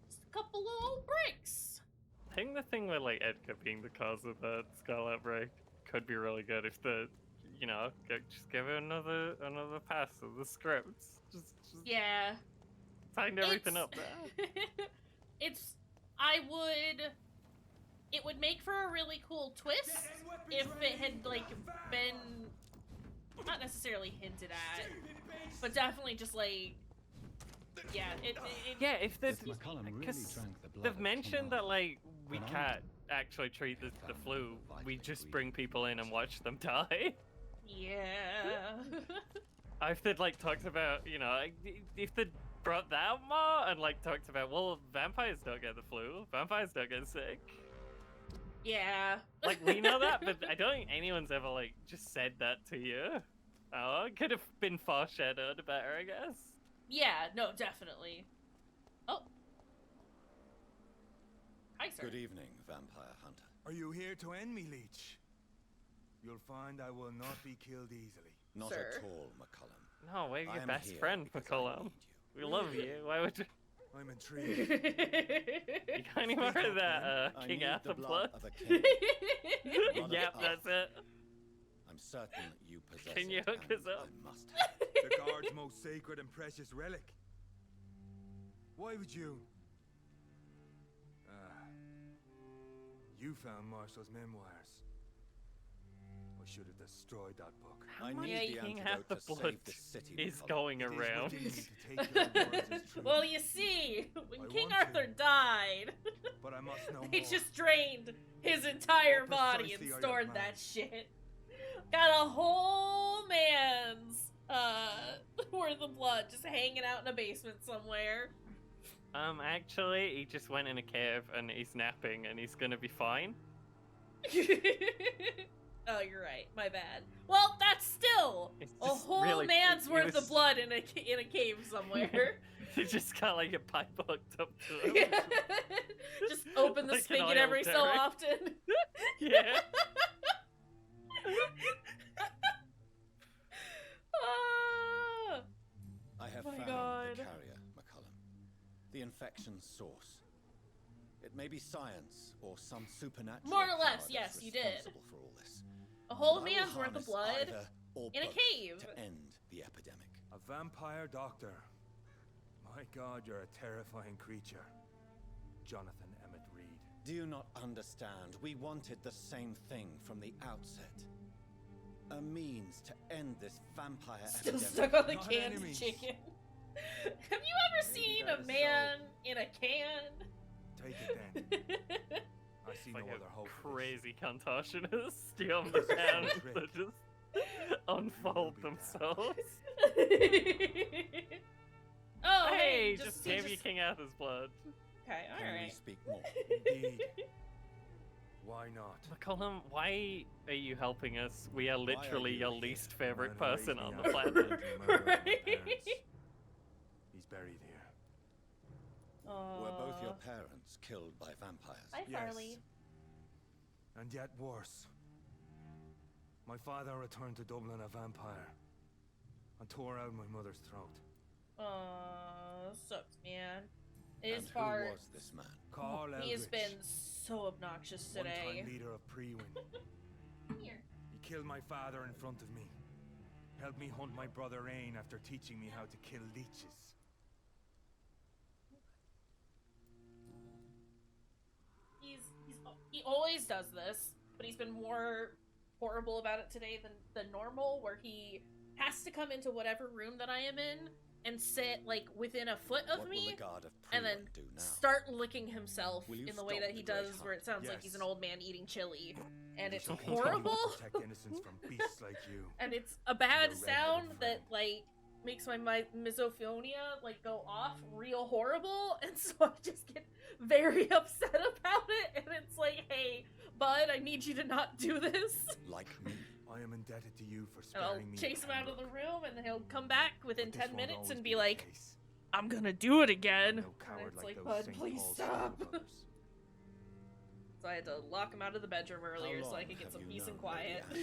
Just a couple of old bricks. I think the thing with like Edgar being the cause of the skull outbreak could be really good if you know, just give it another pass of the scripts. Just Yeah. tighten everything up there. It would make for a really cool twist if it had like been not necessarily hinted at, but definitely just like yeah, if they've McCullum really because drank the blood they've of mentioned King that like we When I can't actually treat the flu, we just bring people in and watch them die. yeah. If they'd like talked about, you know, like, if they'd brought that up more and like talked about, well, vampires don't get the flu, vampires don't get sick. Yeah. Like, we know that, but I don't think anyone's ever like just said that to you. Oh, it could have been foreshadowed better, I guess. Yeah, no, definitely. Oh. Hi, sir. Good evening, vampire hunter. Are you here to end me, Leech? You'll find I will not be killed easily. Not Sir. at all, McCullum. No, we're I your am best here friend, because I McCullum. need We love you. Why would you? I'm intrigued. You can't even remember that I King need Arthur the blood blood? of a king. Blood of Yep, that's it. I'm certain you possess Can you it, hook and us up? I must have it. The guard's most sacred and precious relic. Why would you? You found Marshall's memoirs. I should have destroyed that book. I much need the King antidote Arthur to blood save the city, is McCullum. going It is around? within me to take your words as true. Well, you see, when I King want Arthur to. died, But I must know they more. just drained his entire What body and precisely are your stored plans? that shit. Got a whole man's worth of blood just hanging out in a basement somewhere. Actually, he just went in a cave and he's napping and he's gonna be fine. Oh, you're right. My bad. Well, that's still It's a just whole really- man's it worth was- of blood in a cave somewhere. He just got like a pipe hooked up to him. Just open the Like an spigot oil every so derrick. often. Yeah. Ah. I have My found God. the carrier, McCullum. The infection's source. It may be science or some supernatural More or power less, that's yes, you did. responsible for all this. A whole But I will man's worth of harness blood either or in a both cave. to end the epidemic. A vampire doctor. My God, you're a terrifying creature. Jonathan Emmett Reed. Do you not understand? We wanted the same thing from the outset. A means to end this vampire Still epidemic. stuck on the Not canned enemies. chicken. Have you ever seen that a is man in a can? Take it then. I see no Like other a hope. for this. crazy contortionist. You understand? They just unfold themselves. Oh, Hey, hey, just he gave you King Arthur's blood. Okay, Can we alright. speak more? Indeed. Why not? McCullum, why are you helping us? We are are literally you your here? least favorite Man who raised person me on out the of planet. brutal murder of my Right. parents. He's buried here. Were both your Aw. parents killed by vampires? Hi, Yes. Farley. And yet worse. My father returned to Dublin a vampire and tore out my mother's throat. Aw, sucks, man. His And who fart. was this man? Carl He has Eldritch, been so obnoxious today. one-time leader of Pre-Win. Here. He killed my father in front of me. Helped me hunt my brother Ain after teaching me how to kill leeches. He always does this, but he's been more horrible about it today than normal, where he has to come into whatever room that I am in and sit like within a foot of What will me the guard of and then Pre-Win do now? start licking himself Will you in the way stop that he the great does, where it sounds like he's an Yes. old man eating chili, and We it's shall continue horrible. to protect innocents from beasts like you. And it's a bad Your red-headed sound that friend. like makes my misophonia like go off real horrible, and so I just get very upset about it, and it's like, hey bud, I need you to not do this. Like me. I am indebted to you for And I'll sparing me. chase him out of the room, and then he'll come back within But this 10 won't minutes always and be be the like, case. I'm gonna do it again. No And coward it's like like, those bud, St. please Paul's stop. brothers. So I had to lock him out of the bedroom earlier How so I long could get have some you peace and known quiet. Lady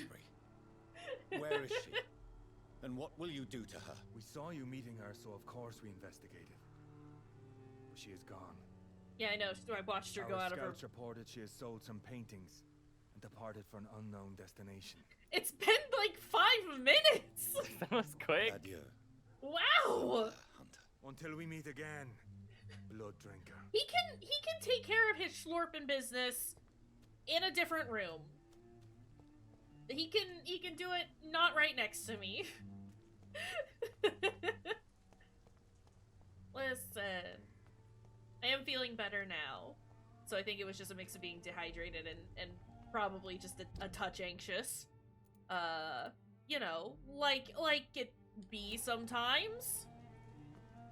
Ashbury? Where is she? And what will you do to her? We saw you meeting her, so of course we investigated. But she is gone. Yeah, I know. I watched her go Our out of her. scouts reported she has sold some paintings and departed for an unknown destination. It's been like 5 minutes. That was quick. Adieu. Wow. Until we meet again, blood drinker. He can take care of his schlorping business in a different room. He can do it not right next to me. Listen, I am feeling better now. So I think it was just a mix of being dehydrated and probably just a touch anxious. You know, like it be sometimes.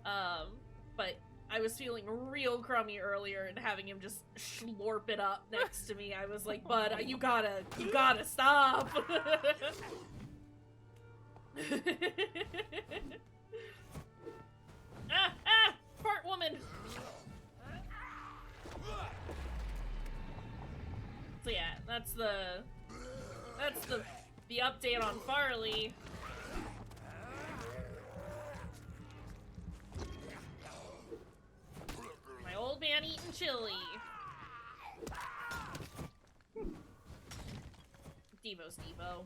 But I was feeling real crummy earlier, and having him just slurp it up next to me, I was like, bud, you gotta stop. Fart woman. So yeah, that's the update on Farley. My old man eating chili. Devo's Devo.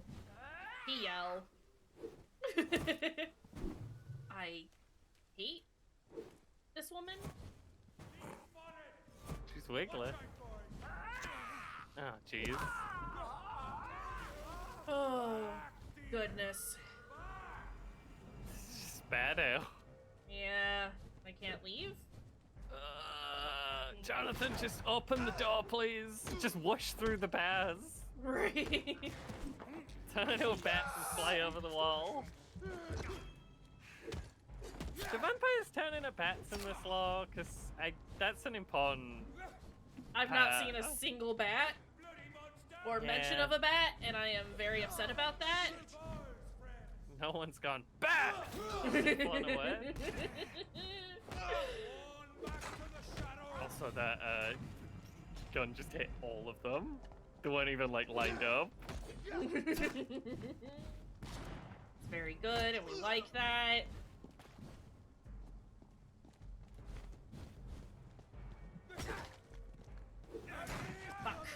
He yell. I hate this woman. She's wiggly. Oh, jeez. Oh, goodness. It's just bad out. Yeah, I can't leave? Jonathan, just open the door, please. Just whoosh through the bars. Right. Turn into a bat and fly over the wall. Do vampires turn into bats in this law? Because that's an important... I've not seen a single bat or mention of a bat, and I am very upset about that. No one's gone, bat! Flown away. Also, that gun just hit all of them. They weren't even like lined up. It's very good, and we like that. Fuck.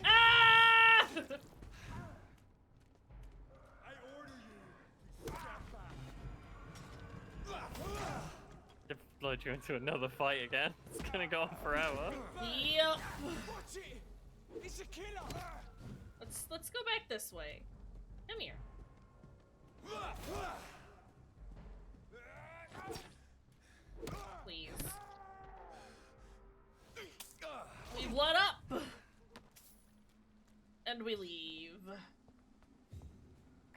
Ah! They've blown you into another fight again. It's gonna go on forever. Yep. Watch it! It's a killer! Let's go back this way. Come here. Please. We blood up! And we leave.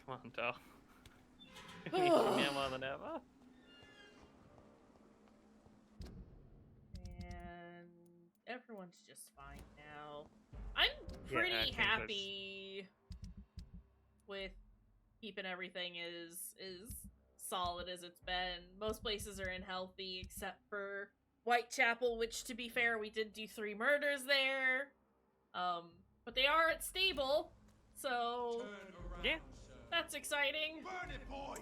Come on, Doll. We need you now more than ever. And everyone's just fine now. I'm pretty happy with keeping everything as solid as it's been. Most places are in healthy except for Whitechapel, which, to be fair, we did do 3 murders there. But they are at stable, so yeah, that's exciting.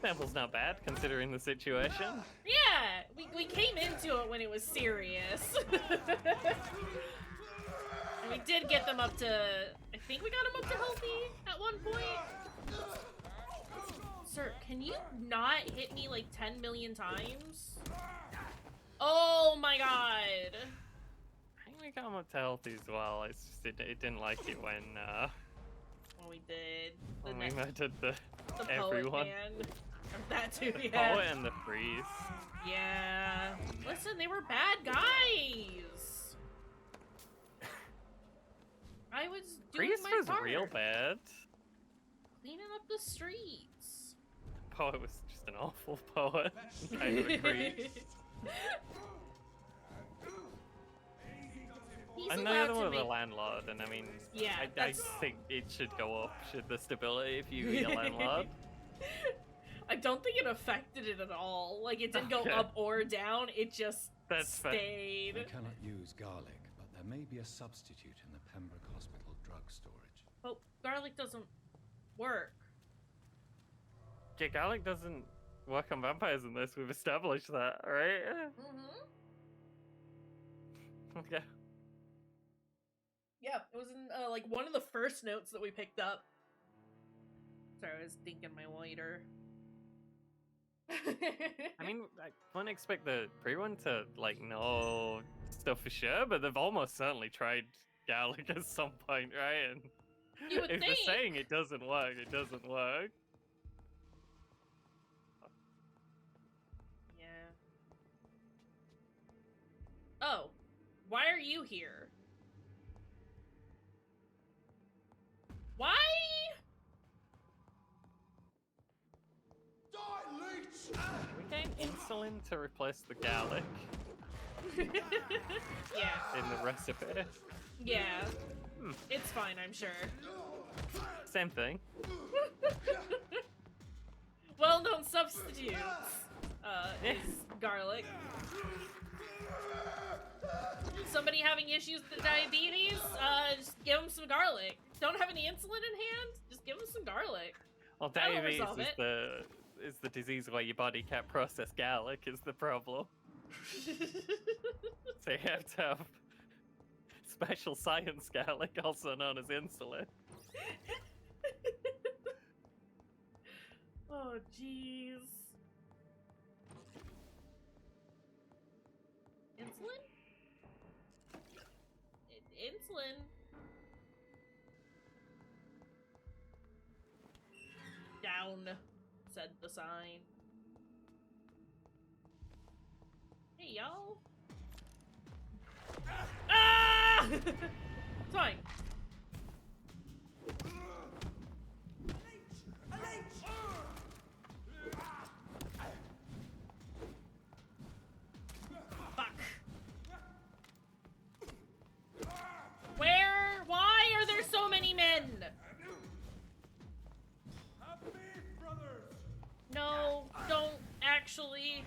Sample's not bad considering the situation. Yeah, we came into it when it was serious. And we did get them up to, I think we got them up to healthy at one point. Sir, can you not hit me like 10 million times? Oh my god. I think we got them up to healthy as well. It's just it didn't like it when Well, we did. when we murdered the Poet everyone. man. That too, The yeah. poet and the priest. Yeah. Listen, they were bad guys. I was doing Priest my was part. real bad. Cleaning up the streets. Poet was just an awful poet. Kind of agreed. He's I know allowed the to one with the make... landlord, and I mean, Yeah, I think it should go up, should the stability if you be a landlord. I don't think it affected it at all. Like, it didn't go up or down, it just stayed. We cannot use garlic, but there may be a substitute in the Pembroke Hospital drug storage. But garlic doesn't work. Yeah, garlic doesn't work on vampires in this. We've established that, right? Mm-hmm. Okay. Yeah, it was in like one of the first notes that we picked up. Sorry, I was thinking my waiter. I mean, I wouldn't expect the pre-one to like know stuff for sure, but they've almost certainly tried Garlic at some point, right? And You would if think. they're saying it doesn't work, it doesn't work. Yeah. Oh, why are you here? Why? We gain insulin to replace the garlic Yeah. in the recipe. Yeah. It's fine, I'm sure. Same thing. Well-known substitutes is garlic. Somebody having issues with diabetes, just give them some garlic. Don't have any insulin in hand? Just give them some garlic. Well, That'll diabetes resolve is it. the disease where your body can't process garlic is the problem. So you have to have special science garlic, also known as insulin. Oh, jeez. Insulin? Insulin? Down, said the sign. Hey, y'all. Ah! It's fine. Fuck. Where? Why are there so many men? No, don't actually.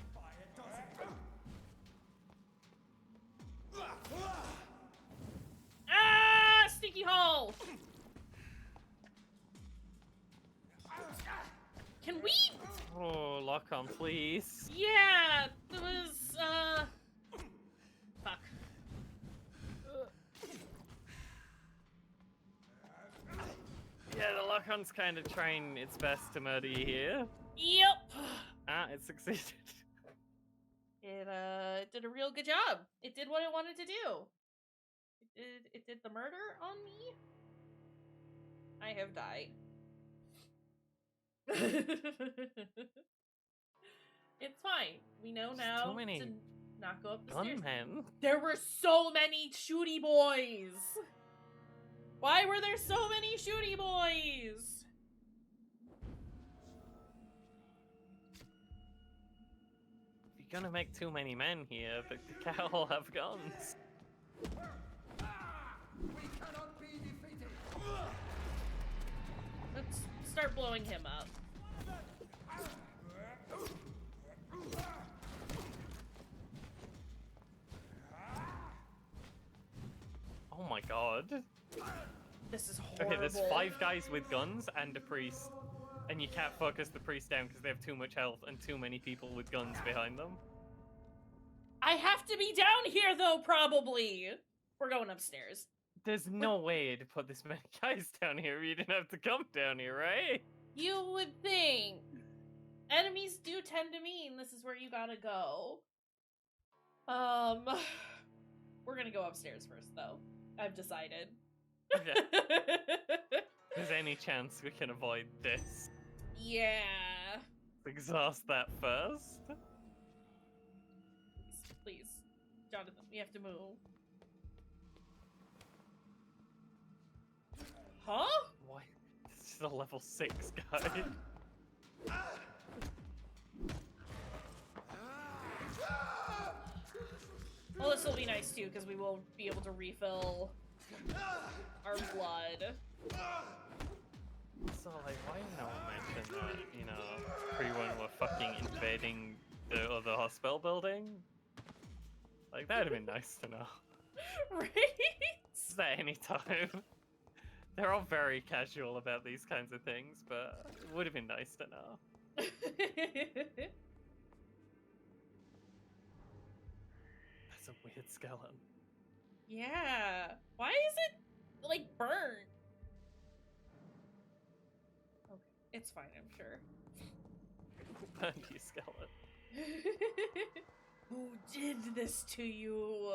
Ah, sticky hole. Can we? Oh, lock on, please. Yeah, there was, fuck. Yeah, the lock-on's kind of trying its best to murder you here. Yep. Ah, it succeeded. It did a real good job. It did what it wanted to do. It did the murder on me. I have died. It's fine. We know now too many to not go up the stairs. gunmen. There were so many shooty boys. Why were there so many shooty boys? If you're gonna make too many men here, but they can't all have guns. Let's start blowing him up. Oh my god. This is horrible. Okay, there's 5 guys with guns and a priest. And you can't focus the priest down because they have too much health and too many people with guns behind them. I have to be down here though, probably. We're going upstairs. There's no way to put this many guys down here. You didn't have to come down here, right? You would think. Enemies do tend to mean this is where you gotta go. We're gonna go upstairs first, though. I've decided. Okay. There's any chance we can avoid this? Yeah. Exhaust that first. Please. Jonathan, we have to move. Huh? Why? This is a level 6 guy. Well, this will be nice too, because we will be able to refill our blood. So, like, why no one mention that, you know, everyone were fucking invading the other hospital building? Like, that'd have been nice to know. Right? Just at any time. They're all very casual about these kinds of things, but it would have been nice to know. That's a weird skeleton. Yeah. Why is it, like, burnt? Okay, it's fine, I'm sure. Burned you, skeleton. Who did this to you?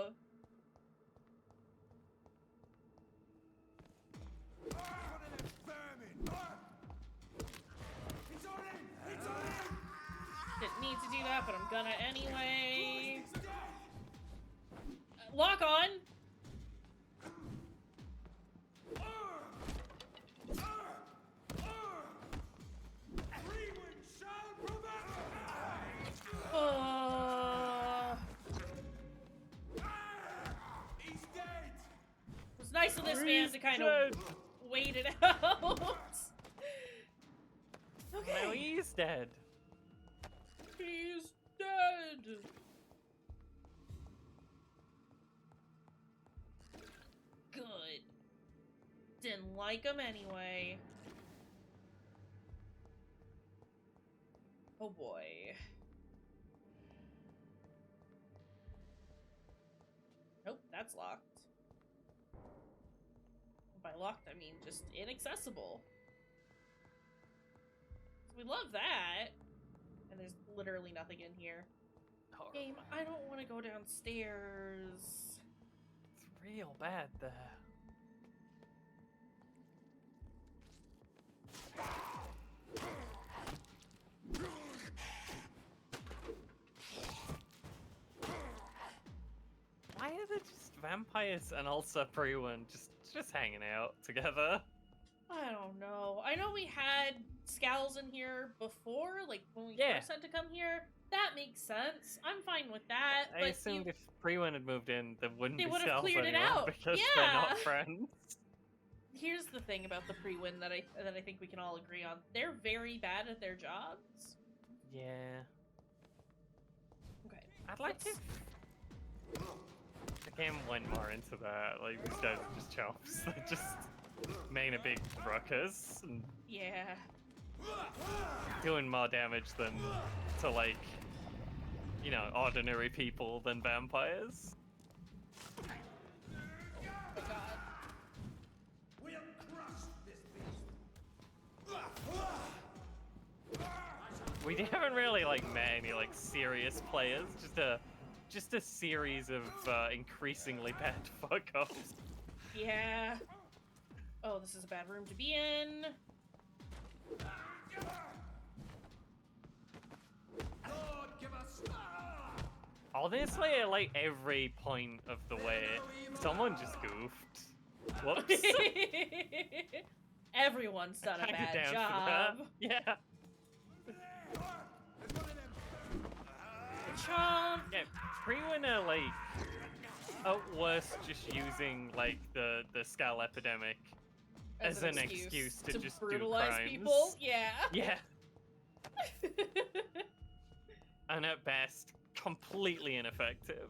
Didn't need to do that, but I'm gonna anyway. Lock on! It was nice of this man to kind of wait it out. Okay. Now he's dead. He's dead. Good. Didn't like him anyway. Oh boy. Nope, that's locked. By locked, I mean just inaccessible. We love that. And there's literally nothing in here. Oh, Game, I don't want to go downstairs. It's real bad there. Why are there just vampires and also Prewin just hanging out together? I don't know. I know we had Scowls in here before, like when we first had to come here. That makes sense. I'm fine with that. I assumed if Prewin had moved in, there wouldn't they be would have Scowls cleared it anymore out. because Yeah. they're not friends. Here's the thing about the pre-win that I think we can all agree on. They're very bad at their jobs. Yeah. Okay. I'd like to. The game went more into that. Like these guys are just chumps. They just main a big ruckus and Yeah. doing more damage than to like, you know, ordinary people than vampires. We haven't really like met any like serious players. Just a series of increasingly bad fuck-ups. Yeah. Oh, this is a bad room to be in. Honestly, at like every point of the way, someone just goofed. Whoops. Everyone's done a Kinda bad down for job. that. Yeah. Chomp. Yeah, Pre-winner, like, at worst, just using, like, the Skull epidemic as an excuse to just brutalize do crimes. people. Yeah. Yeah. And at best, completely ineffective.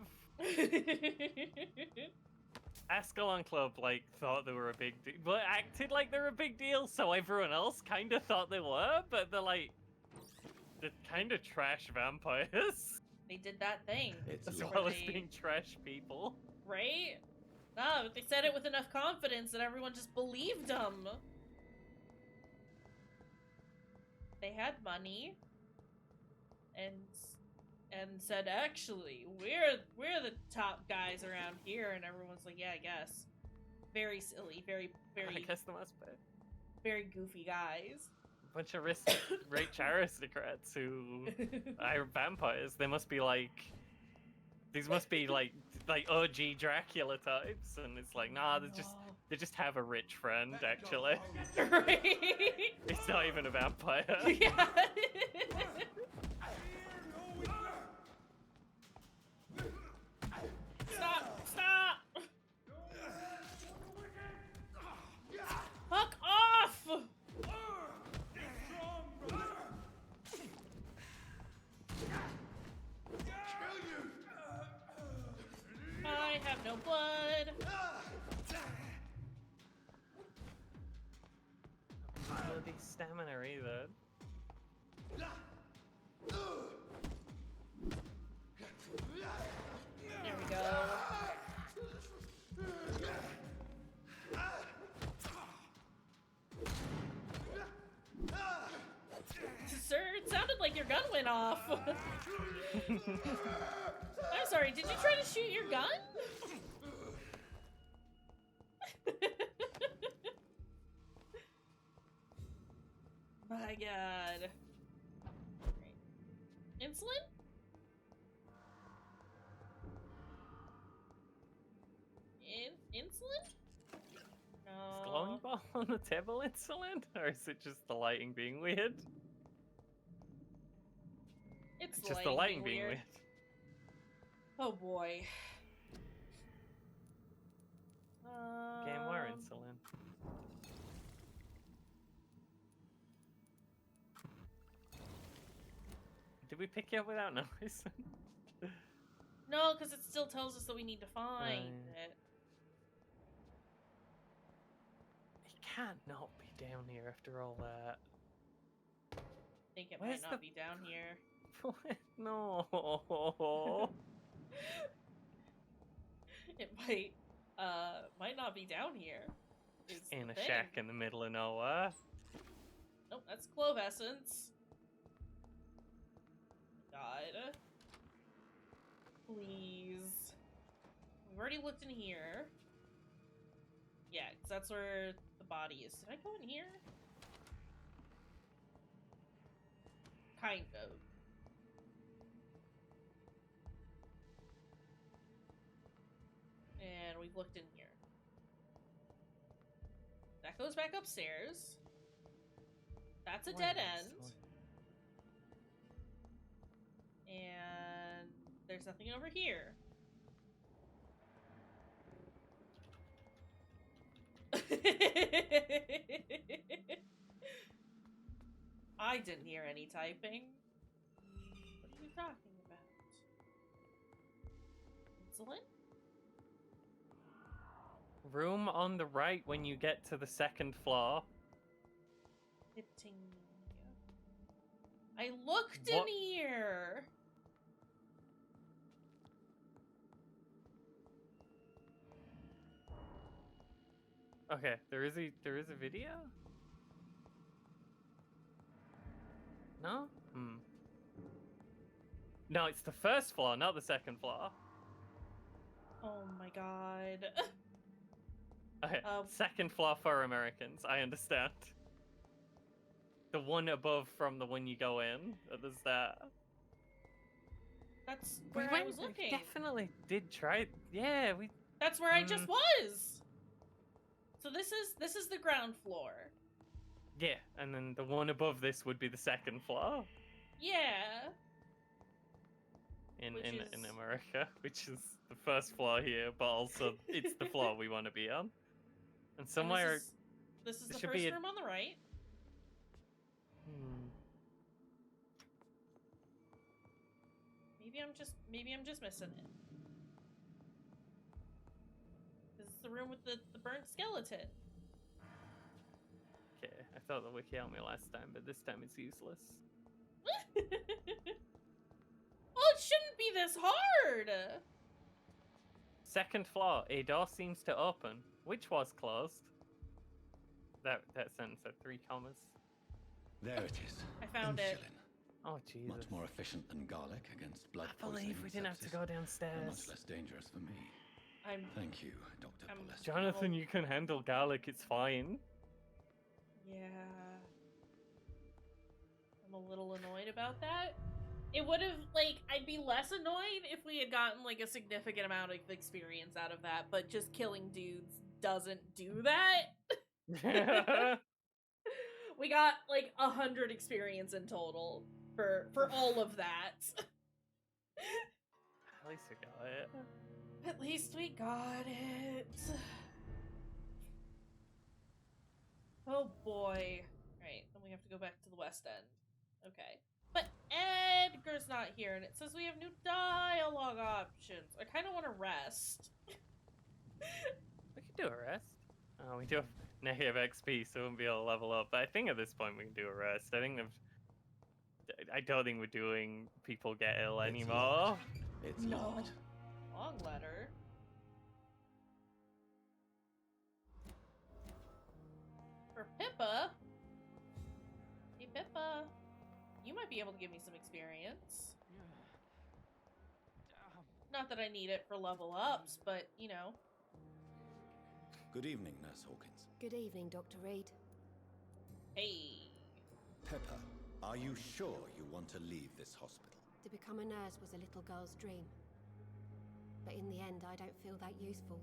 Ascalon Club, like, thought they were a big deal, but acted like they were a big deal, so everyone else kind of thought they were, but they're like, they're kind of trash vampires. They did that thing. As well as being trash people. Right? No, but they said it with enough confidence that everyone just believed them. They had money. And said, actually, we're the top guys around here, and everyone's like, yeah, I guess. Very silly, very I guess they must be. very goofy guys. Bunch of rich aristocrats who are vampires. They must be like, these must be like OG Dracula types, and it's like, nah, they just have a rich friend actually. Right? It's not even a vampire. Yeah. Stop! Fuck off! I have no blood. Bloody stamina either. There we go. Sir, it sounded like your gun went off. I'm sorry, did you try to shoot your gun? My god. Right. Insulin? Insulin? No. Is glowing ball on the table insulin? Or is it just the lighting being weird? It's just the lighting being weird. Oh boy. Game where insulin. Did we pick you up without noticing? No, because it still tells us that we need to find it. It can't not be down here after all that. I think it Where's might not be down here. No. It might not be down here. In a shack in the middle of nowhere. Nope, that's clove essence. God. Please. We've already looked in here. Yeah, because that's where the body is. Did I go in here? Kind of. And we've looked in here. That goes back upstairs. That's a dead end. And there's nothing over here. I didn't hear any typing. What are you talking about? Insulin? Room on the right when you get to the second floor. I looked in here. Okay, there is a video? No? No, it's the first floor, not the second floor. Oh my god. Okay, second floor for Americans, I understand. The one above from the one you go in, there's that. That's where I was looking. Definitely did try. Yeah, we. That's where I just was. So this is the ground floor. Yeah, and then the one above this would be the second floor. Yeah. In America, which is the first floor here, but also it's the floor we want to be on. And somewhere. This is the first room on the right. Maybe I'm just missing it. This is the room with the burnt skeleton. Okay, I thought that would kill me last time, but this time it's useless. Well, it shouldn't be this hard! Second floor, a door seems to open, which was closed. That sentence had 3 commas. There it is. I found it. Oh, Jesus. Much more efficient than garlic against blood I believe we didn't have to go downstairs. Much less dangerous for me. Thank you, Dr. Polester. Jonathan, you can handle garlic, it's fine. Yeah. I'm a little annoyed about that. It would have, I'd be less annoyed if we had gotten, a significant amount of experience out of that, but just killing dudes doesn't do that. We got, 100 experience in total for all of that. At least we got it. At least we got it. Oh boy. Right, then we have to go back to the West End. Okay. But Edgar's not here, and it says we have new dialogue options. I kind of want to rest. We can do a rest. Oh, we do have negative XP, so we won't be able to level up. But I think at this point we can do a rest. I think I don't think we're doing people get ill anymore. It's No. locked. Long letter. For Pippa. Hey, Pippa. You might be able to give me some experience. Not that I need it for level ups, but, you know. Good evening, Nurse Hawkins. Good evening, Dr. Reed. Hey. Pepper, are you sure you want to leave this hospital? To become a nurse was a little girl's dream. But in the end, I don't feel that useful.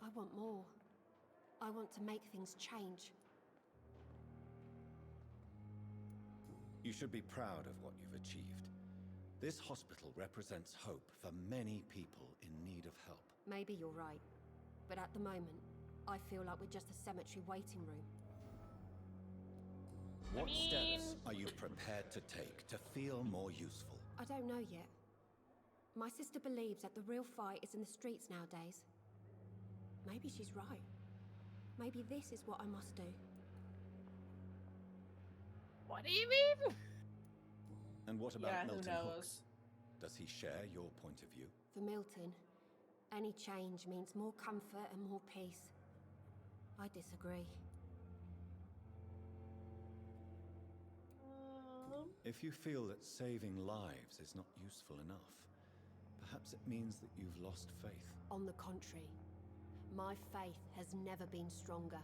I want more. I want to make things change. You should be proud of what you've achieved. This hospital represents hope for many people in need of help. Maybe you're right. But at the moment, I feel like we're just a cemetery waiting room. What steps are you prepared to take to feel more useful? I don't know yet. My sister believes that the real fight is in the streets nowadays. Maybe she's right. Maybe this is what I must do. What do you mean? And what about Yeah, Milton who Hook? knows? Does he share your point of view? For Milton, any change means more comfort and more peace. I disagree. If you feel that saving lives is not useful enough, perhaps it means that you've lost faith. On the contrary, my faith has never been stronger.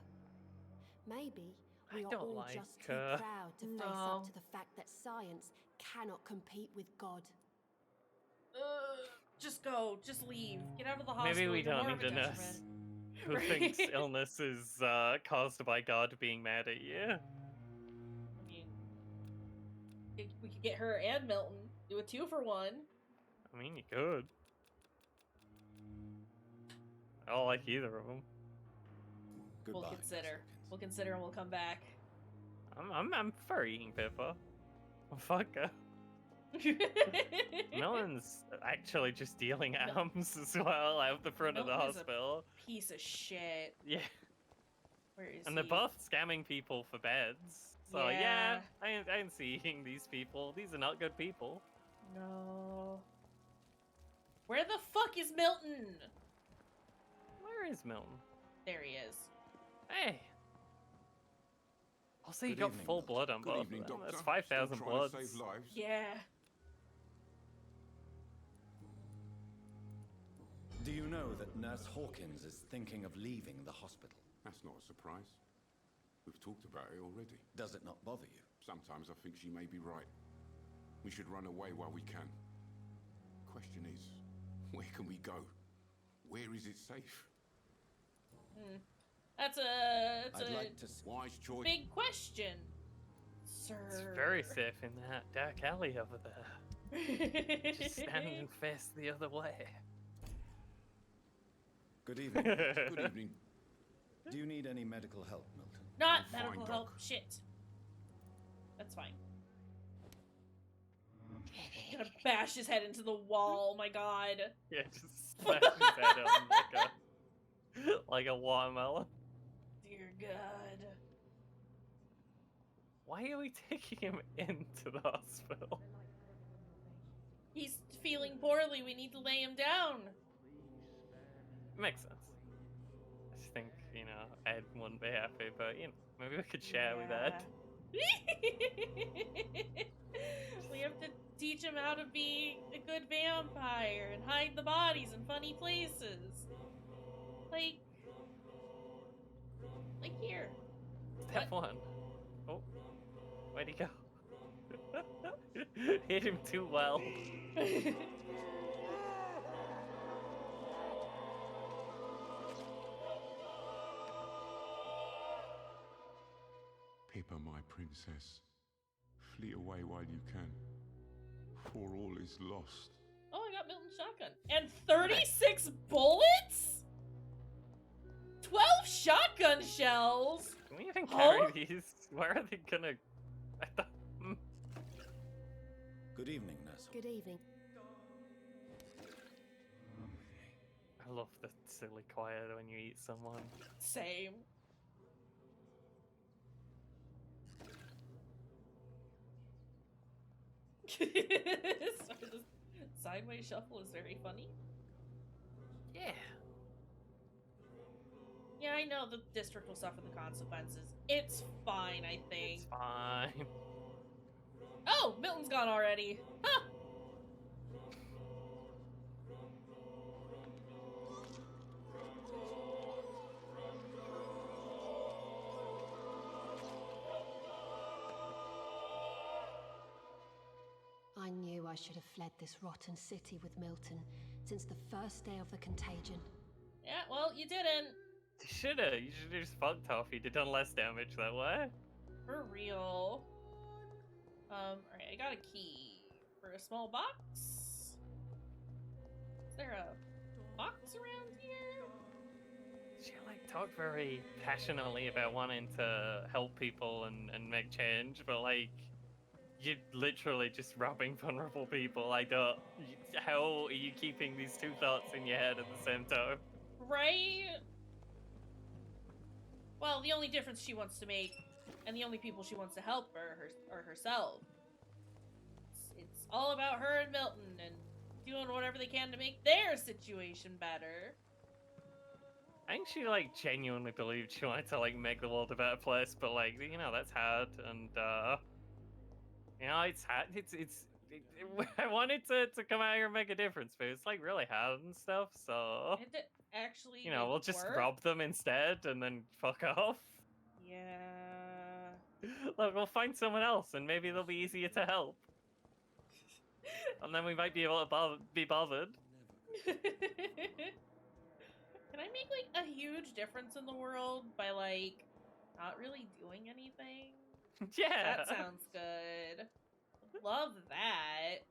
Maybe we are all just too proud to face up to the fact that science cannot compete with God. Just go. Just leave. Get out of the hospital. Maybe we You're don't more of need a detriment. nurse who Right. thinks illness is caused by God being mad at you. I mean, we could get her and Milton. Do a 2-for-1. I mean, you could. I don't like either of them. We'll consider. We'll consider and we'll come back. I'm for eating Pippa. Well, fuck her. Melon's actually just dealing arms as well out the front of the Milton is a hospital. Piece of shit. Yeah. Where is And he? they're both scamming people for beds. So yeah, I ain't seeing these people. These are not good people. No. Where the fuck is Milton? Where is Milton? There he is. Hey. Also, you Good got evening, full Doctor. blood on Good both evening, of them. Doctor. That's 5,000 Still trying to bloods. save lives? Yeah. Do you know that Nurse Hawkins is thinking of leaving the hospital? That's not a surprise. We've talked about it already. Does it not bother you? Sometimes I think she may be right. We should run away while we can. Question is, where can we go? Where is it safe? That's I'd a like to wise choice. big question, sir. It's very safe in that dark alley over there. Just stand and face the other way. Good evening. Good evening. Do you need any medical help, Milton? Not I'm fine, medical Doc. help. Shit. That's fine. Gonna bash his head into the wall. Oh my god. Yeah, just smash his head on like a watermelon. Dear God. Why are we taking him into the hospital? He's feeling poorly. We need to lay him down. Makes sense. I just think, you know, Ed wouldn't be happy, but, you know, maybe we could share with Ed. We have to teach him how to be a good vampire and hide the bodies in funny places. Like here. Step one. Oh, where'd he go? Hit him too well. Pippa, my princess, flee away while you can, for all is lost. Oh, I got Milton's shotgun. And 36 bullets? 12 shotgun shells? Can we even Huh? carry these? Where are they gonna... I thought... Good evening, Nurse. Good evening. I love the silly quiet when you eat someone. Same. Sorry, the sideways shuffle is very funny. Yeah. Yeah, I know the district will suffer the consequences. It's fine, I think. It's fine. Oh, Milton's gone already. Huh. I knew I should have fled this rotten city with Milton since the first day of the contagion. Yeah, well, you didn't. You shoulda. You should have just fucked off. You'd have done less damage that way. For real. Alright, I got a key for a small box. Is there a box around here? She like talked very passionately about wanting to help people and make change, but like you're literally just robbing vulnerable people. I don't. How are you keeping these two thoughts in your head at the same time? Right? Well, the only difference she wants to make, and the only people she wants to help are herself. It's all about her and Milton, and doing whatever they can to make their situation better. I think she like genuinely believed she wanted to like make the world a better place, but like you know that's hard, and you know it's hard. I wanted to come out here and make a difference, but it's like really hard and stuff. So It actually, you know, we'll just work? rob them instead and then fuck off. Yeah. Look, we'll find someone else, and maybe they'll be easier to help, and then we might be able to be bothered. Can I make like a huge difference in the world by like not really doing anything? Yeah. That sounds good. Love that.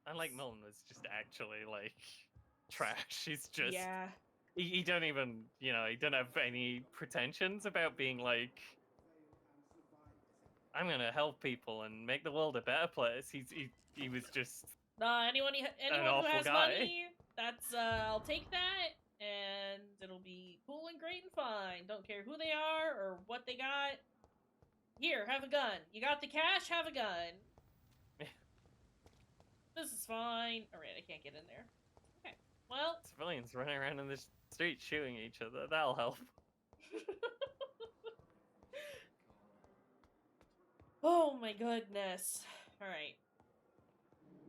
And like Milton was just actually like trash. He's just yeah. He don't even, you know, he don't have any pretensions about being like, I'm gonna help people and make the world a better place. He was just Nah, anyone who awful has guy. money, that's I'll take that, and it'll be cool and great and fine. Don't care who they are or what they got. Here, have a gun. You got the cash? Have a gun. This is fine. Alright, I can't get in there. Okay, well. Civilians running around in the street shooting each other. That'll help. Oh my goodness. Alright.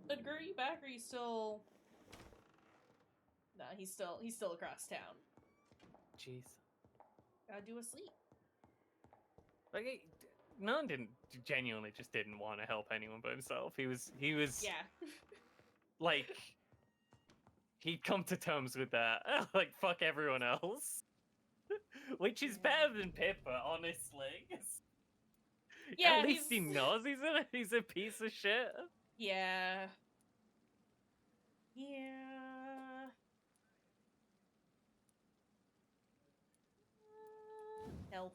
Edgar, are you back or are you still... Nah, he's still across town. Jeez. Gotta do a sleep. Like, None genuinely just didn't want to help anyone but himself. He was yeah. like he'd come to terms with that. Like fuck everyone else. Which is better than Pippa, honestly. Yeah, at least he knows he's a piece of shit. Yeah. Yeah. Elf.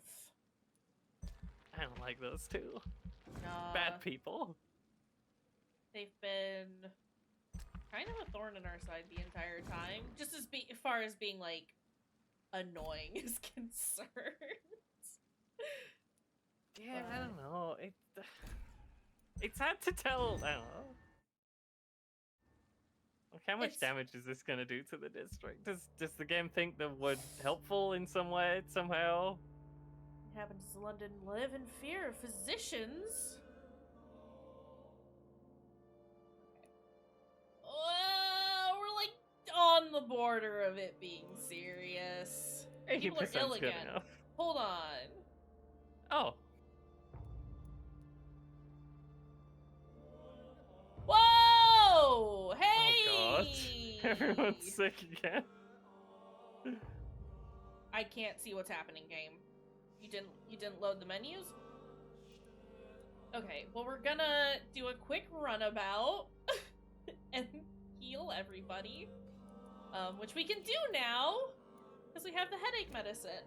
I don't like those two. Nah. Bad people. They've been kind of a thorn in our side the entire time. Just as far as being, like, annoying is concerned. Yeah, I don't know. It's hard to tell. I don't know. Like, how much damage is this gonna do to the district? Does the game think that we're helpful in some way, somehow? Happens to London live in fear of physicians? Well, we're like on the border of it being serious. People are ill again. Hold on. Oh. Whoa! Hey! Oh god. Everyone's sick again. I can't see what's happening, game. You didn't load the menus? Okay, well we're gonna do a quick runabout and heal everybody. Which we can do now because we have the headache medicine.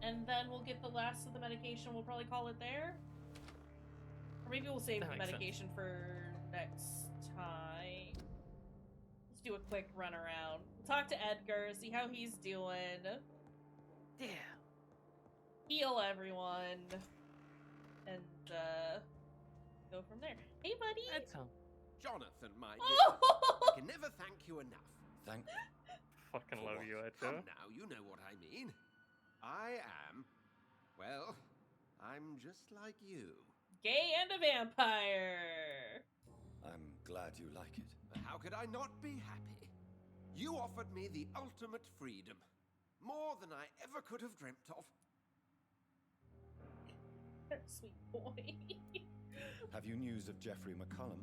And then we'll get the last of the medication. We'll probably call it there. Or maybe we'll save the medication for next time. Let's do a quick run around. Talk to Edgar, see how he's doing. Yeah. heal everyone, and go from there. Hey, buddy. That's all. Jonathan, my dear. Oh! I can never thank you enough. Thank Fucking love you, Come Edgar. now, you know what I mean. I am, well, I'm just like you. Gay and a vampire. I'm glad you like it. How could I not be happy? You offered me the ultimate freedom. More than I ever could have dreamt of. Sweet boy. Have you news of Jeffrey McCullum?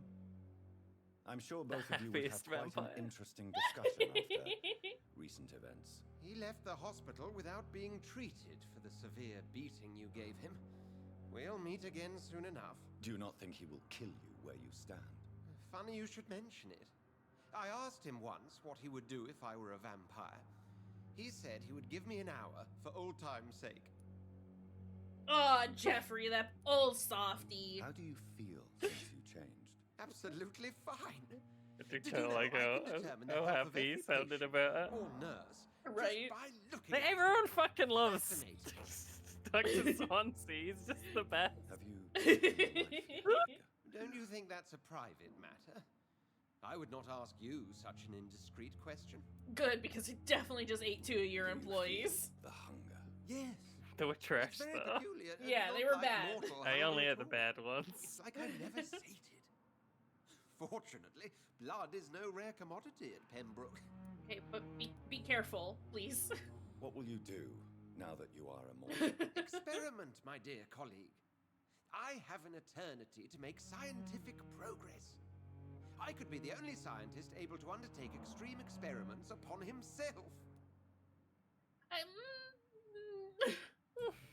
I'm sure both of you would have Happiest quite an vampire. interesting discussion after recent events. He left the hospital without being treated for the severe beating you gave him. We'll meet again soon enough. Do you not think he will kill you where you stand? Funny you should mention it. I asked him once what he would do if I were a vampire. He said he would give me an hour for old time's sake. Oh, Jeffrey, that old softy. How do you feel since you changed? Absolutely fine. I do Did you kind of know like I how, can determine the how health of happy he every sounded patient about it. or nurse Right. just by looking Like, at them? everyone fucking loves Fascinating. Dr. Swansea. He's just the best. Have you? Don't you think that's a private matter? I would not ask you such an indiscreet question. Good, because he definitely just ate 2 of your employees. The hunger. Yes. They were trash, It's very though. peculiar. Yeah, Not they were like bad. mortal I hunger only at had the all. bad ones. It's like I'm never sated. Fortunately, blood is no rare commodity at Pembroke. Okay, but be careful, please. What will you do now that you are immortal? Experiment, my dear colleague. I have an eternity to make scientific progress. I could be the only scientist able to undertake extreme experiments upon himself.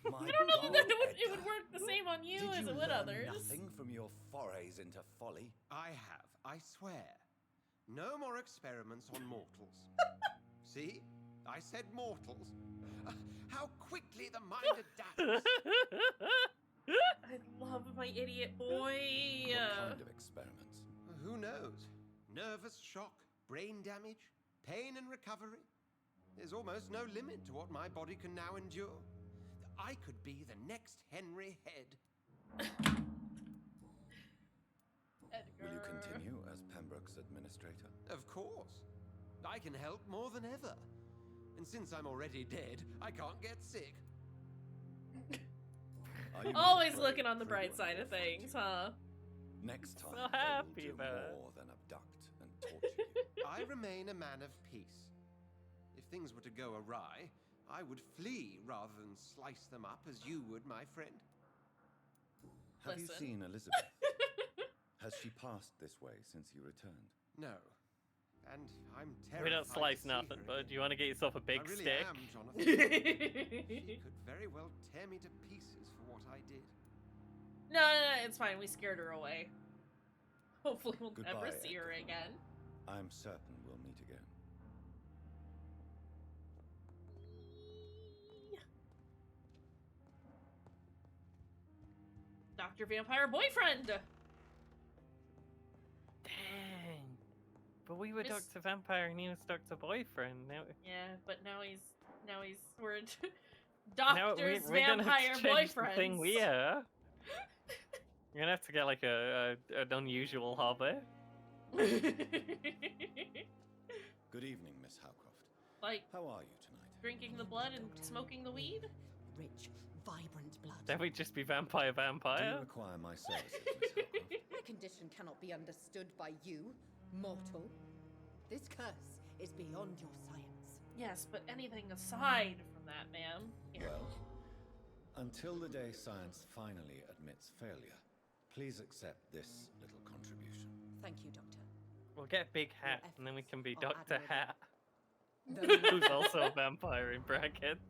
My I don't know God, that it would Edgar. work the same on you Did as you it would learn others. nothing from your forays into folly? I have, I swear. No more experiments on mortals. See? I said mortals. How quickly the mind adapts. I love my idiot boy. What kind of experiments? Who knows? Nervous shock, brain damage, pain and recovery. There's almost no limit to what my body can now endure. I could be the next Henry Head. Will you continue as Pembroke's administrator? Of course. I can help more than ever. And since I'm already dead, I can't get sick. Are you Always afraid looking on the for bright you side and of your things, frontier? huh? Next time, So they will happy do about it. more than abduct and torture you. I remain a man of peace. If things were to go awry, I would flee rather than slice them up as you would, my friend. Have you Listen. seen Elizabeth? Has she passed this way since you returned? No. And I'm terrified. We don't slice to see nothing, her but again. do you want to get yourself a big I really stick? am, Jonathan. She could very well tear me to pieces for what I did. No, it's fine. We scared her away. Hopefully we'll never Goodbye, see her Edgar. again. I'm certain we'll meet again. Dr. Vampire Boyfriend! Dang. But we were Miss- Dr. Vampire and he was Dr. Boyfriend. Now, Yeah, but now he's we're now Doctor's we're gonna Vampire have to change the Boyfriends. thing we are. You're gonna have to get like an unusual hobby. Good evening, Miss Howcroft. Like How are you tonight? drinking the blood and smoking the weed? Rich, vibrant blood. Then we just be vampire Do you vampire. require my services, Miss Howcroft? My condition cannot be understood by you, mortal. This curse is beyond your science. Yes, but anything aside from that, ma'am. Here. Well, until the day science finally admits failure, please accept this little contribution. Thank you, Doctor. We'll get a big hat and then we can be Your Dr. admirable. Hat. Though Who's also a vampire in brackets.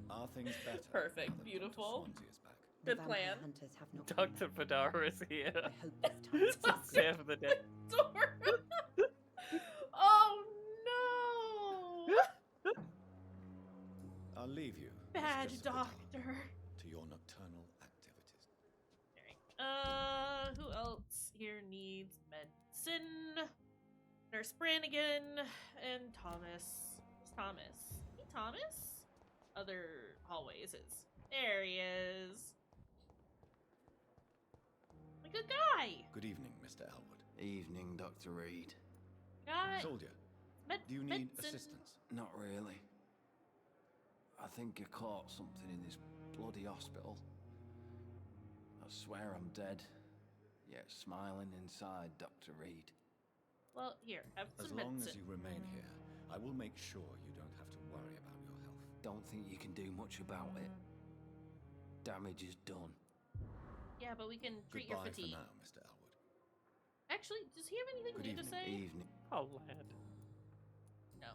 Are things better? Perfect, now that beautiful. Dr. Swansea is back? the Good vampire plan. hunters have not Dr. Fedara's here. I hope this time it's not good. Save the day. Door. Oh no! I'll leave you, Bad Mistress of the Tower, doctor. to your nocturnal activities. Who else here needs medicine? Nurse Brannigan and Thomas. Thomas. Thomas? Other hallways is. There he is. A good guy. Good evening, Mr. Elwood. Evening, Dr. Reed. Guy. Soldier, do you need assistance? Not really. I think I caught something in this bloody hospital. I swear I'm dead, yet smiling inside, Dr. Reed. Well, here, have some As long medicine. as you remain here, I will make sure you don't have to worry about your health. Don't think you can do much about it. Damage is done. Yeah, but we can treat your Goodbye fatigue. for now, Mr. Elwood. Actually, does he have anything Good new to say? Evening. Oh, lad. No.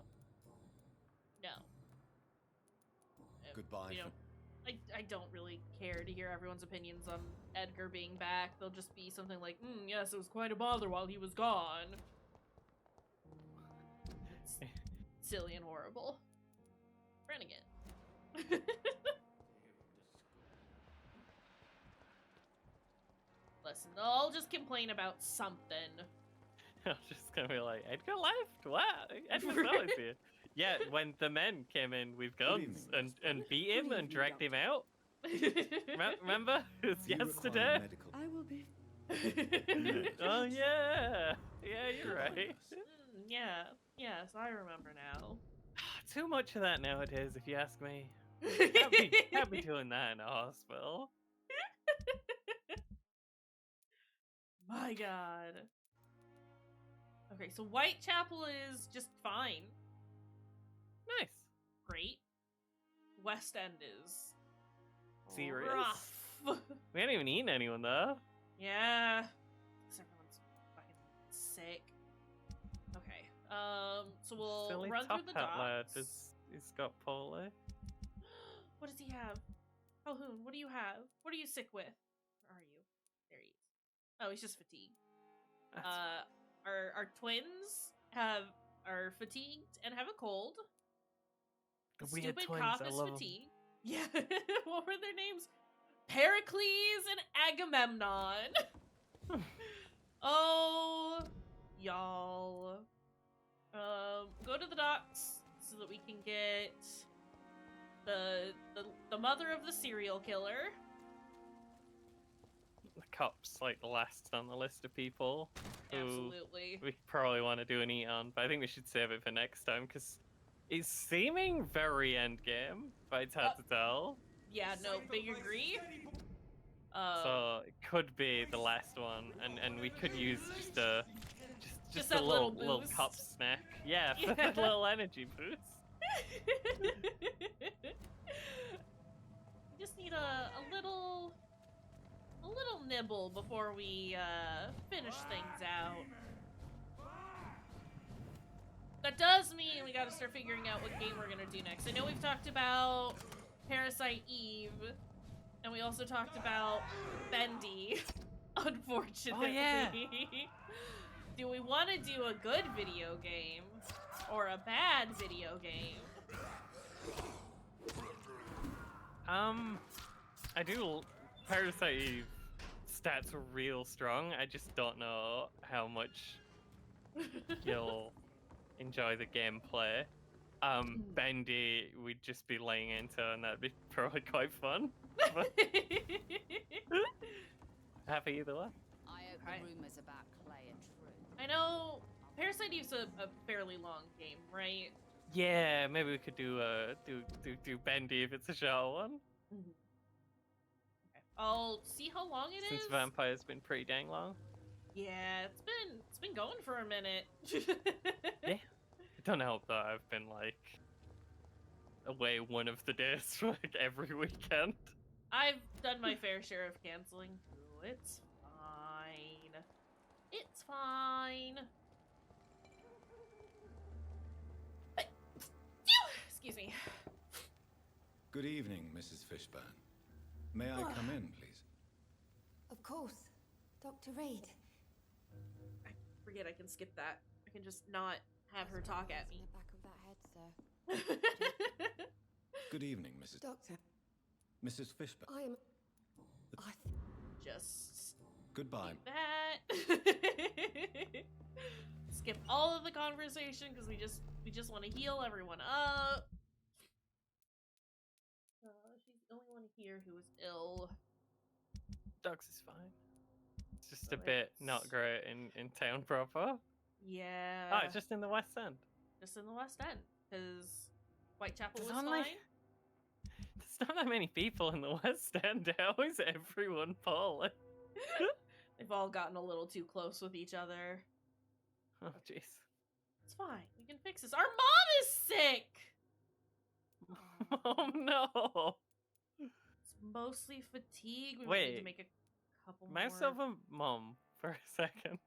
No. Goodbye. You know, I don't really care to hear everyone's opinions on Edgar being back. They'll just be something like, yes, it was quite a bother while he was gone. It's silly and horrible. Renegade. Listen, I'll just complain about something. I'm just gonna be like, Edgar left? What? Edgar's always here. Yeah, when the men came in with guns and beat him and dragged him out. Remember? It was yesterday. I will be. Oh yeah. Yeah, you're right. Yeah. Yes, I remember now. Too much of that nowadays, if you ask me. Can't be doing that in a hospital. My God. Okay, so Whitechapel is just fine. Nice. Great. West End is Serious? rough. We haven't even eaten anyone though. Yeah. 'Cause everyone's fucking sick. Okay. So we'll Silly run top through the hat lad. docks. He's got poly. What does he have? Calhoun, what do you have? What are you sick with? Where are you? There he is. Oh, he's just fatigued. Our twins are fatigued and have a cold. The We had stupid twins, cop I is love 'em. fatigued. Yeah. What were their names? Pericles and Agamemnon. Oh, y'all. Go to the docks so that we can get the mother of the serial killer. The cop's like last on the list of people who Absolutely. we probably want to do an eat on, but I think we should save it for next time because it's seeming very endgame, but it's hard to tell. Yeah, no, big agree. So it could be the last one, and we could use just a that little boost. cop snack. Yeah, for Yeah. a little energy boost. We just need a little nibble before we finish things out. That does mean we gotta start figuring out what game we're gonna do next. I know we've talked about Parasite Eve, and we also talked about Bendy, unfortunately. Oh, yeah. Do we want to do a good video game or a bad video game? I do. Parasite Eve stats are real strong. I just don't know how much you'll enjoy the gameplay. Bendy, we'd just be laying into, and that'd be probably quite fun. But happy either way. I hope the rumors about Clay are true. I know Parasite Eve's a fairly long game, right? Yeah, maybe we could do Bendy if it's a short one. Okay. I'll see how long it is. Since Vampyre's been pretty dang long. Yeah, it's been going for a minute. Yeah. I don't help that I've been like away one of the days for like every weekend. I've done my fair share of canceling too. It's fine. It's fine. But, excuse me. Good evening, Mrs. Fishburne. May I come in, please? Of course. Dr. Reed. I forget I can skip that. I can just not have her talk at me. The back of that head, sir. Good evening, Mrs. Doctor. Mrs. Fishburne. I am... Just Goodbye. that. Skip all of the conversation because we just want to heal everyone up. here who is ill. Dogs is fine. It's just a bit not great in town proper. Yeah. Oh, it's just in the West End. Just in the West End, because Whitechapel was only- fine. There's not that many people in the West End. How is everyone poorly? They've all gotten a little too close with each other. Oh, jeez. It's fine. We can fix this. Our mom is sick! Oh, no. It's mostly fatigue. We Wait. need to make a couple Mouse more. over mom for a second.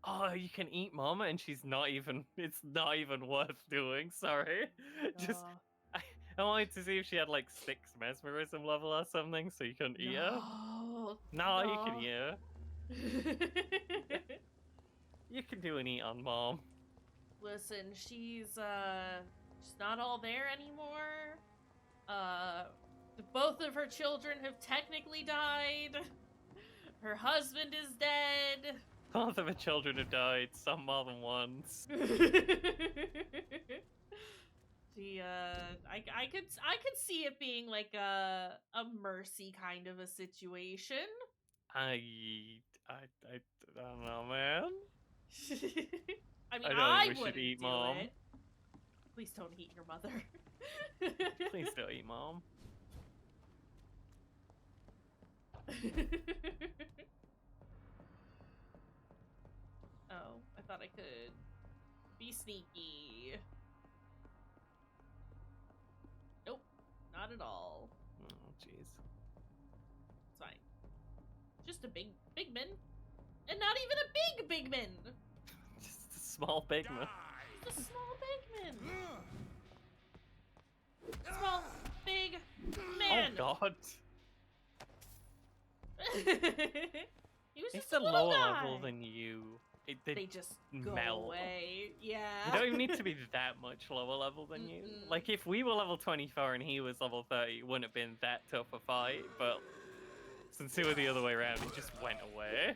Oh, you can eat mama and she's not even, it's not even worth doing, sorry. Just, I wanted to see if she had like 6 mesmerism level or something so you couldn't eat her. No, you can eat her. You can do an eat on mom. Listen, she's not all there anymore. Both of her children have technically died. Her husband is dead. Both of her children have died, some more than once. She, I could see it being like a mercy kind of a situation. I don't know, man. I mean, I don't think we wouldn't should eat do mom. it. Please don't eat your mother. Please don't eat mom. Oh, I thought I could be sneaky. Nope, not at all. Oh, jeez. It's fine. Just a big man. And not even a big man! Just a small pigman. Just a small big man! Small, big man! Oh god. He was It's just a a little lower guy. level than you. They just go melt. away. Yeah. You don't even need to be that much lower level than you. Like, if we were level 24 and he was level 30, it wouldn't have been that tough a fight, but since it was the other way around, he just went away.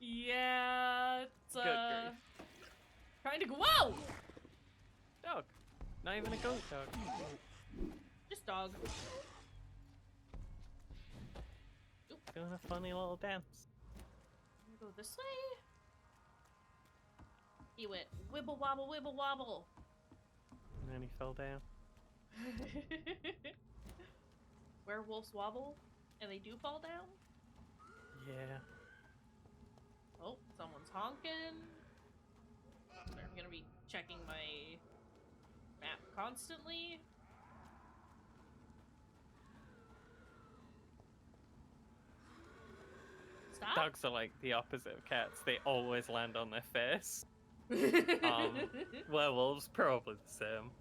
Yeah, it's, Good grief. trying to go. Whoa! Dog. Not even a goat dog. Just dog. Doing a funny little dance. I'm gonna go this way. He went wibble wobble, wibble wobble. And then he fell down. Werewolves wobble, and they do fall down. Yeah. Oh, someone's honking. I'm gonna be checking my map constantly. Stop. Dogs are like the opposite of cats. They always land on their face. Werewolves, probably the same.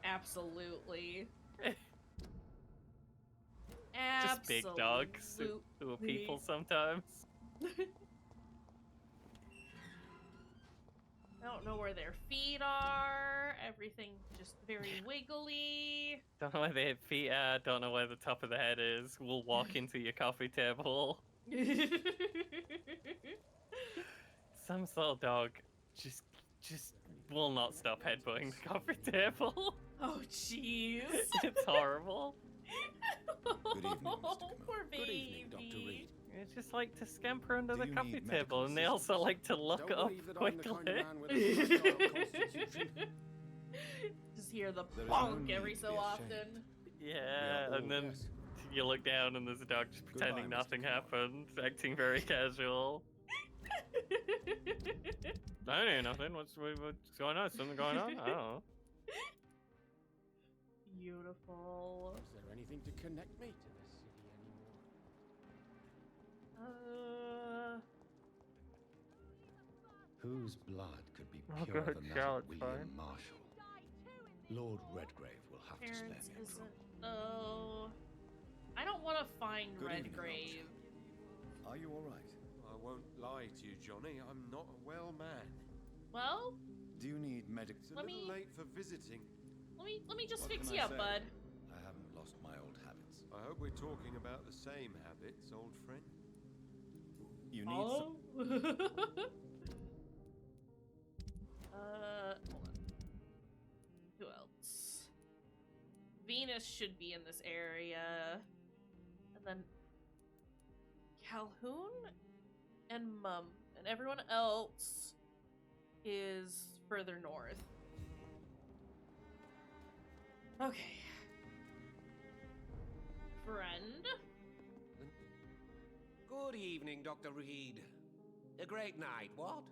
Absolutely. Just big dogs who are people sometimes. I don't know where their feet are. Everything just very wiggly. Don't know where their feet are, don't know where the top of the head is. We'll walk into your coffee table. Some sort of dog just will not stop headbutting the coffee table. Oh, jeez. It's horrible. Good evening, Mr. Poor Good baby. evening, Dr. Reed. They just like to scamper under Do the you coffee need medical table, and they also like to look Don't up believe that I'm the kind of quickly. man with a fragile constitution. Just hear the There is no bonk need every to so be ashamed. often. Yeah, and then yes. you look down and there's a dog just pretending Goodbye, Mr. nothing Kayshurrr. happened, acting very casual. I don't know nothing. What's going on? Something going on? I don't know. Beautiful. Is there anything to connect me to this city anymore? Whose blood could be Oh, purer good than that shout, of it's William fine. Marshall? Lord Redgrave will have to spare Parents me a isn't. problem. Oh. I don't want to find Good evening, Redgrave. Are you all right? I won't lie to you, Johnny. I'm not a well man. Well, Do you need medical? It's a Let little me- late for visiting. let me just What fix can you I up, say? bud. I haven't lost my old habits. I hope we're talking about the same habits, old friend. You need Oh. some. Hold on. Who else? Venus should be in this area. And then Calhoun and Mum. And everyone else is further north. Okay. Friend? Good evening, Dr. Reed. A great night, what?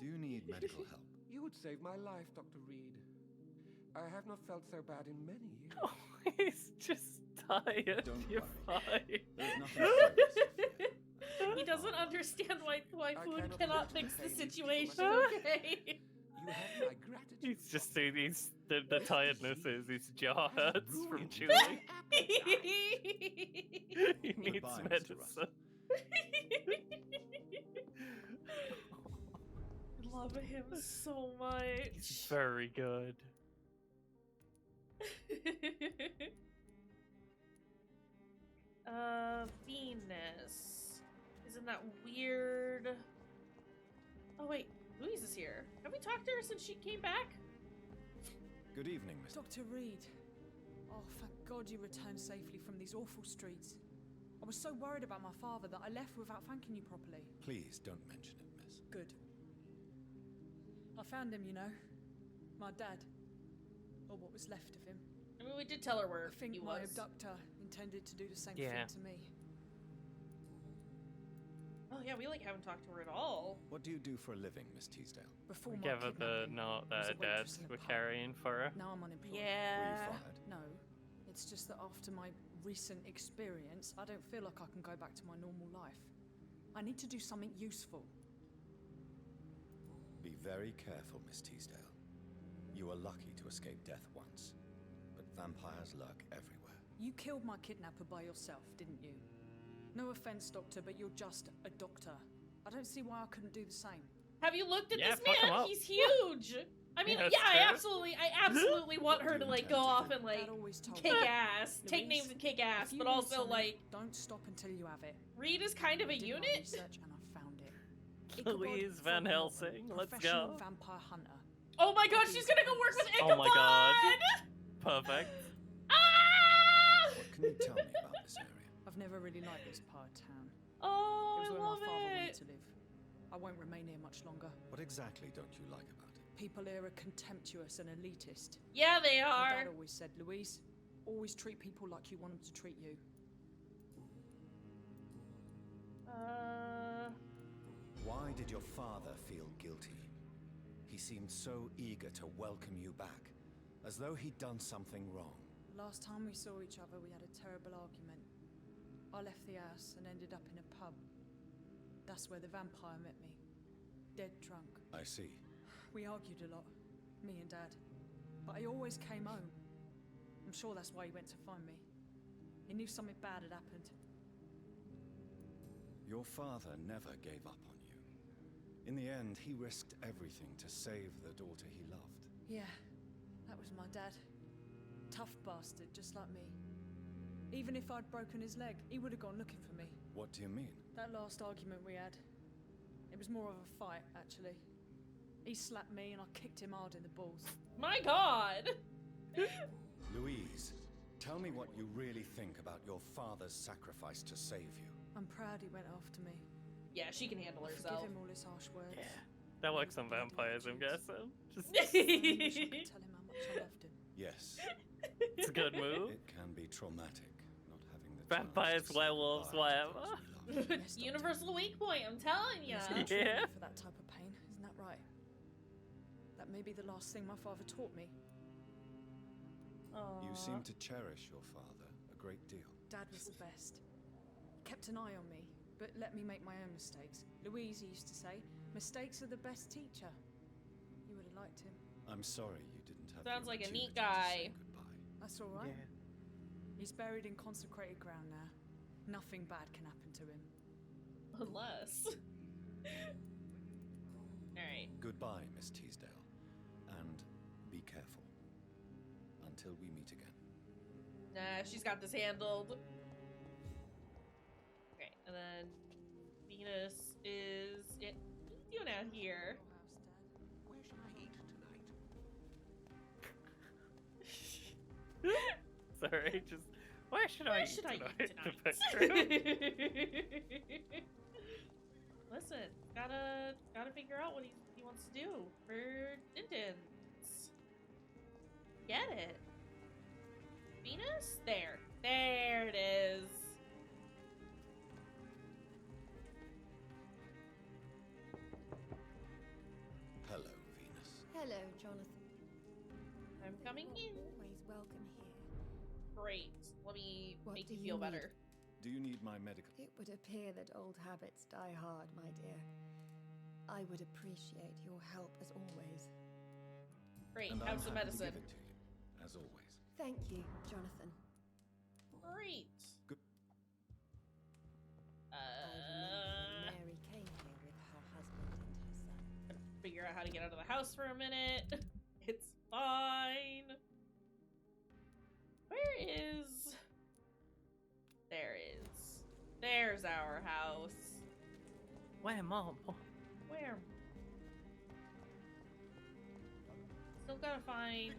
Do you need medical help? You would save my life, Dr. Reed. I have not felt so bad in many years. Oh, he's just tired. Don't You're worry. fine. There's nothing serious. He doesn't understand why food cannot fix the situation. Okay. You have my gratitude. He's just saying the tiredness is his jaw hurts from chewing. He needs Goodbye, Mr. medicine. Russell. I love him so much. He's very good. Venus. Isn't that weird? Oh wait, Louise is here. Have we talked to her since she came back? Good evening, Miss. Dr. Reed. Oh, thank God you returned safely from these awful streets. I was so worried about my father that I left without thanking you properly. Please don't mention it, Miss. Good. I found him, you know. My dad. Or what was left of him. I mean, we did tell her where I think he my was. abductor intended to do the same Yeah. thing to me. Oh yeah, we like haven't talked to her at all. What do you do for a living, Miss Teasdale? Before We my gave her the kidnapping, note I that was her a dad waitress in a were pub. carrying for her. Now I'm unemployed. Were Yeah. you fired? No. It's just that after my recent experience, I don't feel like I can go back to my normal life. I need to do something useful. Be very careful, Miss Teasdale. You were lucky to escape death once, but vampires lurk everywhere. You killed my kidnapper by yourself, didn't you? No offense, Doctor, but you're just a doctor. I don't see why I couldn't do the same. Have you looked at Yeah, this fuck him man? up. He's huge. I mean, Yeah, yeah, that's I absolutely want her to like go off and like Dad always told kick me, ass, take Louise, names and kick ass, if you but want also something, like don't stop until you have it. Reed is kind of a I did my unit. research and I found it. Ichabod Louise von Van Morton, Helsing, let's professional go. vampire hunter. Oh my god, she's gonna go work with Ichabod! Oh my god. Perfect. Ah! What can you tell me about this area? I've never really liked this part of town. Oh, It was I where love my father wanted it. to live. I won't remain here much longer. What exactly don't you like about it? People here are contemptuous and elitist. Yeah, they My are. dad always said, Louise, always treat people like you want them to treat you. Why did your father feel guilty? He seemed so eager to welcome you back, as though he'd done something wrong. Last time we saw each other, we had a terrible argument. I left the house and ended up in a pub. That's where the vampire met me. Dead drunk. I see. We argued a lot, me and Dad. But he always came home. I'm sure that's why he went to find me. He knew something bad had happened. Your father never gave up on you. In the end, he risked everything to save the daughter he loved. Yeah, that was my dad. Tough bastard, just like me. Even if I'd broken his leg, he would have gone looking for me. What do you mean? That last argument we had, it was more of a fight, actually. He slapped me and I kicked him hard in the balls. My god! Louise, tell me what you really think about your father's sacrifice to save you. I'm proud he went after me. Yeah, she can handle I herself. forgive him all his harsh words. Yeah. That works on vampires, I'm guessing. Just I wish I could tell him how much I loved him. Yes, it's a good move. it can be traumatic, not having the Vampires, chance to say werewolves, goodbye to whatever. those we love. Yes, Doctor. Universal weak point, I'm telling ya. There's no Yeah. treatment for that type of pain, isn't that right? That may be the last thing my father taught me. You seem to cherish your father a great deal. Dad was the best. He kept an eye on me, but let me make my own mistakes. Louise used to say, mistakes are the best teacher. You would have liked him. I'm sorry you didn't have Sounds the like a neat opportunity to guy. say goodbye. That's all right. He's buried in consecrated ground now. Nothing bad can happen to him. Unless. Alright. Goodbye, Miss Teasdale, and be careful until we meet again. Nah, she's got this handled. Okay, and then Venus is it. What are you doing out here? Where should I eat tonight? Sorry, just where should I eat tonight? Listen, gotta figure out what he wants to do for Dintons. Get it. Venus? There it is. Hello, Venus. Hello, Jonathan. I'm coming in. Always welcome here. Great. Let me What make do you you feel need? better. Do you need my medical? It would appear that old habits die hard, my dear. I would appreciate your help as always. Great. And Have I'm some happy to medicine. give it to you, as always. Thank you, Jonathan. Great. Good. Mary came here with her husband and her son. Figure out how to get out of the house for a minute. It's fine. Where is... There's our house. Where, Mom? Where? Still gotta find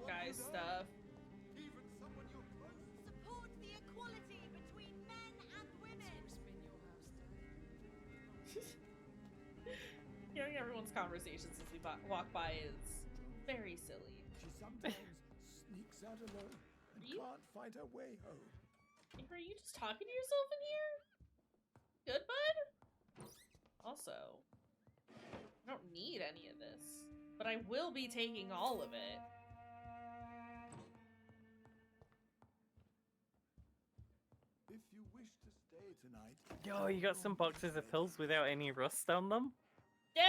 guys' stuff. Support the equality between men and women. Hearing everyone's conversations as we walk by is very silly. She sometimes sneaks out alone and can't find her way home. Are you just talking to yourself in here? Good, bud? Also, I don't need any of this, but I will be taking all of it. If you wish to stay tonight... Yo, you got some boxes of pills without any rust on them? Dang!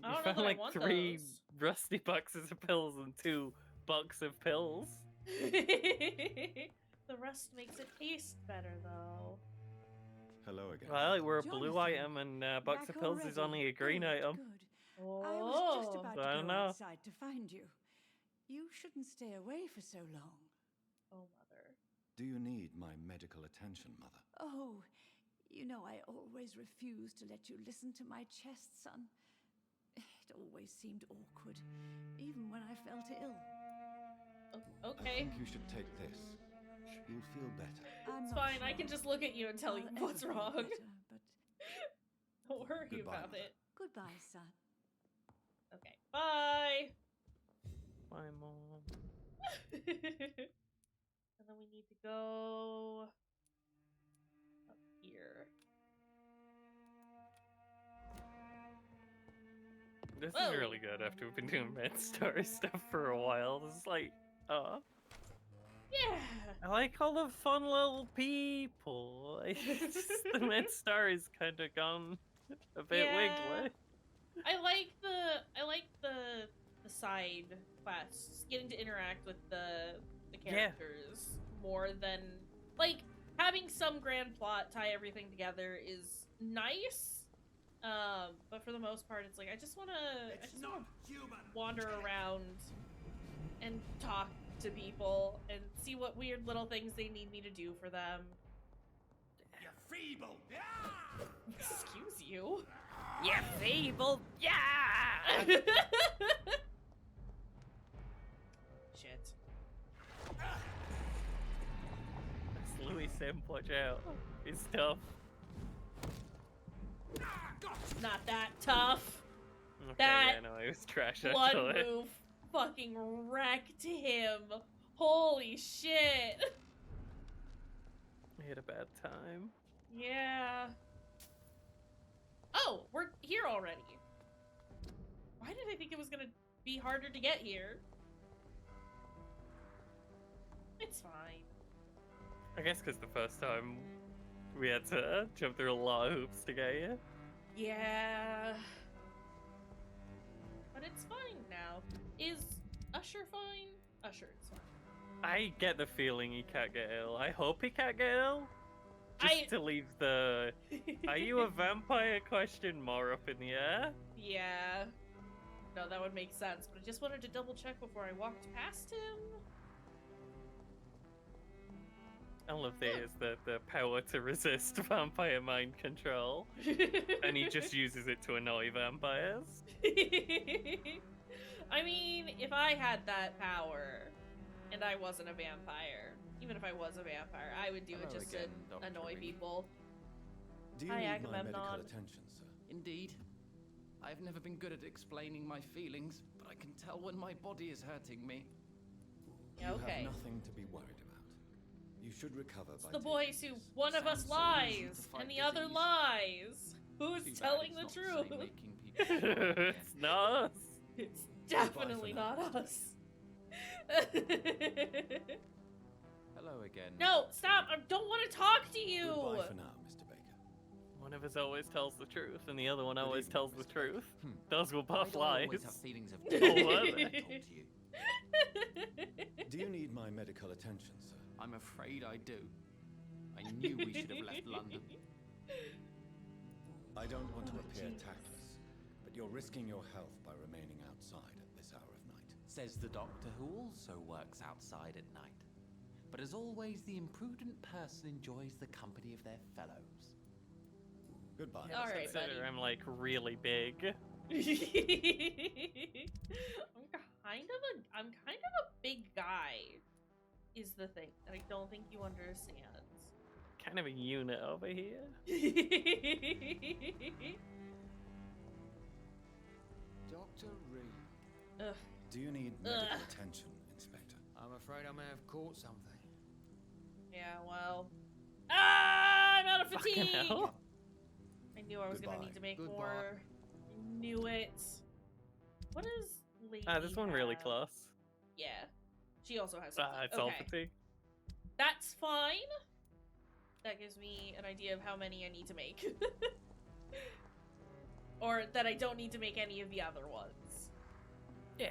I You don't know found that like I want 3 those. rusty boxes of pills and 2 boxes of pills. The rust makes it taste better, though. Hello again. Well, we're a blue Jonathan, item and a box of back pills is already? only a green Good, item. good. Oh. I was just about So I to don't go know. outside to find you. You shouldn't stay away for so long. Oh, Mother. Do you need my medical attention, Mother? Oh, you know I always refused to let you listen to my chest, son. It always seemed awkward, even when I felt ill. Oh, okay. I think you should take this. You'll feel better. It's fine. I can just look at you and tell you I'll what's ever feel wrong. better, Don't worry Goodbye, about Mother. it. Goodbye, son. Okay. Bye. Bye, Mom. And then we need to go up here. This Whoa. is really good after we've been doing med story stuff for a while. It's like, yeah. I like all the fun little people. It's just the med story's kind of gone a bit wiggly. I like the side quests, getting to interact with the characters more than like having some grand plot tie everything together is nice. But for the most part, it's like I just wanna wander around and talk to people and see what weird little things they need me to do for them. You're feeble! Excuse you. You feeble, yeah! Shit. That's Louis Sim, watch out. It's tough. Not that tough. Okay, That yeah, no, it was trash blood actually. move fucking wrecked him. Holy shit. We had a bad time. Yeah. Oh, we're here already. Why did I think it was gonna be harder to get here? It's fine. I guess because the first time we had to jump through a lot of hoops to get here. Yeah. But it's fine now. Is Usher fine? Usher is fine. I get the feeling he can't get ill. I hope he can't get ill. Just to leave the "Are you a vampire?" question more up in the air. Yeah. No, that would make sense, but I just wanted to double check before I walked past him. All of this is the power to resist vampire mind control. And he just uses it to annoy vampires. I mean, if I had that power, And I wasn't a vampire. Even if I was a vampire, I would do it just to annoy people. Do you Hi, need my medical Agamemnon. attention, sir? Indeed. I've never been good at explaining my feelings, but I can tell when my body is hurting me. Yeah, okay. You have nothing to be worried about. You should recover It's by the boys who one of us lies and the other lies. Who's telling the truth? It's not us. It's definitely not us. Hello again. No, stop! I don't want to talk to you! Goodbye for now, Mr. Baker. One of us always tells the truth, and the other one always tells the truth. Those were both I lies. always have feelings of Oh, were they? I talk to you. Do you need my medical attention, sir? I'm afraid I do. I knew we should have left London. I don't want to appear tactless, but you're risking your health by remaining outside at this hour of night. Says the doctor who also works outside at night. But as always, the imprudent person enjoys the company of their fellows. Goodbye. All right, buddy. I'm like really big. I'm kind of a big guy, is the thing that I don't think you understand. Kind of a unit over here. Dr. Reed. Ugh. Do you need medical attention, Inspector? I'm afraid I may have caught something. Yeah, well. I'm out of fatigue! hell. I knew I was gonna need to make more. I knew it. What is Lady This one really have? close. Yeah. She also has something. It's all fatigue. That's fine. That gives me an idea of how many I need to make. Or that I don't need to make any of the other ones. Yeah.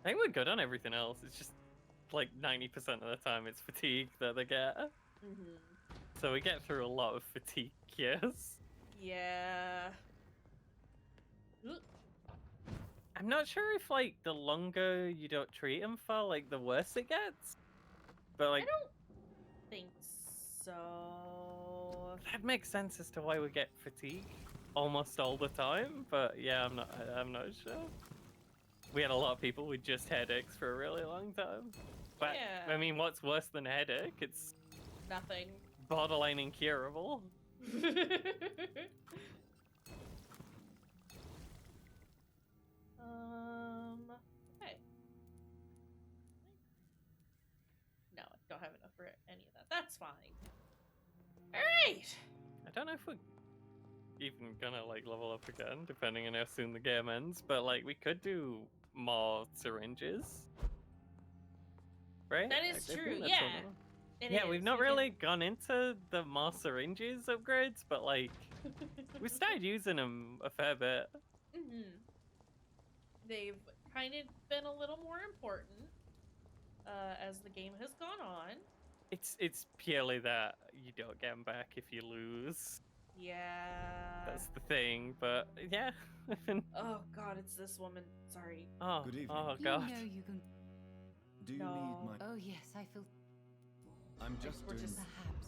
I think we're good on everything else. It's just like 90% of the time it's fatigue that they get. Mm-hmm. So we get through a lot of fatigue, yes. Yeah. I'm not sure if like the longer you don't treat him for, like the worse it gets. But like I don't think so. that makes sense as to why we get fatigue almost all the time. But yeah, I'm not sure. We had a lot of people with just headaches for a really long time. But Yeah. I mean, what's worse than a headache? It's Nothing. borderline incurable. Okay. No, I don't have enough for any of that. That's fine. Alright! I don't know if we're even gonna like level up again, depending on how soon the game ends. But like, we could do more syringes, right? That is I think true, that's yeah. one of them. It Yeah, is. we've not We can- really gone into the more syringes upgrades, but like, we started using them a fair bit. Mhm. They've kind of been a little more important as the game has gone on. It's purely that you don't get them back if you lose. Yeah. That's the thing, but yeah. Oh god, it's this woman. Sorry. Oh, Good evening. oh You god. know you can. Do you No. need my... Oh yes, I feel. I'm just We're doing... just- Perhaps.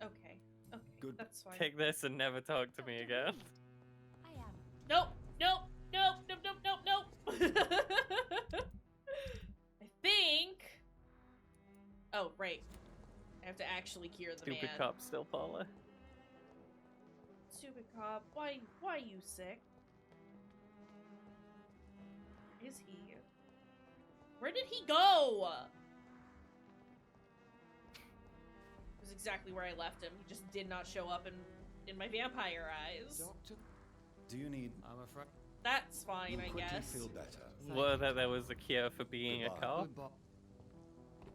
Okay. Okay. Good. That's fine. Take this and never talk to me again. I am. Nope. Nope. Nope. Nope. Nope. Nope. Nope. I think. Oh right. I have to actually cure the Stupid man. cop still poorly. Stupid cop. Why you sick? Where is he? Where did he go? It was exactly where I left him. He just did not show up in my vampire eyes. Doctor? Do you need... I'm afraid. That's fine, You'll I quickly guess. feel better. Well, that there was a cure for being a Goodbye. cop.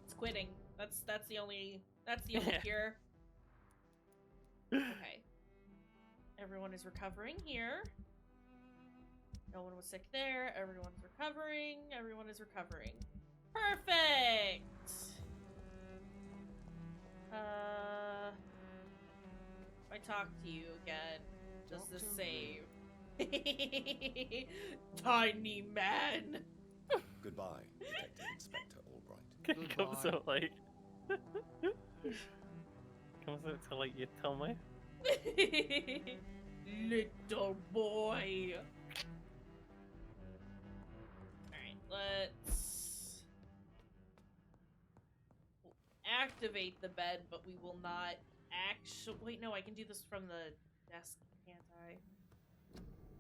It's quitting. That's the only Yeah. cure. Okay. Everyone is recovering here. No one was sick there. Everyone's recovering. Everyone is recovering. Perfect! If I talk to you again, does this save? Tiny man! Goodbye, Detective Inspector Albright. Comes out like... Comes out to like you tell me. Little boy. Alright, let's activate the bed, but we will not actually. Wait, no, I can do this from the desk, can't I?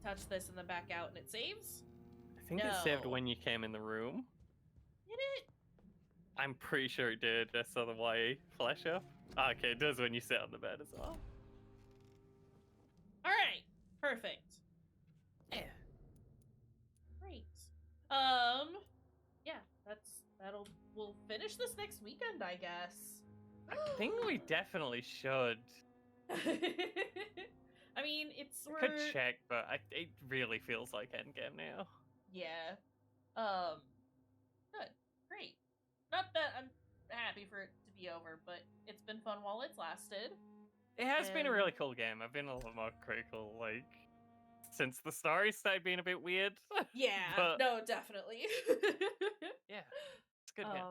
Touch this and then back out and it saves? I think it saved when you came in the room. Did it? I'm pretty sure it did. I saw the Y flash up. Okay, it does when you sit on the bed as well. Alright. Perfect. Yeah. Great. Yeah, we'll finish this next weekend, I guess. I think we definitely should. I mean, I could check, but it really feels like Endgame now. Yeah. Good. Great. Not that I'm happy for it to be over, but it's been fun while it's lasted. It has been a really cool game. I've been a lot more critical, like, since the story started being a bit weird. Yeah, but, no, definitely. Yeah, it's a good game.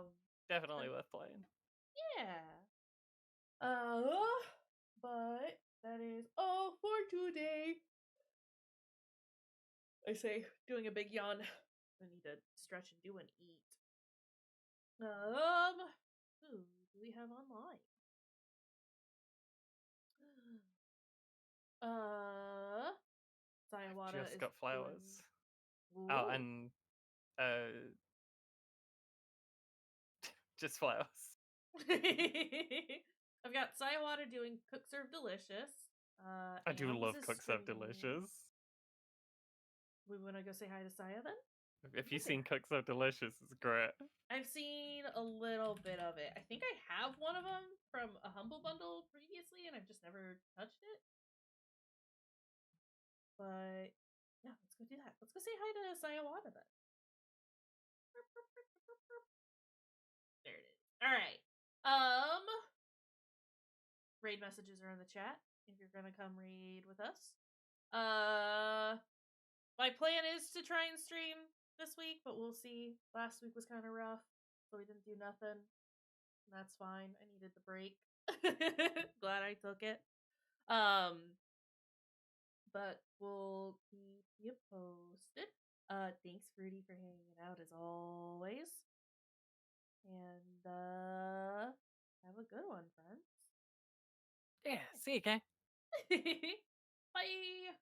Definitely worth playing. Yeah. But that is all for today. I say, doing a big yawn. I need to stretch and do an eat. Who do we have online? Sayawada Just got flowers. Doing... Oh, and just flowers. I've got Sayawada doing Cook Serve Delicious. I do love Cook Serve Delicious. We want to go say hi to Saya then? If you've seen Cook Serve Delicious, it's great. I've seen a little bit of it. I think I have one of them from a Humble Bundle previously, and I've just never touched it. But yeah, let's go do that. Let's go say hi to Sayawada then. There it is. All right. Raid messages are in the chat if you're gonna come raid with us. My plan is to try and stream this week, but we'll see. Last week was kind of rough, so we didn't do nothing. And that's fine. I needed the break. Glad I took it. But we'll keep you posted. Thanks, Fruity, for hanging out as always. And have a good one, friends. Yeah, see you, gang. Bye.